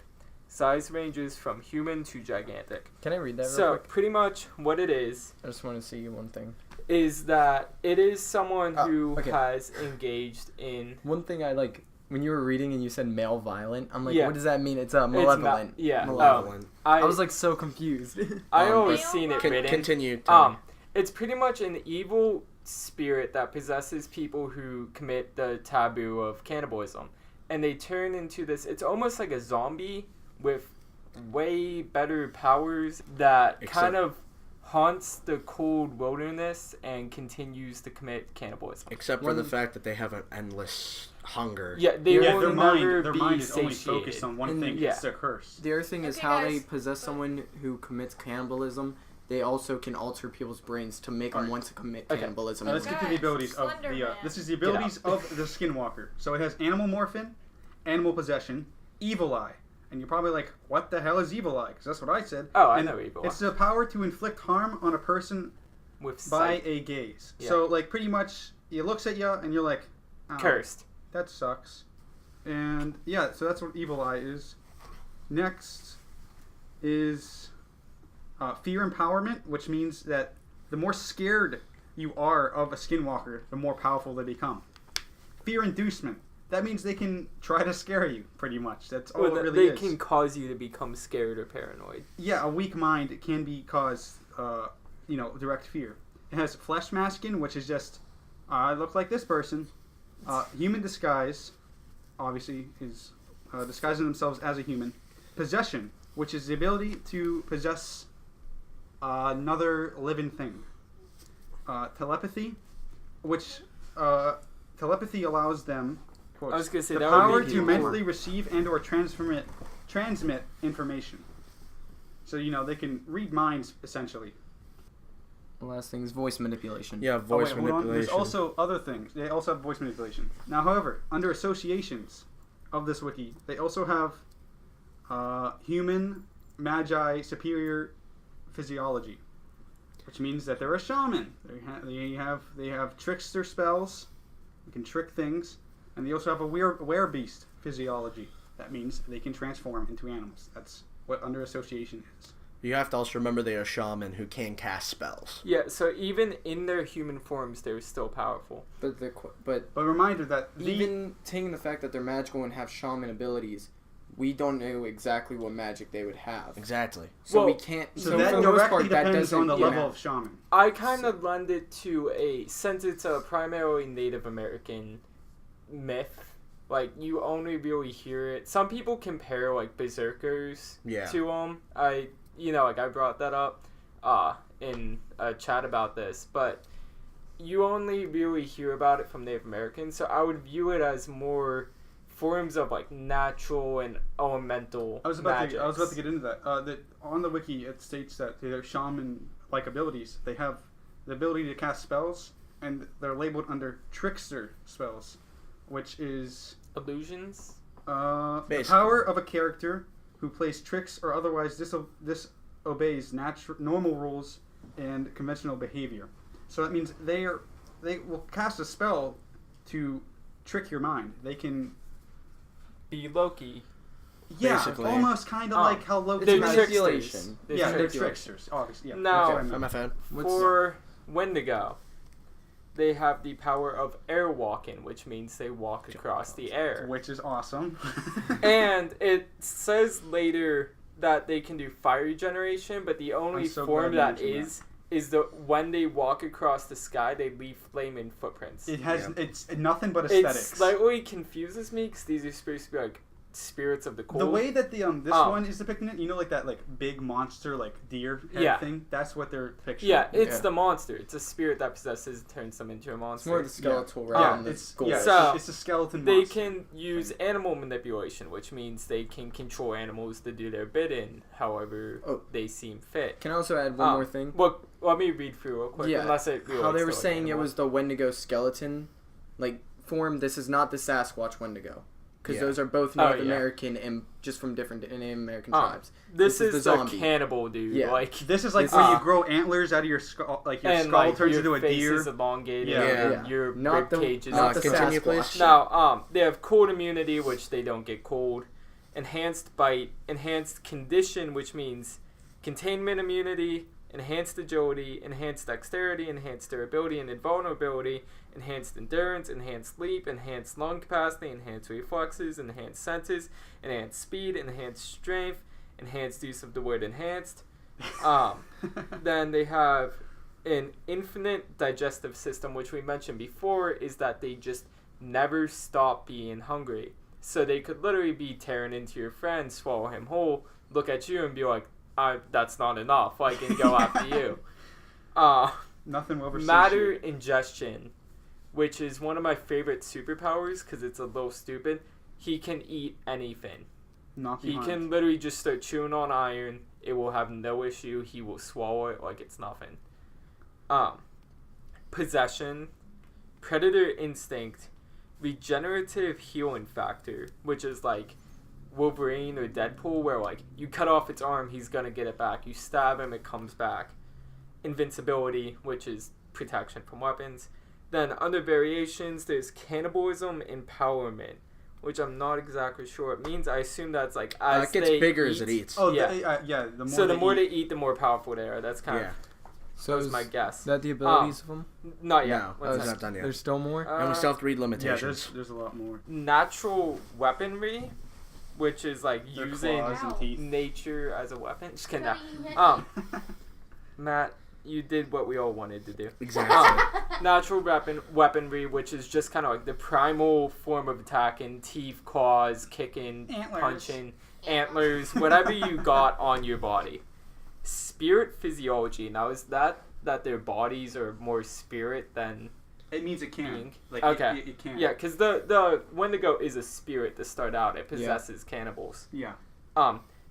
Size ranges from human to gigantic. Can I read that real So, quick? pretty much what it is I just want to see one thing. is that it is someone who okay. has engaged in... One thing I like, when you were reading and you said male violent, I'm like, Yeah. what does that mean? It's malevolent. yeah. Malevolent. I was like so confused. I always Male seen it violent? written. Continue. Tony. It's pretty much an evil spirit that possesses people who commit the taboo of cannibalism. And they turn into this, it's almost like a zombie with way better powers that kind of haunts the cold wilderness and continues to commit cannibalism. Except for the fact that they have an endless hunger. Yeah, they Yeah, will their never be mind is only satiated. focused on one And- thing. yeah. It's their curse. The other thing is Okay, how guys. they possess someone who commits cannibalism. They also can alter people's brains to make them Alright. want to commit Okay. cannibalism. Now let's get to the Guys, abilities of Slender the. Man. This is the abilities of the Skinwalker. So it has Animal Morphin, Animal Possession, Evil Eye, and you're probably like, "What the hell is Evil Eye?" Because that's what I said. Oh, I And know Evil It's Eye. the power to inflict harm on a person With by sight. a gaze. Yeah. So like pretty much, he looks at you and you're like, "Oh, Cursed. that sucks." And yeah, so that's what Evil Eye is. Next is Fear Empowerment, which means that the more scared you are of a Skinwalker, the more powerful they become. Fear Inducement. That means they can try to scare you, pretty much. That's all Well, it really they is. can cause you to become scared or paranoid. Yeah, a weak mind can be cause, direct fear. It has Flesh Masking, which is just, I look like this person. Human Disguise, obviously, is disguising themselves as a human. Possession, which is the ability to possess another living thing. Telepathy, which telepathy allows them, quotes, I was gonna say, the that would power make to you mentally receive and or transmit information. So they can read minds essentially. The last thing is voice manipulation. Yeah, voice Hold on. There's manipulation. also other things. They also have voice manipulation. Now, however, under associations of this wiki, they also have human, magi, superior physiology, which means that they're a shaman. They have trickster spells. They can trick things, and they also have a werebeast physiology. That means they can transform into animals. That's what under association is. You have to also remember they are shaman who can cast spells. Yeah, so even in their human forms, they're still powerful. But But a reminder that even taking the fact that they're magical and have shaman abilities, we don't know exactly what magic they would have. Exactly. So Well, we can't. so that for the most directly part, that depends on the doesn't- level yeah. of shaman. I kind of lend it to since it's a primarily Native American myth, like, you only really hear it. Some people compare, like, berserkers Yeah. to them. I brought that up in a chat about this, but you only really hear about it from Native Americans, so I would view it as more forms of, like, natural and elemental I was about magics. to get into that. That on the wiki it states that they're shaman-like abilities. They have the ability to cast spells, and they're labeled under trickster spells, which is Illusions? the Basically. power of a character who plays tricks or otherwise disobeys normal rules and conventional behavior. So that means they will cast a spell to trick your mind. They can. Be Loki. Yeah, Basically. almost kind of like how Loki They're has... tricksters. Yeah, they're tricksters. tricksters, obviously. Yeah, Now- that's what I meant. MFN. For Wendigo, they have the power of air walking, which means they walk across the air. Which is awesome. And it says later that they can do fire generation, but the only I'm so form glad that you mentioned is when they walk across the sky, they leave flaming footprints. It has Yeah. it's nothing but It aesthetics. slightly confuses me because these are supposed to be like spirits of the cold. The way that the this Oh. one is depicting it, you know, like that like big monster like deer head Yeah. thing. That's what they're picturing. Yeah, it's Yeah. the monster. It's a spirit that possesses, turns them into a It's monster. more the skeletal rather Yeah, than the it's skull. So, it's a skeleton They monster. can use animal manipulation, which means they can control animals to do their bidding, however Oh. they seem fit. Can I also add one more thing? Well, let me read through real quick. Yeah, Unless it how they were relates to, saying it animal. was the Wendigo skeleton, like form. This is not the Sasquatch Wendigo, because Yeah. those are both Oh, North yeah. American and just from different Native American Oh, tribes. This This is is the the zombie. cannibal dude. Yeah. Like, This is like This where is- you grow antlers out of your skull, like your and skull like turns your into a face deer. is elongated. Yeah. And Yeah. your Not rib the- cage is not the continue, Sasquatch. please. Now, they have cold immunity, which they don't get cold. Enhanced bite, enhanced condition, which means containment immunity, enhanced agility, enhanced dexterity, enhanced durability and invulnerability, enhanced endurance, enhanced leap, enhanced lung capacity, enhanced reflexes, enhanced senses, enhanced speed, enhanced strength, enhanced use of the word enhanced. Then they have an infinite digestive system, which we mentioned before, is that they just never stop being hungry. So they could literally be tearing into your friend, swallow him whole, look at you and be like, that's not enough, like, and go after you. Nothing will ever Matter satiate. ingestion, which is one of my favorite superpowers because it's a little stupid. He can eat anything. Not He behind. can literally just start chewing on iron. It will have no issue. He will swallow it like it's nothing. Possession, predator instinct, regenerative healing factor, which is like Wolverine or Deadpool, where like you cut off its arm, he's gonna get it back. You stab him, it comes back. Invincibility, which is protection from weapons. Then under variations, there's cannibalism empowerment, which I'm not exactly sure what it means. I assume that's like as it gets they bigger eat, as it eats. Oh, Yeah. yeah. The more so the more eat, they eat, the more powerful they are. That's kind Yeah. of So was is my guess. that the abilities of them? Not yet. No, One it's second. not done yet. There's still more. And we still have to read yeah, limitations. there's a lot more. Natural weaponry, which is like Their using claws and teeth. nature as a weapon. Just kidding. Cody, you hit me. Matt, you did what we all wanted to do. Exactly. Natural weaponry, which is just kind of like the primal form of attacking, teeth, claws, kicking, Antlers. punching, antlers, whatever you got on your body. Spirit physiology. Now, is that their bodies are more spirit than It means it can. being? Like Okay. it can. Yeah, because the Wendigo is a spirit to start out. It possesses cannibals. Yeah.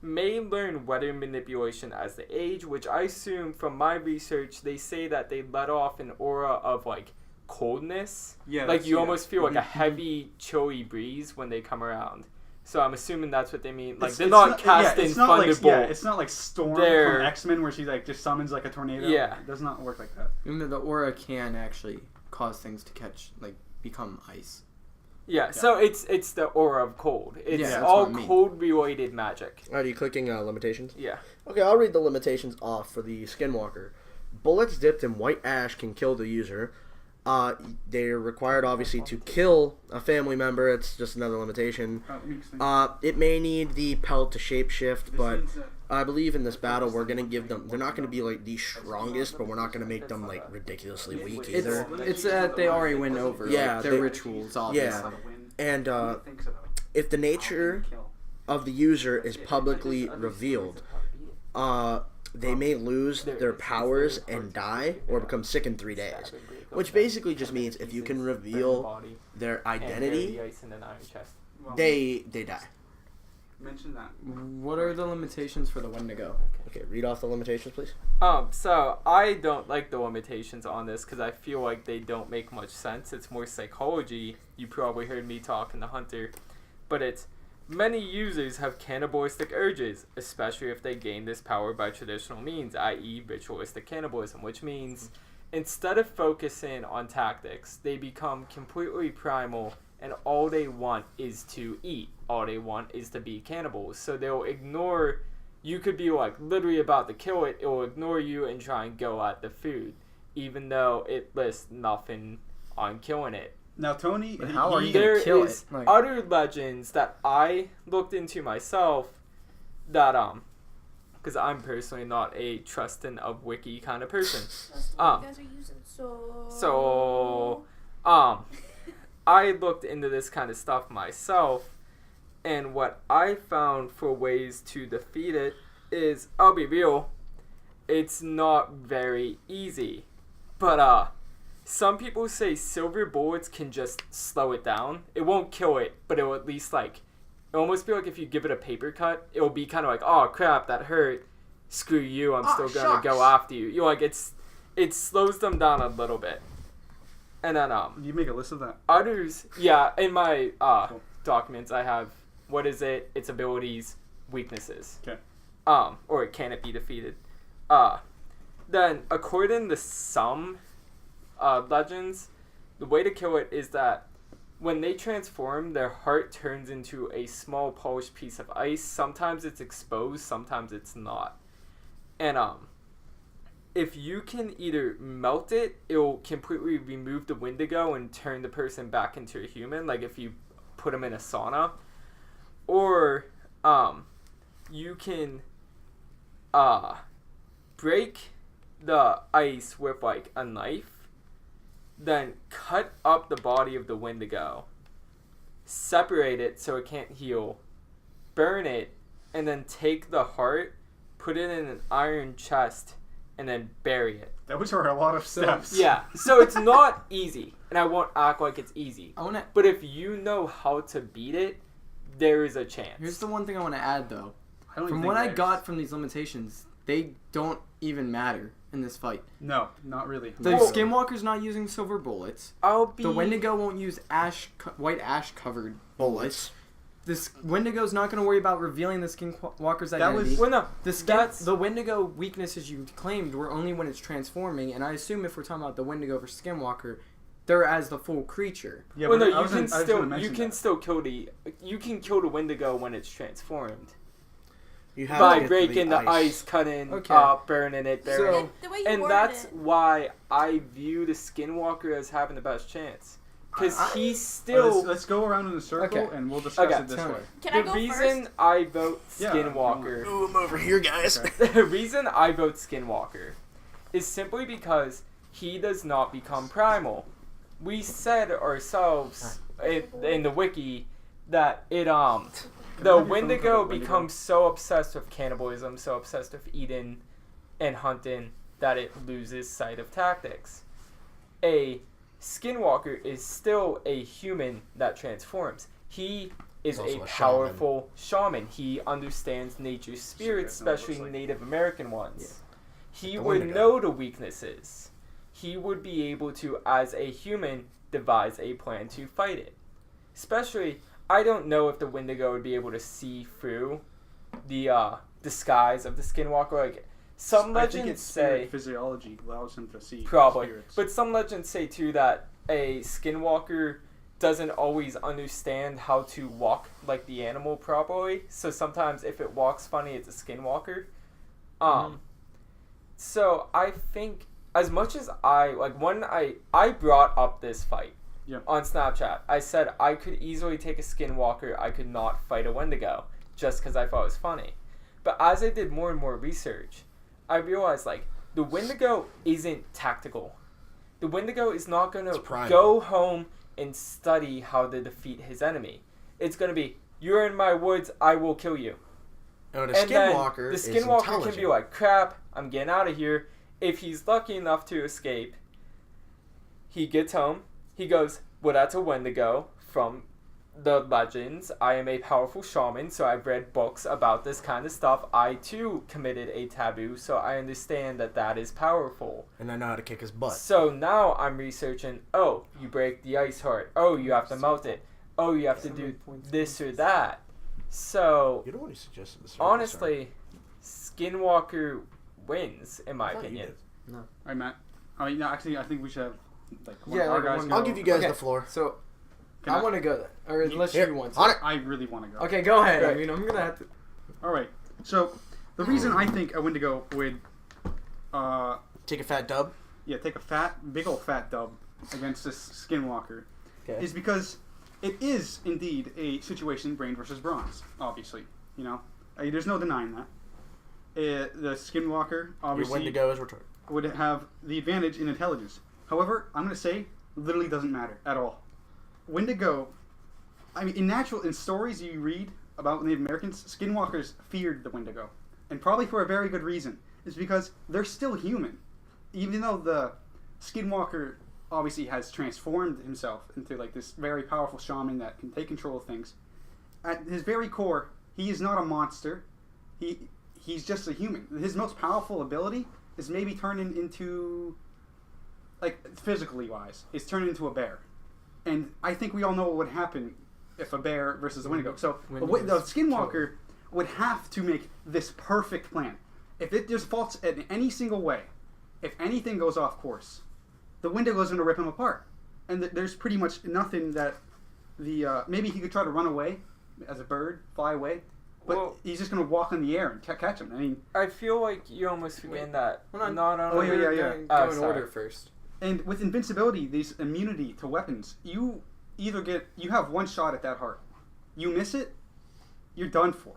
May learn weather manipulation as they age, which I assume from my research, they say that they let off an aura of like coldness. Yeah. Like you yeah. almost feel like a Mhm. heavy, chilly breeze when they come around. So I'm assuming that's what they mean. Like It's- they're it's not casting it's not like, Thunderbolt. it's not like Storm They're- from X-Men where she like just summons like a tornado. Yeah. It does not work like that. Even though the aura can actually cause things to become ice. Yeah, so it's the aura of cold. It's Yeah, that's all what I mean. cold related magic. Are you clicking limitations? Yeah. Okay, I'll read the limitations off for the Skinwalker. Bullets dipped in white ash can kill the user. They're required, obviously, to kill a family member. It's just another limitation. It may need the pelt to shapeshift, but I believe in this battle we're going to give them... They're not going to be, like, the strongest, but we're not going to make them, like, ridiculously weak either. It's that they already went over. Yeah, their they- rituals, obviously. And if the nature of the user is publicly revealed, they may lose their powers and die or become sick in 3 days. Which basically just means if you can reveal their identity, they die. Mention that. What are the limitations for the Wendigo? Okay, read off the limitations, please. So I don't like the limitations on this because I feel like they don't make much sense. It's more psychology. You probably heard me talk in The Hunter, but it's many users have cannibalistic urges, especially if they gain this power by traditional means, i.e., ritualistic cannibalism, which means instead of focusing on tactics, they become completely primal and all they want is to eat. All they want is to be cannibals. So they'll ignore, you could be like literally about to kill it, it will ignore you and try and go at the food, even though it lists nothing on killing it. Now, Tony, But how are you There gonna kill is it? Like, other legends that I looked into myself that because I'm personally not a trusting of wiki kind of person. That's what you guys are using. So I looked into this kind of stuff myself, And what I found for ways to defeat it is, I'll be real, it's not very easy. But some people say silver bullets can just slow it down. It won't kill it, but it will at least like, it almost feel like if you give it a paper cut, it will be kind of like, oh crap, that hurt. Screw you, I'm still gonna go after you. You're like, it slows them down a little bit. And then You make a list of that. others, yeah, in my documents I have what is it, its abilities, weaknesses. Okay. Or can it be defeated? Then according to some legends, the way to kill it is that when they transform, their heart turns into a small polished piece of ice. Sometimes it's exposed, sometimes it's not. And if you can either melt it, it'll completely remove the Wendigo and turn the person back into a human, like if you put them in a sauna. Or you can break the ice with like a knife, then cut up the body of the Wendigo, separate it so it can't heal, burn it, and then take the heart, put it in an iron chest, and then bury it. Those are a lot of steps. Yeah, so it's not easy, and I won't act like it's easy. I want to. But if you know how to beat it, there is a chance. Here's the one thing I want to add, though. I don't even From think what I there's- got from these limitations, they don't even matter in this fight. No, not really. The Well- Skinwalker's not using silver bullets. The Wendigo won't use white ash-covered bullets. This Wendigo's not going to worry about revealing the Skinwalker's identity. Well, no, The Wendigo weaknesses you claimed were only when it's transforming, and I assume if we're talking about the Wendigo versus Skinwalker, they're as the full creature. Yeah, well, but no, I was gonna mention that. You can kill the Wendigo when it's transformed You have by to get breaking the ice, cutting Okay. up, burning it, burying So- it. The way you And worded that's it. why I view the Skinwalker as having the best chance, because he's Let's, still let's go around in a circle Okay. and we'll discuss Okay, it this tell me. way. Can I the go reason first? I vote Yeah, Skinwalker. Ooh, I'm over here, guys. Okay. The reason I vote Skinwalker is simply because he does not become primal. We said ourselves in the wiki that the I have your Wendigo phone cover, becomes so obsessed with cannibalism, so obsessed with eating and hunting that it loses sight of tactics. A Skinwalker is still a human that transforms. He is Also a a powerful shaman. He understands nature's spirits, So that's what it especially looks like. Native American ones. He The would Wendigo. know the weaknesses. He would be able to, as a human, devise a plan to fight it. Especially, I don't know if the Wendigo would be able to see through the disguise of the Skinwalker. Like, some I think legends it's say... spirit physiology allows him to see Probably. spirits. But some legends say too that a Skinwalker doesn't always understand how to walk like the animal properly. So sometimes if it walks funny, it's a Skinwalker. So I think as much as when I brought up this fight on Snapchat, I said I could easily take a Skinwalker. I could not fight a Wendigo just because I thought it was funny. But as I did more and more research, I realized the Wendigo isn't tactical. The Wendigo is not going to go home and study how to defeat his enemy. It's going to be, you're in my woods, I will kill you. No, the And then Skinwalker the is Skinwalker can intelligent. be like, crap, I'm getting out of here. If he's lucky enough to escape, he gets home. He goes, well, that's a Wendigo from the legends. I am a powerful shaman, so I've read books about this kind of stuff. I, too, committed a taboo, so I understand that that is powerful. And I know how to kick his butt. So now I'm researching, oh, you break the ice heart. Oh, you have to melt it. Oh, you have to do this or that. So, You don't want to suggest this. honestly, Skinwalker wins, in my opinion. All right, Matt. Actually, I think we should have one Yeah, of our like guys one- go. I'll give you guys Okay. the floor. So, Can I want to go, or unless Here, you want on to. it. I really want to go. Okay, go ahead. I Right. mean, I'm gonna have to. All right. So the reason I think a Wendigo would, Take a fat dub. take a big old fat dub against this Skinwalker, Okay. is because it is indeed a situation brain versus bronze. Obviously, there's no denying that. The Skinwalker Your obviously Wendigo is retarded. would have the advantage in intelligence. However, I'm going to say literally doesn't matter at all. Wendigo I mean, in stories you read about Native Americans, skinwalkers feared the Wendigo, and probably for a very good reason. It's because they're still human, even though the skinwalker obviously has transformed himself into like this very powerful shaman that can take control of things. At his very core, he is not a monster. He's just a human. His most powerful ability is maybe turning into, like physically wise, is turning into a bear. And I think we all know what would happen if a bear versus a Wendigo. So the skinwalker would have to make this perfect plan. If it just faults in any single way, if anything goes off course, the Wendigo is going to rip him apart. And there's pretty much nothing that maybe he could try to run away as a bird, fly away, but he's just going to walk in the air and catch him. I mean, I feel like you're almost forgetting that. Hold on. Not only Go in order first. And with invincibility, these immunity to weapons, you have one shot at that heart. You miss it, you're done for.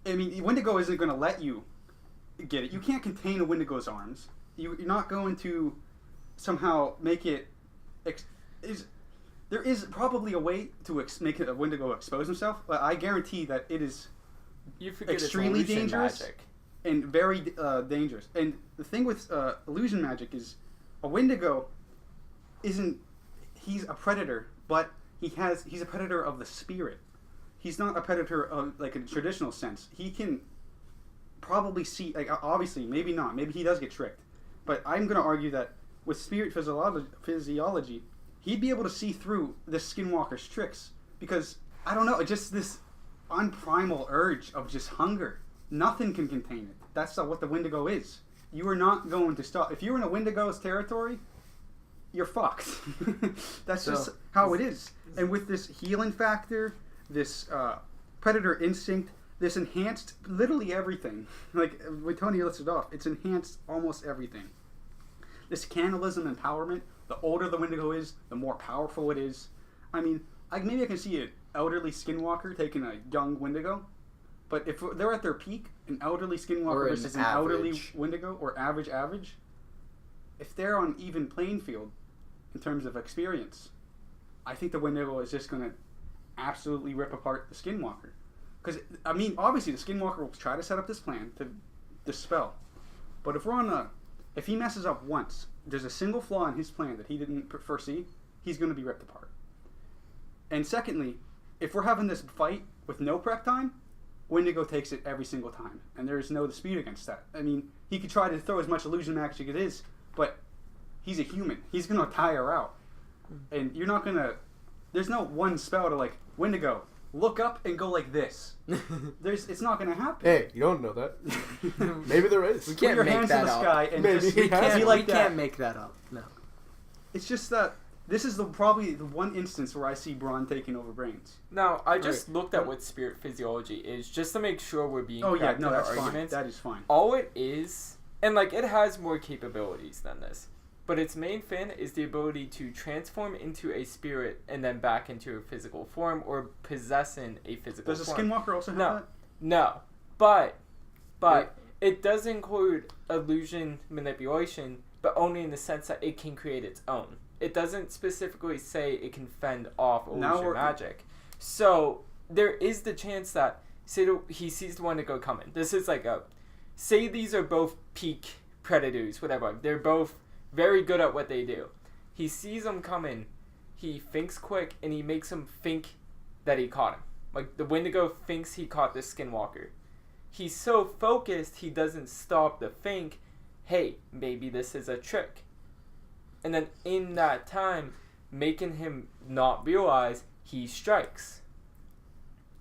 I mean, Wendigo isn't going to let you get it. You can't contain a Wendigo's arms. You're not going to somehow make it. There is probably a way to make a Wendigo expose himself, but I guarantee that it is extremely dangerous magic. and very dangerous. And the thing with illusion magic is, a Wendigo he's a predator, but he's a predator of the spirit. He's not a predator of like a traditional sense. He can probably see, like obviously, maybe not, maybe he does get tricked, but I'm going to argue that with spirit physiology, he'd be able to see through the skinwalker's tricks, because I don't know, just this unprimal urge of just hunger. Nothing can contain it. That's what the Wendigo is. You are not going to stop. If you're in a Wendigo's territory, you're fucked. That's just how it is. And with this healing factor, this predator instinct, this enhanced literally everything. Like when Tony listed off, it's enhanced almost everything. This cannibalism empowerment, the older the Wendigo is, the more powerful it is. I mean, maybe I can see an elderly skinwalker taking a young Wendigo. But if they're at their peak, an elderly skinwalker versus an elderly Wendigo, or average, if they're on even playing field in terms of experience, I think the Wendigo is just going to absolutely rip apart the skinwalker. Because, I mean, obviously the skinwalker will try to set up this plan to dispel. But if he messes up once, there's a single flaw in his plan that he didn't foresee, he's going to be ripped apart. And secondly, if we're having this fight with no prep time, Wendigo takes it every single time, and there is no dispute against that. I mean, he could try to throw as much illusion magic as it is, but he's a human. He's going to tire out. And you're not going to... There's no one spell to, like, Wendigo, look up and go like this. It's not going to happen. Hey, you don't know that. Maybe there is. We can't Put your make hands that in the up. sky and Maybe just he has. be like we that. can't make that up. No. It's just that this is probably the one instance where I see Braun taking over brains. Now, I just looked at what spirit physiology is, just to make sure we're being correct in our that's fine. arguments. That is fine. All it is, and like it has more capabilities than this, but its main fin is the ability to transform into a spirit and then back into a physical form, or possessing a physical Does a form. skinwalker also have that? No, but it does include illusion manipulation, but only in the sense that it can create its own. It doesn't specifically say it can fend off illusion magic. So there is the chance that he sees the Wendigo coming. This is like say these are both peak predators, whatever. They're both very good at what they do. He sees them coming, he thinks quick, and he makes him think that he caught him. Like the Wendigo thinks he caught this skinwalker. He's so focused he doesn't stop to think, hey, maybe this is a trick. And then in that time, making him not realize, he strikes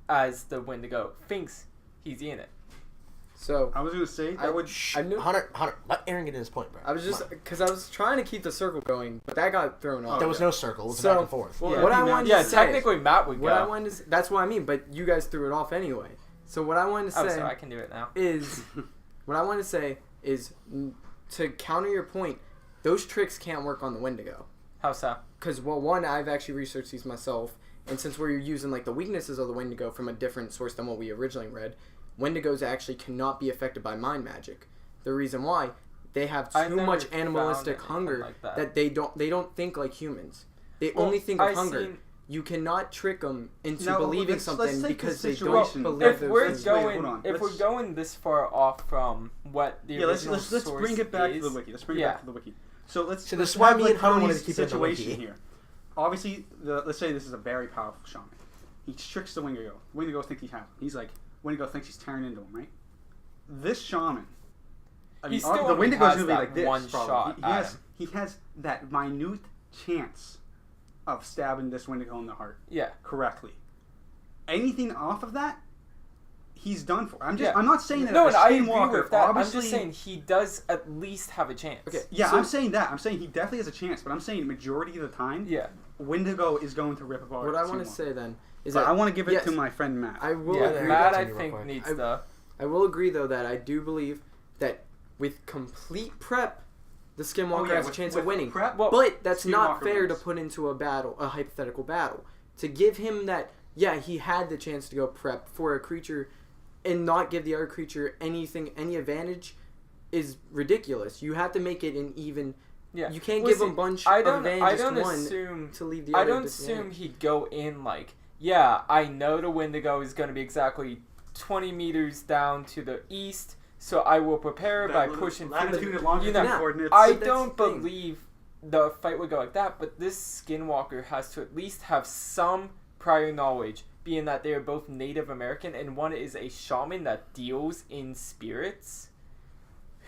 as the Wendigo thinks he's in it. So I was going to say that Hunter, let Aaron get in his point, bro. I was just because I was trying to keep the circle going, but that got thrown off. There was no circle. It was back and forth. What I wanted to say, technically Matt would go. That's what I mean, but you guys threw it off anyway. So what I wanted to say, so I can do it now. What I want to say is to counter your point. Those tricks can't work on the Wendigo. How so? Because, well, one, I've actually researched these myself, and since we're using, like, the weaknesses of the Wendigo from a different source than what we originally read, Wendigos actually cannot be affected by mind magic. The reason why, they have too much animalistic hunger that they don't think like humans. They only think of hunger. You cannot trick them into No, believing let's something take because this they don't situation. believe If those we're things. going this far off from what the let's original let's source bring it back is, to the wiki. Let's bring it back to the wiki. So let's. So let's this is why have, me like, and Hunter wanted Cody's to keep it in the situation wiki. here. Obviously, let's say this is a very powerful shaman. He tricks the Wendigo. Wendigo thinks he has him. He's like, Wendigo thinks he's tearing into him, right? This shaman. I mean, He still the only Wendigo's has gonna be that like this. one probably. shot at him. He has that minute chance of stabbing this Wendigo in the heart Yeah. correctly. Anything off of that, he's done for. I'm Yeah. not saying that. No, a and I agree skinwalker, with that. I'm obviously, just saying he does at least have a chance. Okay. Yeah, So- I'm saying that. I'm saying he definitely has a chance, but I'm saying majority of the time, Yeah. Wendigo is going to rip apart. What I want to Skinwalker. say then is But that I want to give it yes, to my friend Matt. I will Yeah, agree. Matt, I Continue real think quick. needs I- the. I will agree though that I do believe that with complete prep, the Skinwalker has a chance of winning. Prep, Well, But that's not Skinwalker fair wins. to put into a battle, a hypothetical battle. To give him that, yeah, he had the chance to go prep for a creature and not give the other creature any advantage is ridiculous. You have to make it an even. Yeah. You can't Well, give see, a bunch I of don't advantages to one assume. to leave the I other don't disadvantaged. assume he'd go in like, yeah, I know the Wendigo is going to be exactly 20 meters down to the east, so I will prepare by pushing through latitude the- and longitude you know, coordinates. I But that's don't the thing. believe the fight would go like that, but this Skinwalker has to at least have some prior knowledge, being that they are both Native American, and one is a shaman that deals in spirits,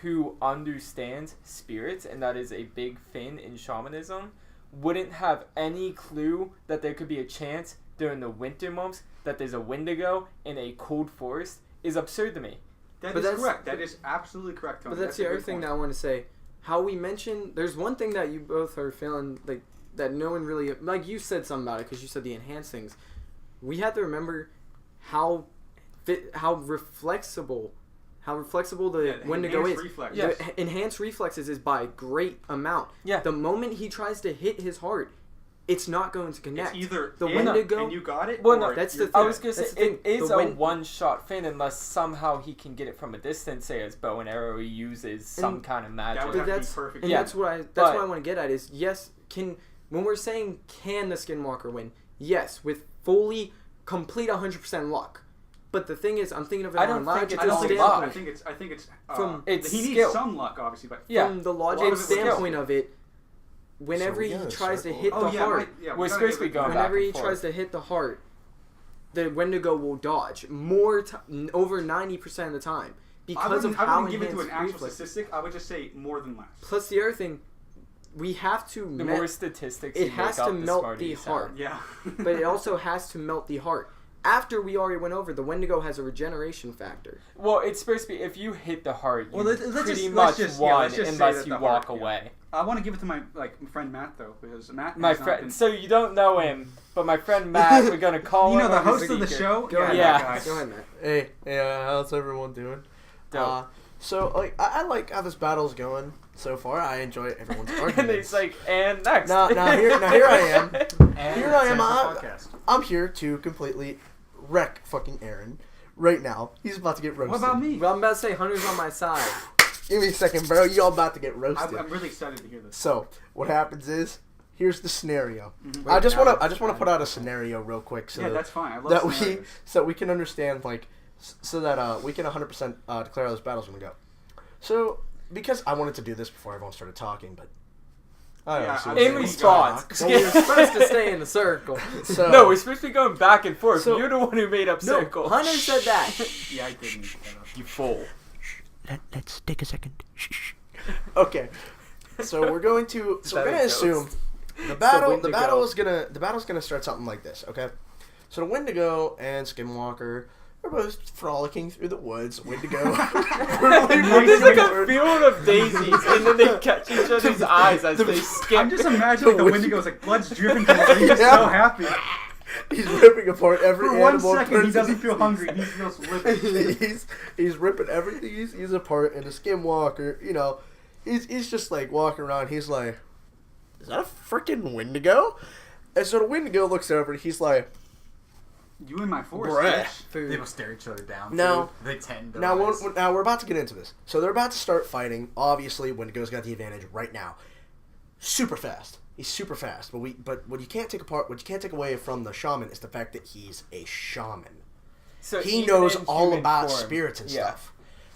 who understands spirits, and that is a big thing in shamanism, wouldn't have any clue that there could be a chance during the winter months that there's a Wendigo in a cold forest is absurd to me. That But is that's- correct. That is absolutely correct, Tony. But that's a the other good thing point. that I want to say. How we mentioned, there's one thing that you both are feeling like that no one really, like you said something about it because you said the enhanced things. We have to remember how reflexible the Wendigo enhanced is. reflex. Yeah. The enhanced reflexes is by a great amount. Yeah. The moment he tries to hit his heart, it's not going to connect. It's either the in Wendigo. and you got it. Well, no, or that's you're the I thing. was gonna say That's the thing. it is The a Wen- one-shot thing unless somehow he can get it from a distance, say as bow and arrow, he uses some And kind of That magic. would But have to be that's perfect. and Yeah. that's what I But- want to get at is yes, when we're saying can the Skinwalker win? Yes, with fully complete 100% luck. But the thing is, I'm thinking of it I on don't think logical it's I don't all think luck. I think it's From- It's he skill. needs some luck, obviously, but Yeah. from the A logical lot of it was skill. standpoint of it, whenever So we he got a tries to circle. hit oh the yeah, heart, right, yeah. We're supposed to be going back whenever and he forth. tries to hit the heart, the Wendigo will dodge over 90% of the time because of I how wouldn't give it to an enhanced actual reflex. statistic. I would just say more than less. Plus the other thing, we have to The more statistics it you has make to up, melt smarter the you heart. sound. Yeah. but it also has to melt the heart. After we already went over, the Wendigo has a regeneration factor. Well, it's supposed to be if you hit the heart, you Well, let's pretty just- much let's won just say unless that you the walk heart, yeah. away. I want to give it to my friend Matt though, because Matt. My has not friend, been- so you don't know him, but my friend Matt, we're gonna call you know him the on host of the speaker. show. Go ahead, Yeah. that guy. Go ahead, Matt. Hey, how's everyone doing? Dope. So, like, I like how this battle's going so far. I enjoy everyone's arguments. And he's like, and next. Now here I am. And Here I am, that's the podcast. I'm here to completely wreck fucking Aaron right now. He's about to get roasted. What about me? Well, I'm about to say Hunter's on my side. Give me a second, bro. You all about to get roasted. I'm really excited to hear this. So, what happens is, here's the scenario. Mhm. I just now want it's to time. put out a scenario real quick so Yeah, that's fine. I love that we scenarios. can understand, like, so that we can 100% declare how this battle's gonna go. So, because I wanted to do this before everyone started talking, but I don't Yeah, know. so I- we In can response. talk. Well, you're supposed to stay in the circle. So, No, we're supposed to be going back and forth. So- You're the one who made up No, circles. Hunter said that. Yeah, I did make that up. You fool. let's take a second. Okay, so we're going to Is we're that a gonna ghost? assume the battle's Wendigo. gonna start something like this. Okay, so the Wendigo and Skinwalker are both frolicking through the woods. Wendigo, There's like a field of daisies, and then they catch each other's eyes as they skip. I'm just imagining the Wendigo's like blood's dripping from him. He's just Yeah. so happy. He's ripping apart every For 1 animal. second, he person. doesn't feel hungry. He feels living. he's ripping everything he's apart, and the Skinwalker, you know, he's just like walking around. He's like, "Is that a freaking Wendigo?" And so the Wendigo looks over, and he's like, You in my forest, Bruh. bitch. They will stare each other down. No. too. They tend to. Now we're about to get into this. So they're about to start fighting. Obviously, Wendigo's got the advantage right now. Super fast. He's super fast, but what you can't take away from the shaman is the fact that he's a shaman. So He even knows in all human about form, spirits and yeah. stuff.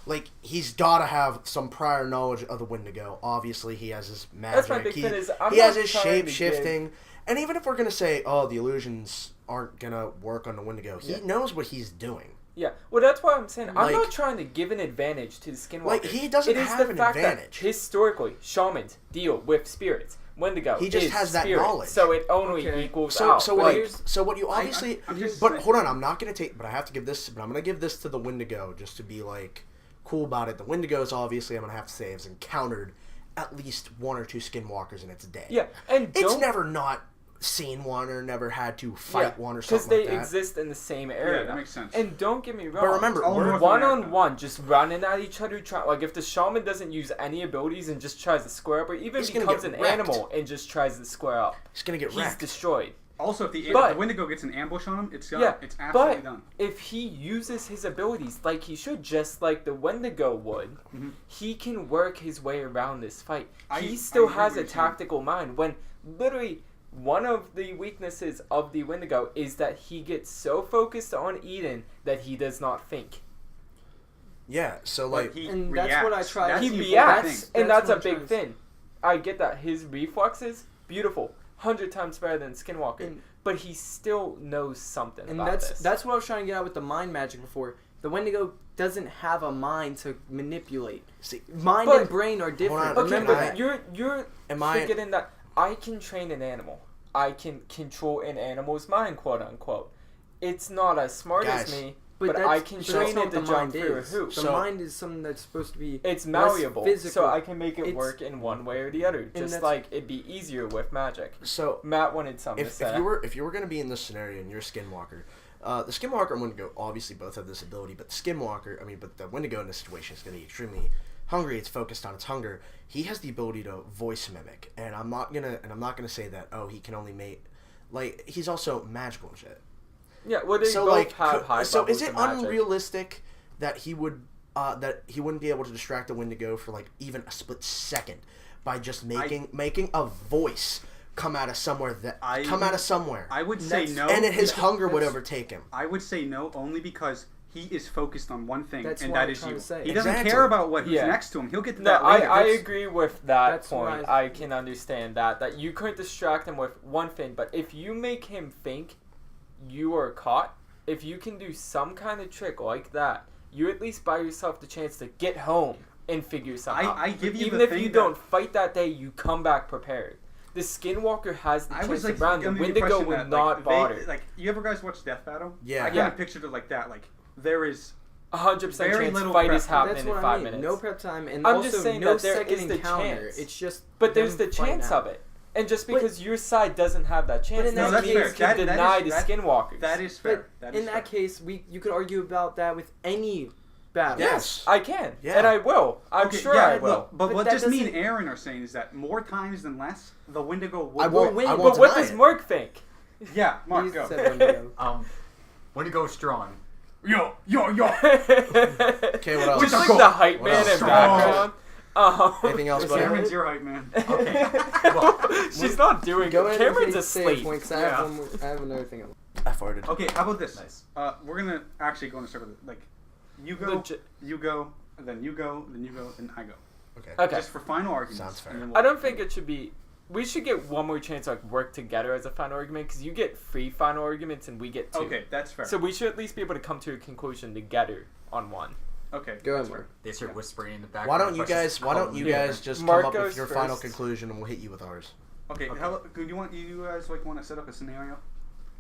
Like, he's gotta have some prior knowledge of the Wendigo. Obviously, he has his magic. That's my big thing is I'm he has not his trying shape to shifting. And even if we're gonna say, oh, the illusions aren't gonna work on the Wendigo, he Yeah. knows what he's doing. Yeah, well, that's why I'm saying I'm Like- not trying to give an advantage to the Skinwalker. Like, he doesn't It is have the an fact advantage. That historically, shamans deal with spirits. Wendigo He just is has that spirit, knowledge. so it only Okay. equals So, out. so Like, what? here's- So what you obviously? I'm just but saying- hold on, I'm not gonna take. But I have to give this. But I'm gonna give this to the Wendigo just to be like cool about it. The Wendigos, obviously, I'm gonna have to say, has encountered at least one or two skinwalkers in its day. yeah, and It's don't, never not seen one or never had to fight one or because something they like that. exist in the same area. Yeah, that makes sense. And don't get me wrong. But remember, All we're- North one America. on one, just running at each other, like if the shaman doesn't use any abilities and just tries to square up, or even He's gonna becomes get an wrecked. animal and just tries to square up, he's gonna get he's wrecked. destroyed. Also, if But- the Wendigo gets an ambush on him, it's done. Yeah, It's absolutely but done. if he uses his abilities like he should, just like the Wendigo would, Mhm. he can work his way around this fight. I He still agree has with a you saying. tactical mind when literally one of the weaknesses of the Wendigo is that he gets so focused on Eden that he does not think. Yeah. So But like, he And reacts. that's what I try to- That's He the important reacts, thing. and That's that's a what I'm big trying to thing. I get that. His reflexes, beautiful. 100 times better than Skinwalker. And- but he still knows something And about that's this. that's what I was trying to get at with the mind magic before. The Wendigo doesn't have a mind to manipulate. see, Mind But- and brain are different. on, Okay, Remember but that. you're am I? forgetting that I can train an animal. I can control an animal's mind, quote unquote. It's not as smart Guys. as me, But but that's, I can but train that's not it to what the jump mind through a is. hoop. The So- mind is something that's supposed to be. It's less malleable, physical. so I can make it It's- work in one way or the other. Just that's- like it'd be easier with magic. So Matt wanted something to if say. you were gonna be in this scenario and you're a Skinwalker, the Skinwalker and Wendigo obviously both have this ability, but the Skinwalker, but the Wendigo in this situation is gonna be extremely hungry. It's focused on its hunger. He has the ability to voice mimic, and I'm not gonna say that he can only make, like, he's also magical and shit. Yeah, well, they So both like, have high so levels is it of magic. unrealistic that he wouldn't be able to distract the Wendigo for like even a split second by just making a voice come out of somewhere I would say That's- no. and then his because- hunger would overtake him. I would say no only because he is focused on one thing, That's and what that I'm is trying you. to say. He doesn't Exactly. care about what who's Yeah. next to him. He'll get to No, that later. I That's- agree with that That's point. why I can understand that you couldn't distract him with one thing, but if you make him think you are caught, if you can do some kind of trick like that, you at least buy yourself the chance to get home and figure something out. I give you Even the if thing you that- don't fight that day, you come back prepared. The Skinwalker has the I chance was like to round. The under the Wendigo impression would that, not like, bother. like you ever guys watch Death Battle? Yeah. I kind Yeah. of pictured it like that. Like there is 100% very chance little fight prep is time. happening That's in what 5 I mean. minutes. No prep time, and I'm also just saying no that there second is the encounter. chance. It's just. But there's the them fighting chance out. of it. And just But- because your side doesn't have that chance, in that doesn't that's mean fair. you can That deny is- the that- Skinwalkers. that is But fair. That is in fair. that case, you could argue about that with any battle. Yes. I can, Yeah. and I will. I'm Okay, sure yeah, I will. look, but But what that just me and doesn't- Aaron are saying is that more times than less, the Wendigo will I won't win. I But won't what deny does it. Mark think? Yeah, Mark, He go. said Wendigo. Wendigo strong. Yo. Okay, what else? Just like Go. the hype What man in else? background. Anything else, Is buddy? Aaron- Cameron's your hype man. Okay. Well, She's not doing Go it. ahead and Cameron's say a asleep. point, 'cause I Yeah. have one more, I have another thing. I farted. Okay, how about this? Nice. We're gonna actually go in a circle. Like, you go, Legit- you go, and then you go, then you go, then I go. Okay. Okay. Just for final arguments. Sounds fair. and then I don't think it should be. We should get one more chance to like work together as a final argument because you get 3 final arguments and we get 2. Okay, that's fair. So we should at least be able to come to a conclusion together on one. okay, Go that's ahead, Mark. they start whispering in the background. Why don't you questions. guys just Mark come up with goes your final first. conclusion and we'll hit you with ours. fair. Okay, how do you guys like want to set up a scenario?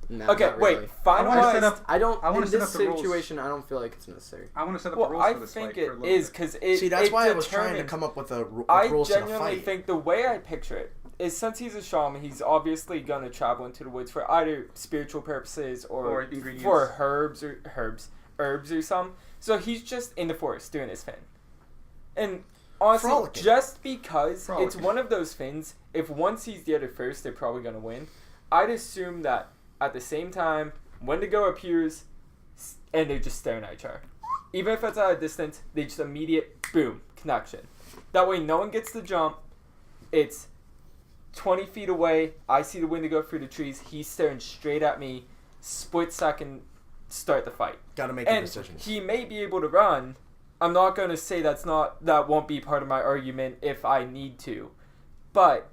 No, Okay, not wait. really. I want to set Finalized. up. I don't. I wanna in set this up the rules. situation, I don't feel like it's necessary. I want to set up the Well, rules I for this think fight it for a little is bit. because it. See, that's it why I was trying to determines- come up with I rules in a genuinely fight. think the way I picture it is since he's a shaman, he's obviously going to travel into the woods for either spiritual purposes or ingredients. for herbs or some. So he's just in the forest doing his thing. And honestly, Frolicking. just because it's Frolicking. one of those things, if one sees the other first, they're probably going to win. I'd assume that at the same time, Wendigo appears and they're just staring at each other. Even if it's at a distance, they just immediate boom connection. That way, no one gets to jump. It's 20 feet away, I see the Wendigo through the trees. He's staring straight at me. Split second, start the fight. Gotta make a And decision. he may be able to run. I'm not going to say that won't be part of my argument if I need to. But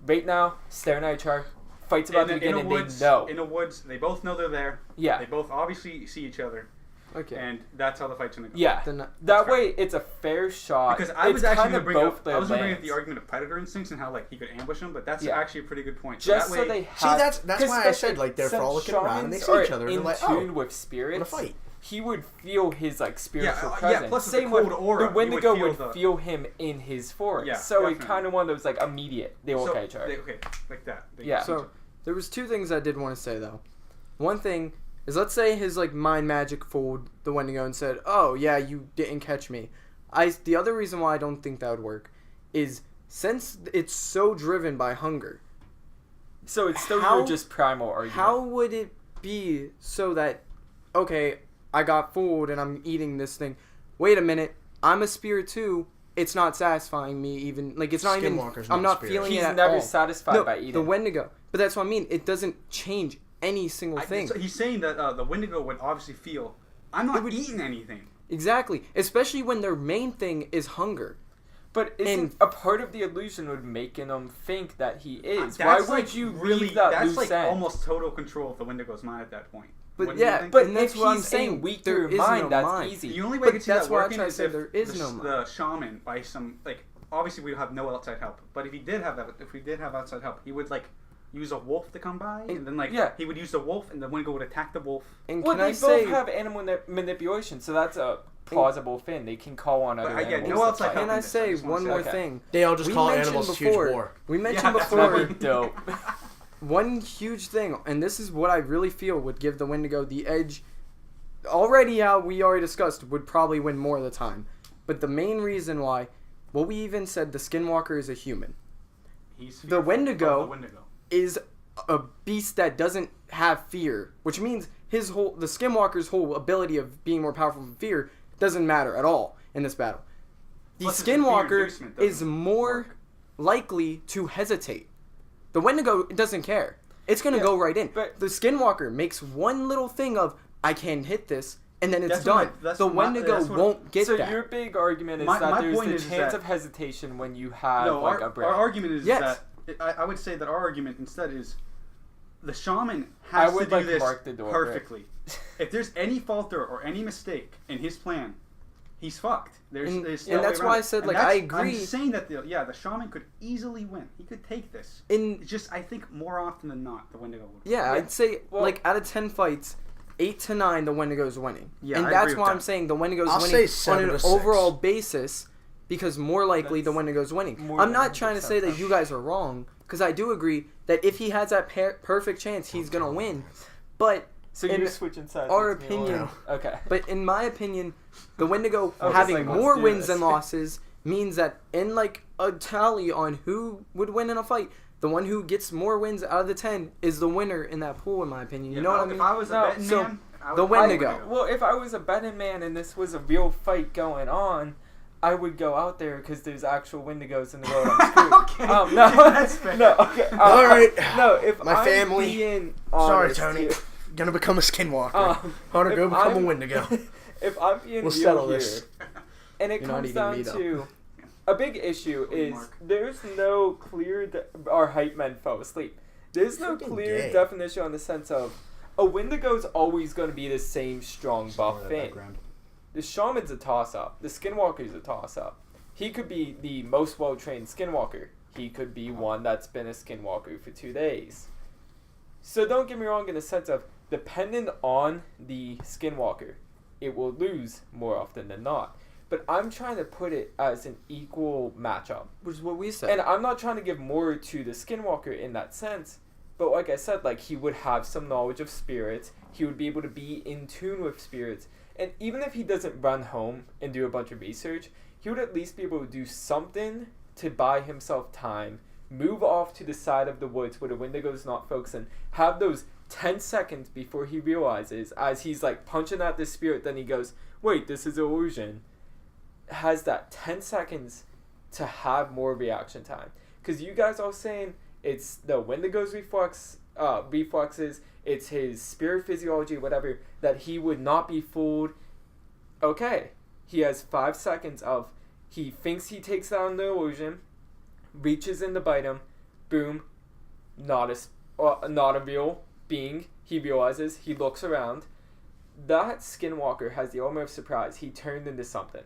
right now, staring at each other, fight's about to begin, and they know. In the woods, they both know they're there. Yeah. They both obviously see each other. Okay. And that's how the fight's gonna go. Yeah. Then That way, it's a fair shot. Because I was It's actually kind gonna of bring both up, their I was gonna bring up lands. the argument of predator instincts and how like he could ambush them, but that's Yeah. actually a pretty good point. Just that so way, they See, have... that's 'cause why I said, like, they're since frolicking around and they shamans see each are other. They're in like, tune oh, with spirits. fight. He would feel his like spiritual yeah, presence. plus with Same the with cold aura, the Wendigo you would would feel feel him in his forest. Yeah, so it definitely. kind of one of those like immediate. They will so, catch each other. okay, like that. They Yeah. see each So there was two things I did want to say though. One thing is, let's say his like mind magic fooled the Wendigo and said, "Oh yeah, you didn't catch me." The other reason why I don't think that would work is since it's so driven by hunger. So it's still How- your just primal argument. How would it be so that, okay, I got fooled and I'm eating this thing. Wait a minute, I'm a spirit too. It's not satisfying me even. Like, it's not even. Skinwalker's I'm not a not spirit. feeling He's it at never all. satisfied No, by eating. the Wendigo. But that's what I mean. It doesn't change any single thing. So he's saying that the Wendigo would obviously feel, I'm not eating anything. Exactly. Especially when their main thing is hunger. But isn't And- a part of the illusion would making him think that he is? Why That's would like you really? leave that That's loose like end? almost total control of the Wendigo's mind at that point. But Wouldn't you yeah, think? But and that's if what I'm he's saying. weak There through is mind, no that's mind. easy. The only way But I could see that's that why I working try to is say if there is the, no mind. the shaman by some like obviously we would have no outside help. But if he did have that, if we did have outside help, he would like use a wolf to come by, and then like Yeah. he would use the wolf, and the Wendigo would attack the wolf. And Well, can they I both say, have animal manipulation, so that's a plausible thing. They can call on other But I get animals. no to outside fight. help. can I this, I say just wanna one say more okay. thing? They all just We call mentioned animals before- huge war. We mentioned that's before That'd be dope. one huge thing, and this is what I really feel would give the Wendigo the edge. Already, how we already discussed, would probably win more of the time. But the main reason why, what we even said, the Skinwalker is a human. He's The fearful Wendigo- of the Wendigo. Is a beast that doesn't have fear, which means the Skinwalker's whole ability of being more powerful than fear doesn't matter at all in this battle. The Plus, it's a fear Skinwalker inducement, doesn't is more work. likely to hesitate. The Wendigo doesn't care. It's gonna Yeah, go right in. but- The Skinwalker makes one little thing of I can hit this, and then it's That's what done. my- that's The what my- Wendigo that's what- won't get So that. your big argument is My that there's point the is chance that- of hesitation when you have No, like a our brain. argument is Yes. that I would say that our argument instead is the shaman I has to would, do like, this mark the door, perfectly. If there's any falter or any mistake in his plan, he's fucked. There's And no that's way why around I it. said, And like, that's- I agree. I'm saying that the shaman could easily win. He could take this. In It's just I think more often than not the Wendigo would. Yeah, I'd say Well- like out of 10 fights, 8 to 9 the Wendigo's winning. Yeah, and I that's agree with why I'm that. saying the Wendigo's I'll winning say 7 on to an 6. overall basis because more likely the That's Wendigo's winning. more I'm than not trying to say 100%. that you guys are wrong because I do agree that if he has that perfect chance, he's going to win. But So in you're switching sides. our with me, opinion- or- Okay. but in my opinion, the Wendigo I was having like, let's more do wins this. than losses means that in like a tally on who would win in a fight, the one who gets more wins out of the 10 is the winner in that pool, in my opinion. You know what I mean? If I was a No, betting so man, I would the pick Wendigo. Well, if I was a betting man and this was a real fight going on, I would go out there because there's actual Wendigos in the world. I'm screwed. Okay, No, that's fair. no, okay. All right. No, if My I'm family. being Sorry, honest Tony. here- Gonna become a skinwalker. Hunter, if go become I'm- a Wendigo. If I'm being We'll real settle here, this. and it You're not comes eating down me, though. to a big issue is Mark. there's no clear our hype men fell asleep. There's no Freaking clear gay. definition on the sense of a Wendigo's always going to be the same strong buff thing. The shaman's a toss up. The skinwalker's a toss up. He could be the most well trained skinwalker. He could be one that's been a skinwalker for 2 days. So don't get me wrong in the sense of dependent on the skinwalker, it will lose more often than not. But I'm trying to put it as an equal matchup. Which is what we said. And I'm not trying to give more to the skinwalker in that sense. But like I said, like he would have some knowledge of spirits. He would be able to be in tune with spirits. And even if he doesn't run home and do a bunch of research, he would at least be able to do something to buy himself time, move off to the side of the woods where the Wendigo's not focusing, have those 10 seconds before he realizes, as he's like punching at this spirit, then he goes, wait, this is illusion. Has that 10 seconds to have more reaction time. Because you guys are saying it's the Wendigo's reflexes, it's his spirit physiology, whatever, that he would not be fooled. Okay, he has 5 seconds of, he thinks he takes down the illusion, reaches in to bite him, boom, not a real being. He realizes, he looks around. That skinwalker has the element of surprise. He turned into something.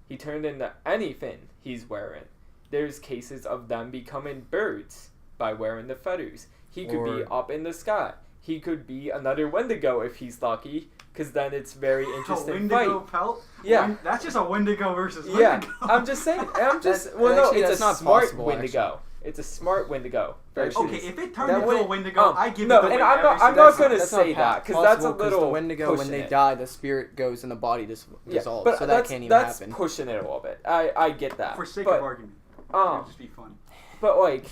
He turned into anything he's wearing. There's cases of them becoming birds by wearing the feathers. He could be up in the sky. He could be another Wendigo if he's lucky, because then it's very interesting A Wendigo fight. pelt? Yeah. That's just a Wendigo versus Wendigo. Yeah, I'm just saying. Actually, It's that's a not smart possible, Wendigo. actually. It's a smart Wendigo. versus- Okay, if it turned That into way- a Wendigo, I give no, it the and win I'm every not single gonna time. That's say not that, 'cause that's a possible, little the Wendigo, when pushing they it. die, the spirit goes and the body dissolves, but so that that's, can't even that's happen. pushing it a little bit. I get that. For sake but, of argument. It um, would just be fun. but like,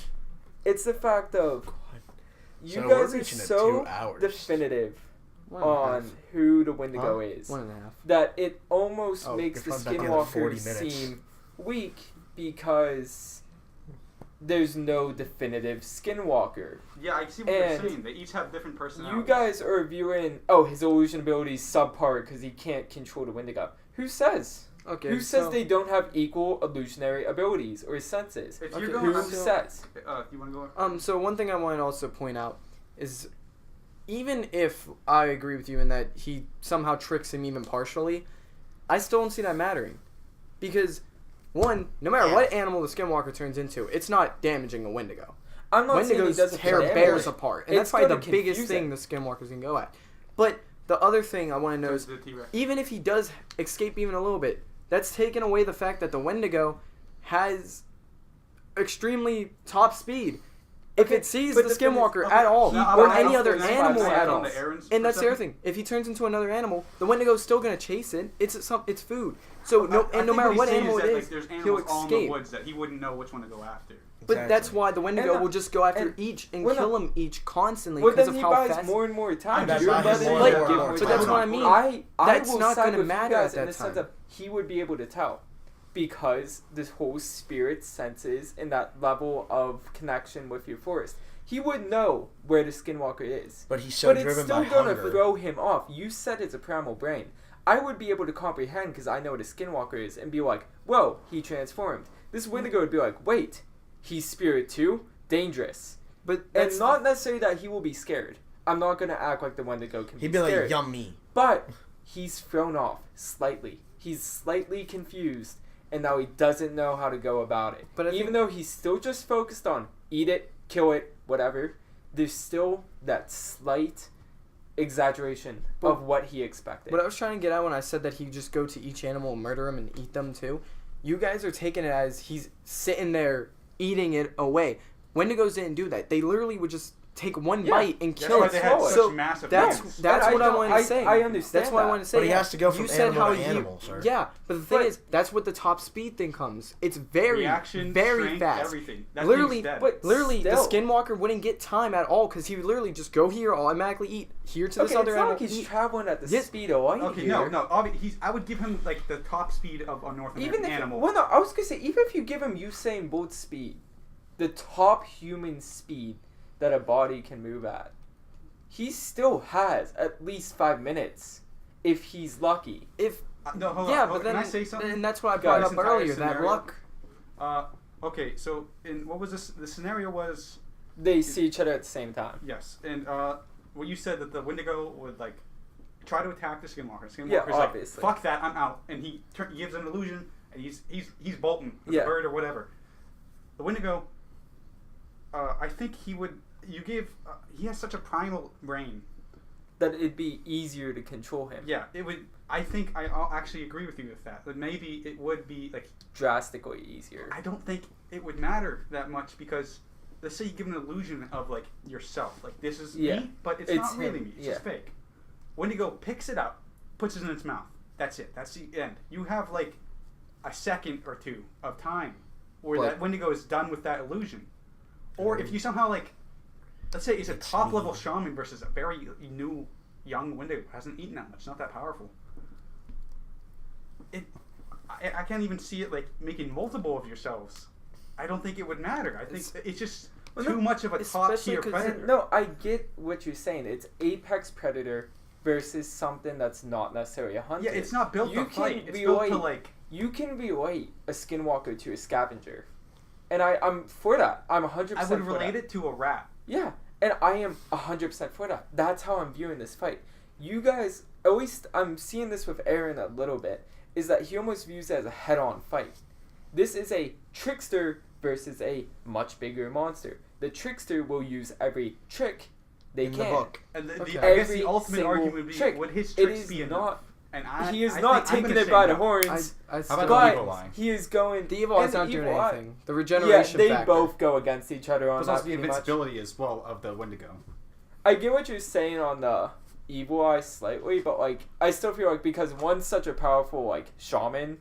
it's the fact of you So we're guys are reaching at so 2 hours. definitive 1.5. on who the Wendigo Huh? is 1.5. that it almost Oh, makes the you're talking about the other 40 Skinwalker minutes. seem weak because there's no definitive Skinwalker. Yeah, I see what and you're saying. They each have different personalities. You guys are viewing, oh, his illusion ability is subpar because he can't control the Wendigo. Who says? Okay, Who says so- they don't have equal illusionary abilities or senses? If Okay, you're going Who up to- says? you want to go? So one thing I want to also point out is, even if I agree with you in that he somehow tricks him even partially, I still don't see that mattering. Because, one, no matter what animal the Skinwalker turns into, it's not damaging a Wendigo. I'm not saying he Wendigos doesn't tear damage bears it. apart. And It's that's probably the gonna biggest confuse thing him. the Skinwalkers can go at. But the other thing I want to know is, The T-Rex. even if he does escape even a little bit, that's taken away the fact that the Wendigo has extremely top speed. If Okay, it sees but the the thing is- Skinwalker okay, at all, now, or I any don't other think that's animal back at on all, the errands and for that's the other second. thing. If he turns into another animal, the Wendigo's still gonna chase it. It's food. So I no think matter he's what saying animal is it that, is, like, there's he'll animals all in the escape. woods that he wouldn't know which one to go after. But that's Exactly. why the Wendigo And, will just go after and- each and well, kill no. them each constantly Well, because then of he how buys fast. more and more time. That's You're not letting his him more give and more more but time. that's what I mean. I That's will not side gonna with you matter guys at in that the sense time. of he would be able to tell because this whole spirit senses and that level of connection with your forest. He would know where the Skinwalker is. But he's so But it's driven still by gonna hunger. throw him off. You said it's a primal brain. I would be able to comprehend because I know what a Skinwalker is and be like, whoa, he transformed. This Wendigo would be like, wait, he's spirit too? Dangerous. But And that's not necessarily that he will be scared. I'm not going to act like the Wendigo can He'd be be scared. like, yummy. But he's thrown off slightly. He's slightly confused, and now he doesn't know how to go about it. But I even think- though he's still just focused on eat it, kill it, whatever, there's still that slight exaggeration of what he expected. What I was trying to get at when I said that he'd just go to each animal and murder them and eat them too, you guys are taking it as he's sitting there eating it away. Wendigos didn't do that. They literally would just take one Yeah, bite and That's kill why it. they had So such massive That's hands. that's But what I I don't- wanted to say. I understand That's what I that. wanted to say. But he has to go from you said animal how to you, animal, sir. Yeah, but the thing But- is, that's what the top speed thing comes. It's very, Reaction, very strength, fast. everything. That Literally, thing's dead. but Literally, still. the Skinwalker wouldn't get time at all because he would literally just go here, automatically eat here to this okay, other it's not animal. like he's eat. traveling at the Yes. speed of light Okay, here. no. I would give him like the top speed of a North American Even if animal. well, no, I was gonna say even if you give him Usain Bolt speed, the top human speed that a body can move at, he still has at least 5 minutes if he's lucky. If No, hold yeah, on. but then Can I say something? and that's what I Go brought ahead. up This entire earlier. That scenario- luck. Okay, so in what was this? The scenario was They see each other at the same time. yes, and what you said that the Wendigo would like try to attack the Skinwalker. Skinwalker's Yeah, like, obviously. fuck that, I'm out, and he gives an illusion, and he's bolting with Yeah. a bird or whatever. The Wendigo, I think he would. You give. He has such a primal brain. That it'd be easier to control him. Yeah, it would. I think I'll actually agree with you with that. But maybe it would be like Drastically easier. I don't think it would matter that much because let's say you give an illusion of like yourself, like this is Yeah. me, but it's It's not really him, me. It's yeah. just fake. Wendigo picks it up, puts it in its mouth. That's it. That's the end. You have like a second or two of time where But- that Wendigo is done with that illusion. Or if you somehow like, let's say it's a top level shaman versus a very new young Wendigo who hasn't eaten that much, not that powerful. I can't even see it like making multiple of yourselves I don't think it would matter. I think it's just Well, too no, much of a top especially tier 'cause- predator. No, I get what you're saying. It's apex predator versus something that's not necessarily a hunter. Yeah, it's not built You to fight. can It's be built like- to like. You can relate a skinwalker to a scavenger, and I'm for that. I'm 100%. I would for relate that. it to a rat. Yeah, and I am 100% for that. That's how I'm viewing this fight. You guys, at least I'm seeing this with Aaron a little bit, is that he almost views it as a head-on fight. This is a trickster versus a much bigger monster. The trickster will use every trick they In can. the book. And Okay. I guess Every the ultimate single argument would be, trick. would his It tricks is be enough? not. And He is I not think I'm taking gonna it say by the no. horns. I How about the But evil eye? he is going. The evil eye's and not the doing evil eye- anything. The Yeah, regeneration they factor. both go against each other on There's that also the pretty much. invincibility as well of the Wendigo. I get what you're saying on the evil eye slightly, but like I still feel like because one's such a powerful like shaman,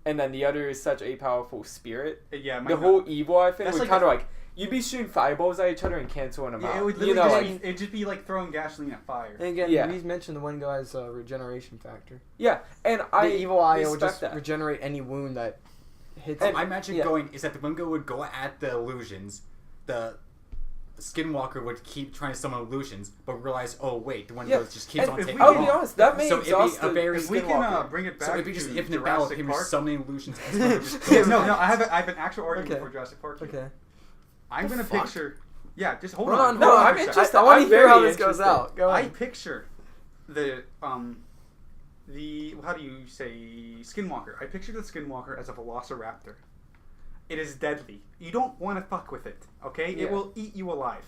and then the other is such a powerful spirit, Yeah, the whole evil eye thing That's would like kind of like you'd be shooting fireballs at each other and canceling them Yeah, out. it would You literally know, just like, be, it'd just be like throwing gasoline at fire. And again, Yeah. we mentioned the one guy's regeneration factor. yeah, and The I evil eye will respect just that. regenerate any wound that hits And- him. I imagine yeah. going is that the Wendigo would go at the illusions, the Skinwalker would keep trying to summon illusions, but realize, oh wait, the Wendigo Yeah, just keeps and on if taking we I'll can- be them on. honest, that may So it'd be exhaust a the very- If we can Skinwalker. bring it back So it'd be just to an infinite battle of Jurassic him Park. just summoning illusions as Wendigo just Yeah, goes no, on. no, I have an actual argument Okay. for Jurassic Park. Here. Okay. I'm The gonna fuck? picture. Yeah, just hold Hold on. on, No, hold I'm for a second. interested. I want to I'm hear how very this goes interested. out. Go I ahead. picture the how do you say Skinwalker? I picture the Skinwalker as a Velociraptor. It is deadly. You don't want to fuck with it. Okay, Yeah. it will eat you alive.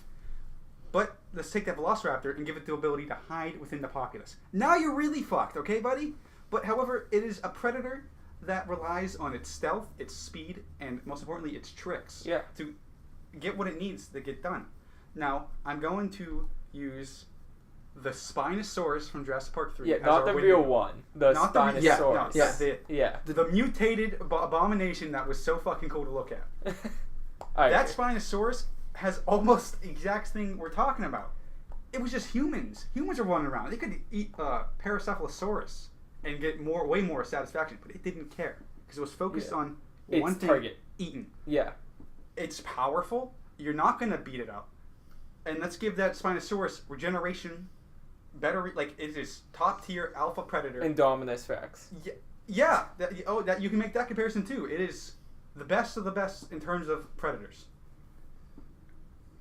But let's take that Velociraptor and give it the ability to hide within the populace. Now you're really fucked, okay, buddy? But however, it is a predator that relies on its stealth, its speed, and most importantly, its tricks Yeah. to get what it needs to get done. Now, I'm going to use the Spinosaurus from Jurassic Park 3. Yeah, as not our the Wendigo. real one. The Not the Spinosaurus. yeah, no, Yeah. Yeah. the mutated abomination that was so fucking cool to look at. I That agree. Spinosaurus has almost the exact thing we're talking about. It was just humans. Humans are running around. They could eat Paracephalosaurus and get way more satisfaction, but it didn't care because it was focused Yeah. on Its one thing: target. eating. Yeah. It's powerful. You're not gonna beat it up. And let's give that Spinosaurus regeneration, better. Like it is top tier alpha predator. Indominus Rex. Yeah, that you can make that comparison too. It is the best of the best in terms of predators.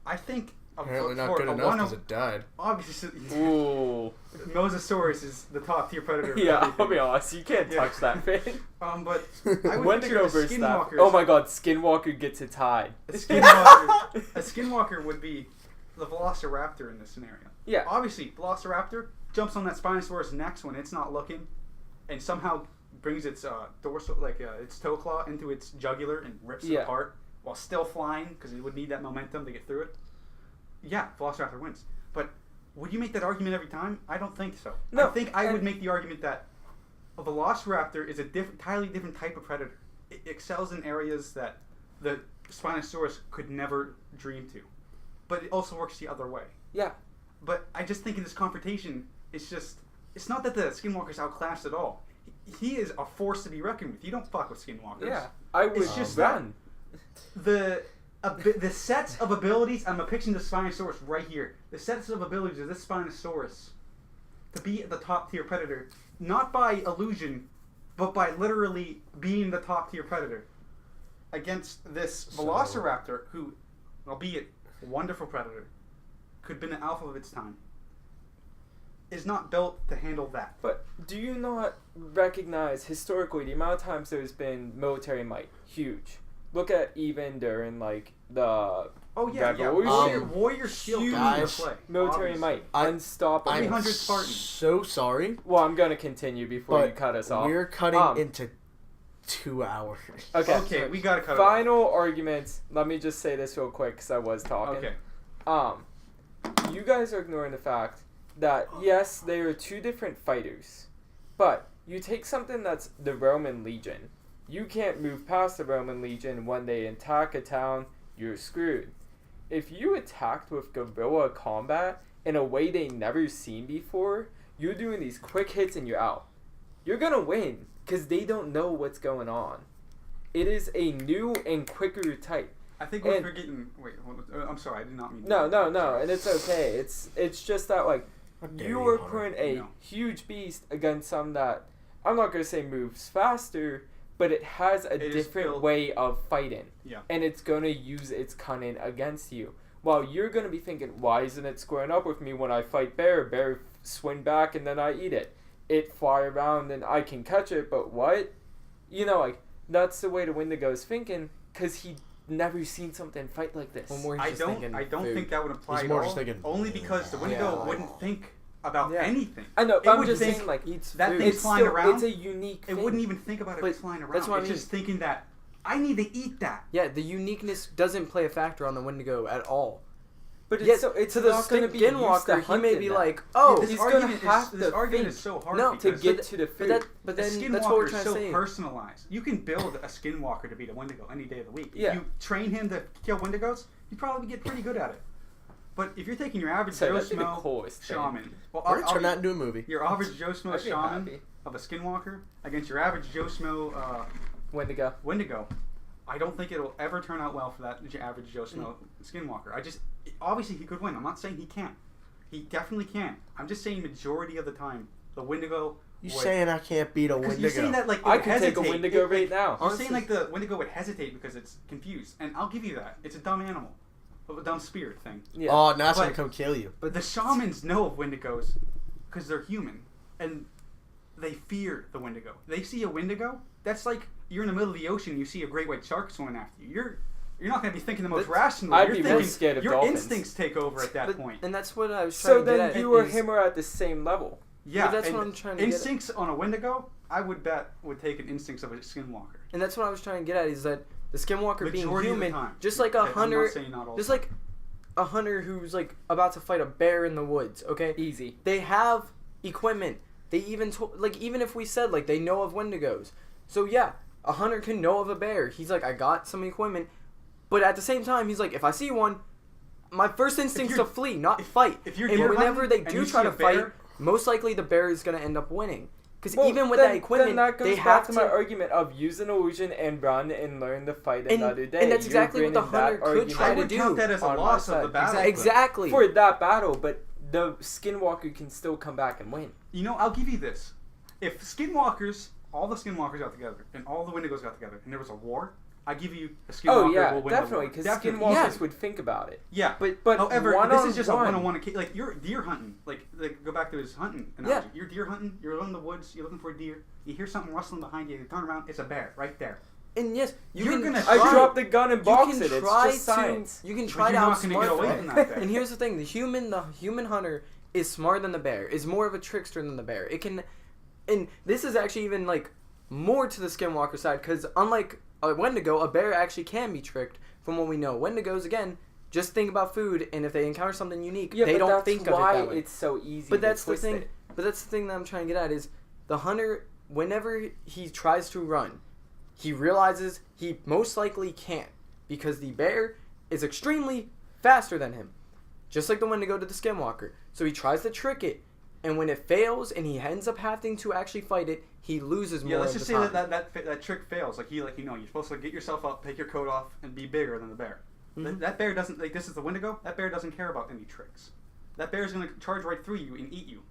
I think Apparently not for good a enough one because of- it died. obviously Ooh. Mosasaurus is the top tier predator. of Yeah, I'll everything. be honest. You can't Yeah. touch that thing. But I would Wendigo picture the versus that. Skinwalkers. Oh my god, Skinwalker gets it tied. A Skinwalker would be the Velociraptor in this scenario. Yeah. Obviously, Velociraptor jumps on that Spinosaurus next when it's not looking, and somehow brings its dorsal, its toe claw into its jugular and rips it Yeah. apart while still flying because it would need that momentum to get through it. Yeah, Velociraptor wins. But would you make that argument every time? I don't think so. No, I think I would and- make the argument that a Velociraptor is a entirely different type of predator. It excels in areas that the Spinosaurus could never dream to. But it also works the other way. Yeah. But I just think in this confrontation, it's not that the Skinwalker's outclassed at all. He is a force to be reckoned with. You don't fuck with Skinwalkers. Yeah. I would It's just run. The sets of abilities, I'm picturing the Spinosaurus right here. The sets of abilities of this Spinosaurus to be the top tier predator, not by illusion, but by literally being the top tier predator against this Velociraptor, who, albeit wonderful predator, could have been the alpha of its time, is not built to handle that. But do you not recognize historically the amount of times there's been military might? Huge. Look at even during like the Oh yeah, Revolution. warrior skill Huge comes into guys, play. military obviously. might. Unstoppable. I'm 300 Spartans. so sorry, Well, I'm gonna continue before you but cut us off. we're cutting Um, into 2 hours. Okay. Okay, we gotta cut it off. Final arguments. Let me just say this real quick because I was talking. Okay. You guys are ignoring the fact that yes, they are two different fighters, but you take something that's the Roman Legion. You can't move past the Roman Legion when they attack a town. You're screwed. If you attacked with guerrilla combat in a way they never seen before, you're doing these quick hits and you're out. You're gonna win because they don't know what's going on. it is a new and quicker type. I think we're forgetting. Wait, hold on. I'm sorry. I did not mean. No, and it's okay. It's just that like dare you you, are Hunter. putting a No. huge beast against some that I'm not gonna say moves faster, but it has a It is different built- way of fighting. Yeah. And it's gonna use its cunning against you. While you're gonna be thinking, why isn't it squaring up with me when I fight bear? Bear swing back and then I eat it. It fly around and I can catch it, but what? You know, like that's the way the Wendigo's thinking, cause he never seen something fight like this. One more he's I just don't. thinking I don't food. think that would apply He's at more all. just thinking, Only because the Wendigo Yeah. wouldn't think about Yeah. anything. I know, It but I'm would just think saying like Eats that food. thing's it's flying still, around. it's a unique It thing. wouldn't even think about it But flying around. that's what I it's mean. just thinking that I need to eat that. Yeah, the uniqueness doesn't play a factor on the Wendigo at all. But Yet, it's to the not going to be skinwalker, used to he may hunting be that. like, oh, this he's gonna argument have this to argument think. is so hard No, to because get to the but food. but a then that's what we're skinwalker trying is so to say. personalized. You can build a skinwalker to beat a Wendigo any day of the week. Yeah. If you train him to kill Wendigos, you probably get pretty good at it. But if you're taking your average So Joe that'd be the Schmo coolest thing. shaman, well, Or turn that into a movie. your average Joe Schmo I'd be shaman happy. of a skinwalker against your average Joe Schmo Wendigo. Wendigo, I don't think it'll ever turn out well for that average Joe Schmo skinwalker. Obviously he could win. I'm not saying he can't. He definitely can. I'm just saying majority of the time, the Wendigo. You would- saying I can't beat a Because Wendigo? you're saying that like it I would could take a hesitate. Wendigo It- right now. You're saying like the Wendigo would hesitate because it's confused, and I'll give you that. It's a dumb animal, a dumb spirit thing. Yeah. Oh, now it's But- gonna come kill you. But the shamans know of Wendigos because they're human, and they fear the Wendigo. They see a Wendigo. That's like you're in the middle of the ocean. You see a great white shark swimming after you. You're not going to be thinking the most rational. I'd You're be thinking more scared of your dolphins. instincts take over at that But- point. And that's what I was trying So to get then at. you or is- him are at the same level. Yeah, But that's and what I'm trying to get at. instincts on a Wendigo, I would bet would take an instincts of a skinwalker. And that's what I was trying to get at is that the skinwalker being Majority of the human, time. just like a I'm not hunter, saying not all just the like a hunter who's like about to fight a bear in the woods. Okay, Easy. they have equipment. They even even if we said like they know of Wendigos, so yeah, a hunter can know of a bear. He's like, I got some equipment, but at the same time, he's like, if I see one, my first instinct's to you're- flee, not fight. if you're and deer whenever hunting they and do you try see to a bear- fight, most likely the bear is gonna end up winning. Because Well, even with then- that equipment, then that goes they back have to my argument of use an illusion and run and learn to fight And- another day. and that's You're exactly what the bringing that hunter could argument try I to would do count that as a on my loss of the side. battle. Exactly. for that battle, but the skinwalker can still come back and win. You know, I'll give you this. If skinwalkers, all the skinwalkers got together, and all the Wendigos got together, and there was a war, I give you a skinwalker Oh yeah, will win definitely, the war. because Definitely. skinwalkers Yeah. would think about it. Yeah, But however, one this is just a one. one-on-one. Like you're deer hunting. Like go back to his hunting analogy. You're deer hunting. You're in the woods. You're looking for a deer. You hear something rustling behind you. You turn around. It's a bear right there. And yes, You're can gonna try, I dropped the gun and you box can it. It's try just to science. you can But try to you're not gonna outsmart get away the from bear. that bear. And here's the thing: the human hunter is smarter than the bear. Is more of a trickster than the bear. It can, and this is actually even like more to the skinwalker side because unlike a Wendigo, a bear actually can be tricked. From what we know, Wendigos again just think about food, and if they encounter something unique, Yeah, they but don't that's think of why it that way. it's so easy. But to that's the twist thing. it. But that's the thing that I'm trying to get at is the hunter. Whenever he tries to run, he realizes he most likely can't because the bear is extremely faster than him, just like the Wendigo to the skinwalker. So he tries to trick it, and when it fails, and he ends up having to actually fight it, he loses more. Yeah, let's of just the say time. that trick fails. Like you're supposed to get yourself up, take your coat off, and be bigger than the bear. That bear doesn't like. This is the Wendigo. That bear doesn't care about any tricks. That bear is gonna charge right through you and eat you.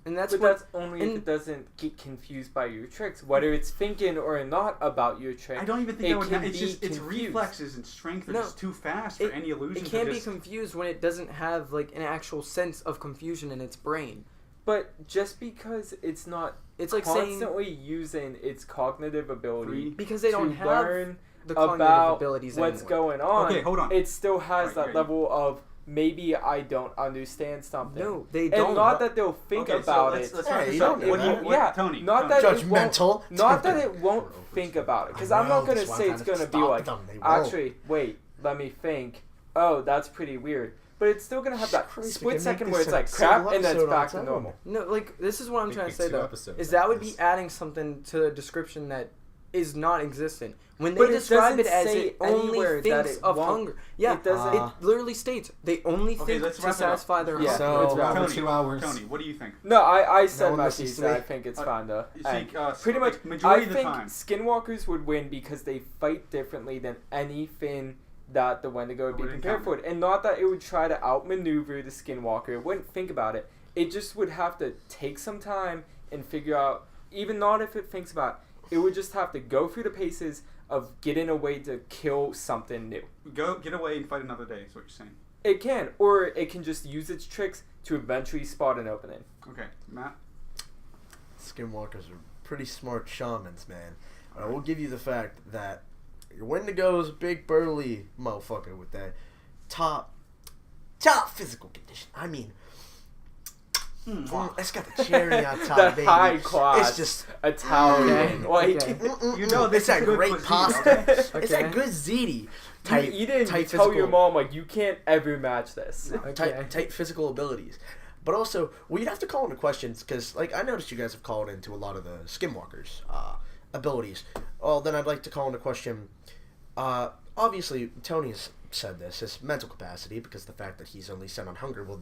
And that's But what. that's only if and- it doesn't get confused by your tricks, whether it's thinking or not about your trick. I don't even think it that would. can It's be just its confused. reflexes and strength are No, just too fast for it- any illusion. It can't to be just, confused when it doesn't have like an actual sense of confusion in its brain. But just because it's not It's like saying constantly using its cognitive ability because they don't to have learn the cognitive about abilities what's anymore. going on, Okay, hold on. it still has Right, that yeah, level of maybe I don't understand something. No, they And don't. not that they'll think Okay, so about let's it. wrap Hey, this you up. don't know What do you, that. what, Yeah, Tony? not Tony. that it Judgmental. won't, not that it won't think about it, because I'm not gonna that's why say I'm it's trying to gonna be stop like, them. They won't. actually, wait, let me think. Oh, that's pretty weird. But it's still gonna have that Christ, we split can make second this where it's a like single crap and then it's episode on back its to own. normal. No, like this is what I'm Make trying to it say 2 though. episodes Is like that would this. be adding something to the description that is not existent. When they But it describe it doesn't as say it only anywhere that thinks it of won't. hunger. Yeah, It doesn't- it literally states they only Okay, think let's to wrap it up. satisfy their Yeah. hunger. So- Let's wrap it. Tony, 2 hours. Tony, what do you think? No, I said one my listens piece. to me. I think it's fine though. You And see, pretty much, majority I of the think time. Skinwalkers would win because they fight differently than anything that the Wendigo would be Wouldn't prepared count. for. And not that it would try to outmaneuver the Skinwalker. It wouldn't think about it. It just would have to take some time and figure out, even not if it thinks about it, it would just have to go through the paces of getting a way to kill something new. Get away and fight another day. Is what you're saying. It can, or it can just use its tricks to eventually spot an opening. Okay, Matt. Skinwalkers are pretty smart shamans, man. I will give you the fact that your Wendigo's big burly motherfucker with that top physical condition. I mean, it's got the cherry on top, The baby. high class It's just Italian, like Okay. You know it's this that is good great cuisine, pasta. okay? It's that good ziti type. you eat it and you type tell your physical- mom like you can't ever match this. Okay. tight physical abilities. But also, well, you'd have to call into questions because, like, I noticed you guys have called into a lot of the Skinwalkers' abilities. Well, then I'd like to call into question. Obviously, Tony's said this, his mental capacity, because the fact that he's only set on hunger. Well,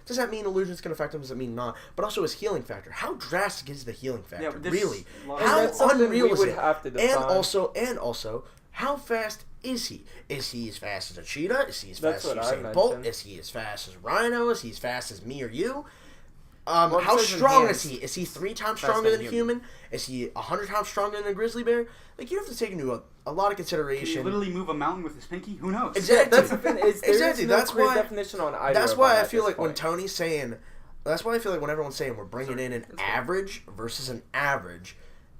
does that mean illusions can affect him? Does it mean not? But also his healing factor. How drastic is the healing factor? Yeah, but this- really? And How that's something unreal we is would it? have to And define. also, how fast is he? Is he as fast as a cheetah? Is he as That's fast as what I Usain Bolt? mentioned. Is he as fast as Rhino? Is he as fast as me or you? Well, it How says strong enhanced. is he? Is he 3 times Faster stronger than than a human. human? Is he 100 times stronger than a grizzly bear? Like, you have to take into a lot of Can consideration. you literally move a mountain with his pinky? Who knows? Exactly. That's the thing. Is there Exactly, is no that's clear why- definition on either. That's of why them I at feel this like when point. Tony's saying, that's why I feel like when everyone's saying we're bringing in an average versus an average,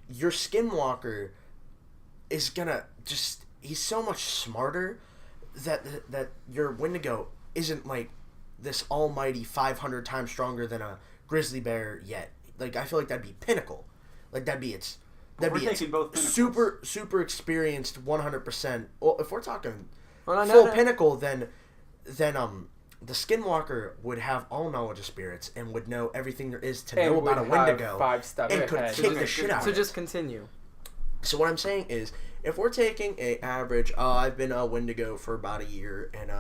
your Skinwalker is gonna just, he's so much smarter that your Wendigo isn't like this almighty 500 times stronger than a grizzly bear yet. Like, I feel like that'd be pinnacle. Like, that'd be its We're taking both pinnacles. super experienced 100%. Well, if we're talking Well, no, full no. pinnacle, then the Skinwalker would have all knowledge of spirits and would know everything there is to And know about a would have Wendigo 5 steps and could ahead. kick the shit out So of just it. continue. So what I'm saying is, if we're taking a average, I've been a Wendigo for about a year, and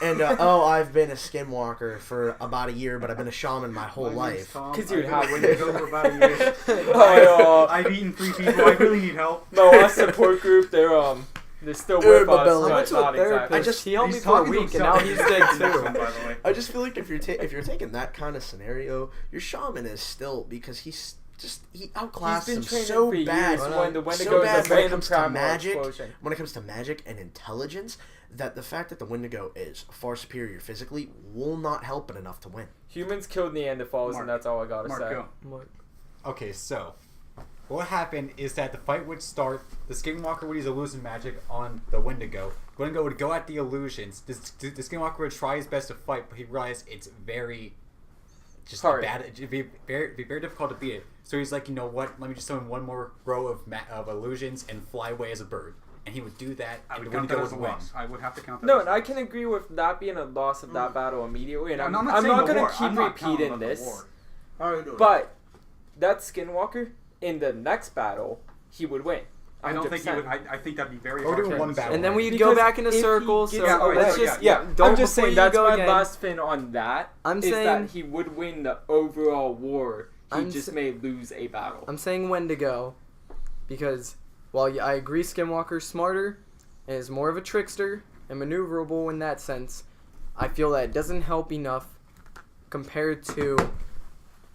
I've been a Skinwalker for about a year, but I've been a shaman my whole life. 'Cause you'd I've have been to. a Wendigo for about a year. Oh, I've eaten 3 people. I really need help. no, our support group, they're still with my us. belly. I but went to a not therapist. exactly. I just- he helped me He's for a talking to week, and now himself. he's dead Next too. one, by the way. I just feel like if you're taking that kind of scenario, your shaman is still, because he outclassed He's been him training so for bad. years when the Wendigo So is bad a when it random comes to primal magic. explosion. When it comes to magic and intelligence, that the fact that the Wendigo is far superior physically will not help it enough to win. Humans killed Neanderthals, Mark. and that's all I gotta Mark, say. go. Okay, so what happened is that the fight would start. The Skinwalker would use illusion magic on the Wendigo. Wendigo would go at the illusions. The Skinwalker would try his best to fight, but he realized it's very just Hard. bad. It'd be very difficult to beat it. So he's like, you know what? Let me just throw in one more row of illusions and fly away as a bird. And he would do that, I and would the count that Wendigo as a would win. loss. I would have to count that No, as and a I loss. can agree with that being a loss of that battle immediately, and No, I'm I'm not not saying the gonna war. keep I'm not counting repeating about the this. war. But that Skinwalker in the next battle, he would win. I don't think he 100%. would. I think that'd be very Or hard. do to one win. battle. And then we'd Because go back in a if he circle. gets- So Yeah, all right, let's yeah, just yeah. don't I'm just before saying you that's go my again. last spin on that. I'm is saying- that he would win the overall war. He I'm just s- may lose a battle. I'm saying Wendigo because while I agree Skinwalker's smarter and is more of a trickster and maneuverable in that sense, I feel that it doesn't help enough compared to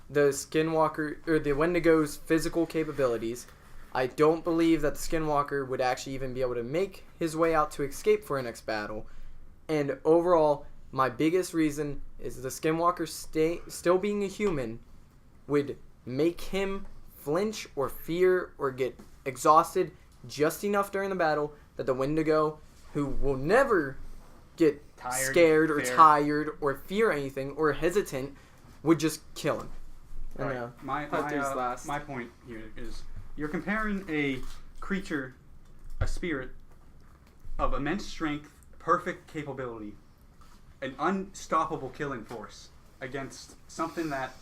the Skinwalker or the Wendigo's physical capabilities. I don't believe that the Skinwalker would actually even be able to make his way out to escape for a next battle. And overall, my biggest reason is the Skinwalker still being a human would make him flinch or fear or get exhausted just enough during the battle that the Wendigo, who will never get scared or fear. tired or fear anything or hesitant, would just kill him. All And, right. Hunter's last. My point here is you're comparing a creature, a spirit of immense strength, perfect capability, an unstoppable killing force against something that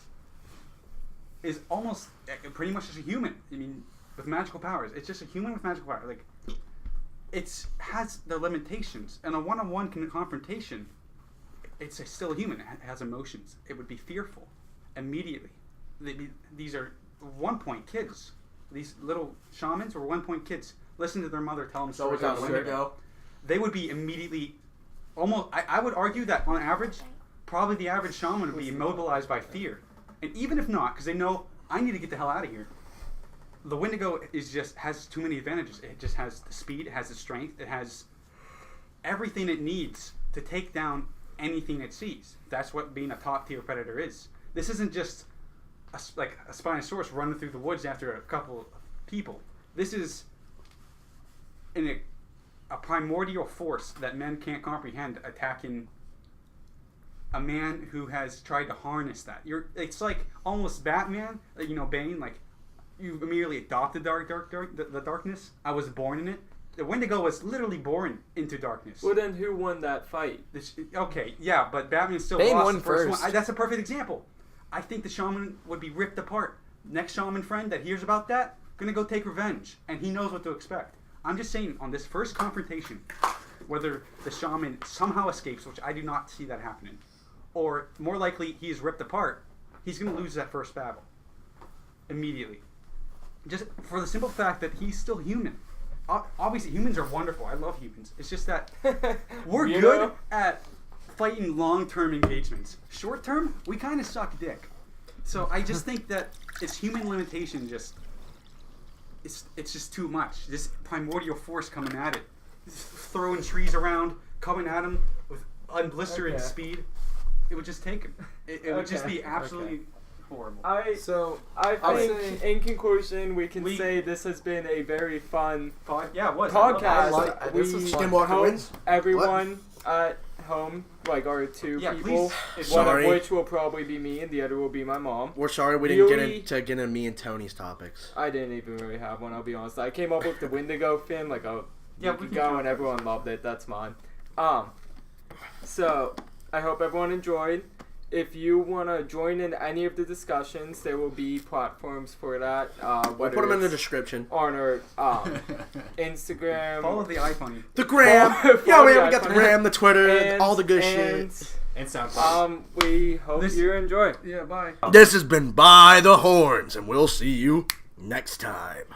is almost pretty much just a human. I mean, with magical powers. It's just a human with magical powers. Like, it has the limitations. And a one-on-one confrontation, it's still a human. It has emotions. It would be fearful immediately. These are 1-point kids. These little shamans were 1-point kids. Listen to their mother tell them stories about Wendigo. They would be immediately, almost. I would argue that on average, probably the average shaman would be immobilized by fear. And even if not, because they know I need to get the hell out of here. The Wendigo has too many advantages. It just has the speed, it has the strength, it has everything it needs to take down anything it sees. That's what being a top tier predator is. This isn't just like a Spinosaurus running through the woods after a couple of people. This is a primordial force that men can't comprehend, attacking a man who has tried to harness that. It's like almost Batman, Bane. Like, you immediately adopted the darkness. I was born in it. The Wendigo was literally born into darkness. Well, then who won that fight? Okay, yeah, but Batman still Bane lost won the first first. one. That's a perfect example. I think the shaman would be ripped apart. Next shaman friend that hears about that, gonna go take revenge, and he knows what to expect. I'm just saying, on this first confrontation, whether the shaman somehow escapes, which I do not see that happening, or more likely he is ripped apart, he's gonna lose that first battle immediately. Just for the simple fact that he's still human. Obviously, humans are wonderful. I love humans. It's just that we're good at fighting long-term engagements. Short-term, we kind of suck dick. So I just think that it's human limitation. It's just too much. This primordial force coming at it, throwing trees around, coming at him with unblistering speed. It would just take him. It would just be absolutely horrible. I think, in conclusion, we can say this has been a very fun it was. podcast. This was fun. Skinwalker hope wins. everyone at home, like our two people, please. one Sorry. of which will probably be me and the other will be my mom. We're sorry we didn't Really? get into me and Tony's topics. I didn't even really have one, I'll be honest. I came up with the Wendigo fin like a Yeah, week we can ago talk and everyone loved it. That's mine. So I hope everyone enjoyed. If you want to join in any of the discussions, there will be platforms for that. We'll put them in the description. On our Instagram. Follow the iPhone. The gram. Yeah, we got the gram, the Twitter, all the good shit. And SoundCloud. We hope you enjoy. Yeah, bye. This has been By the Horns, and we'll see you next time.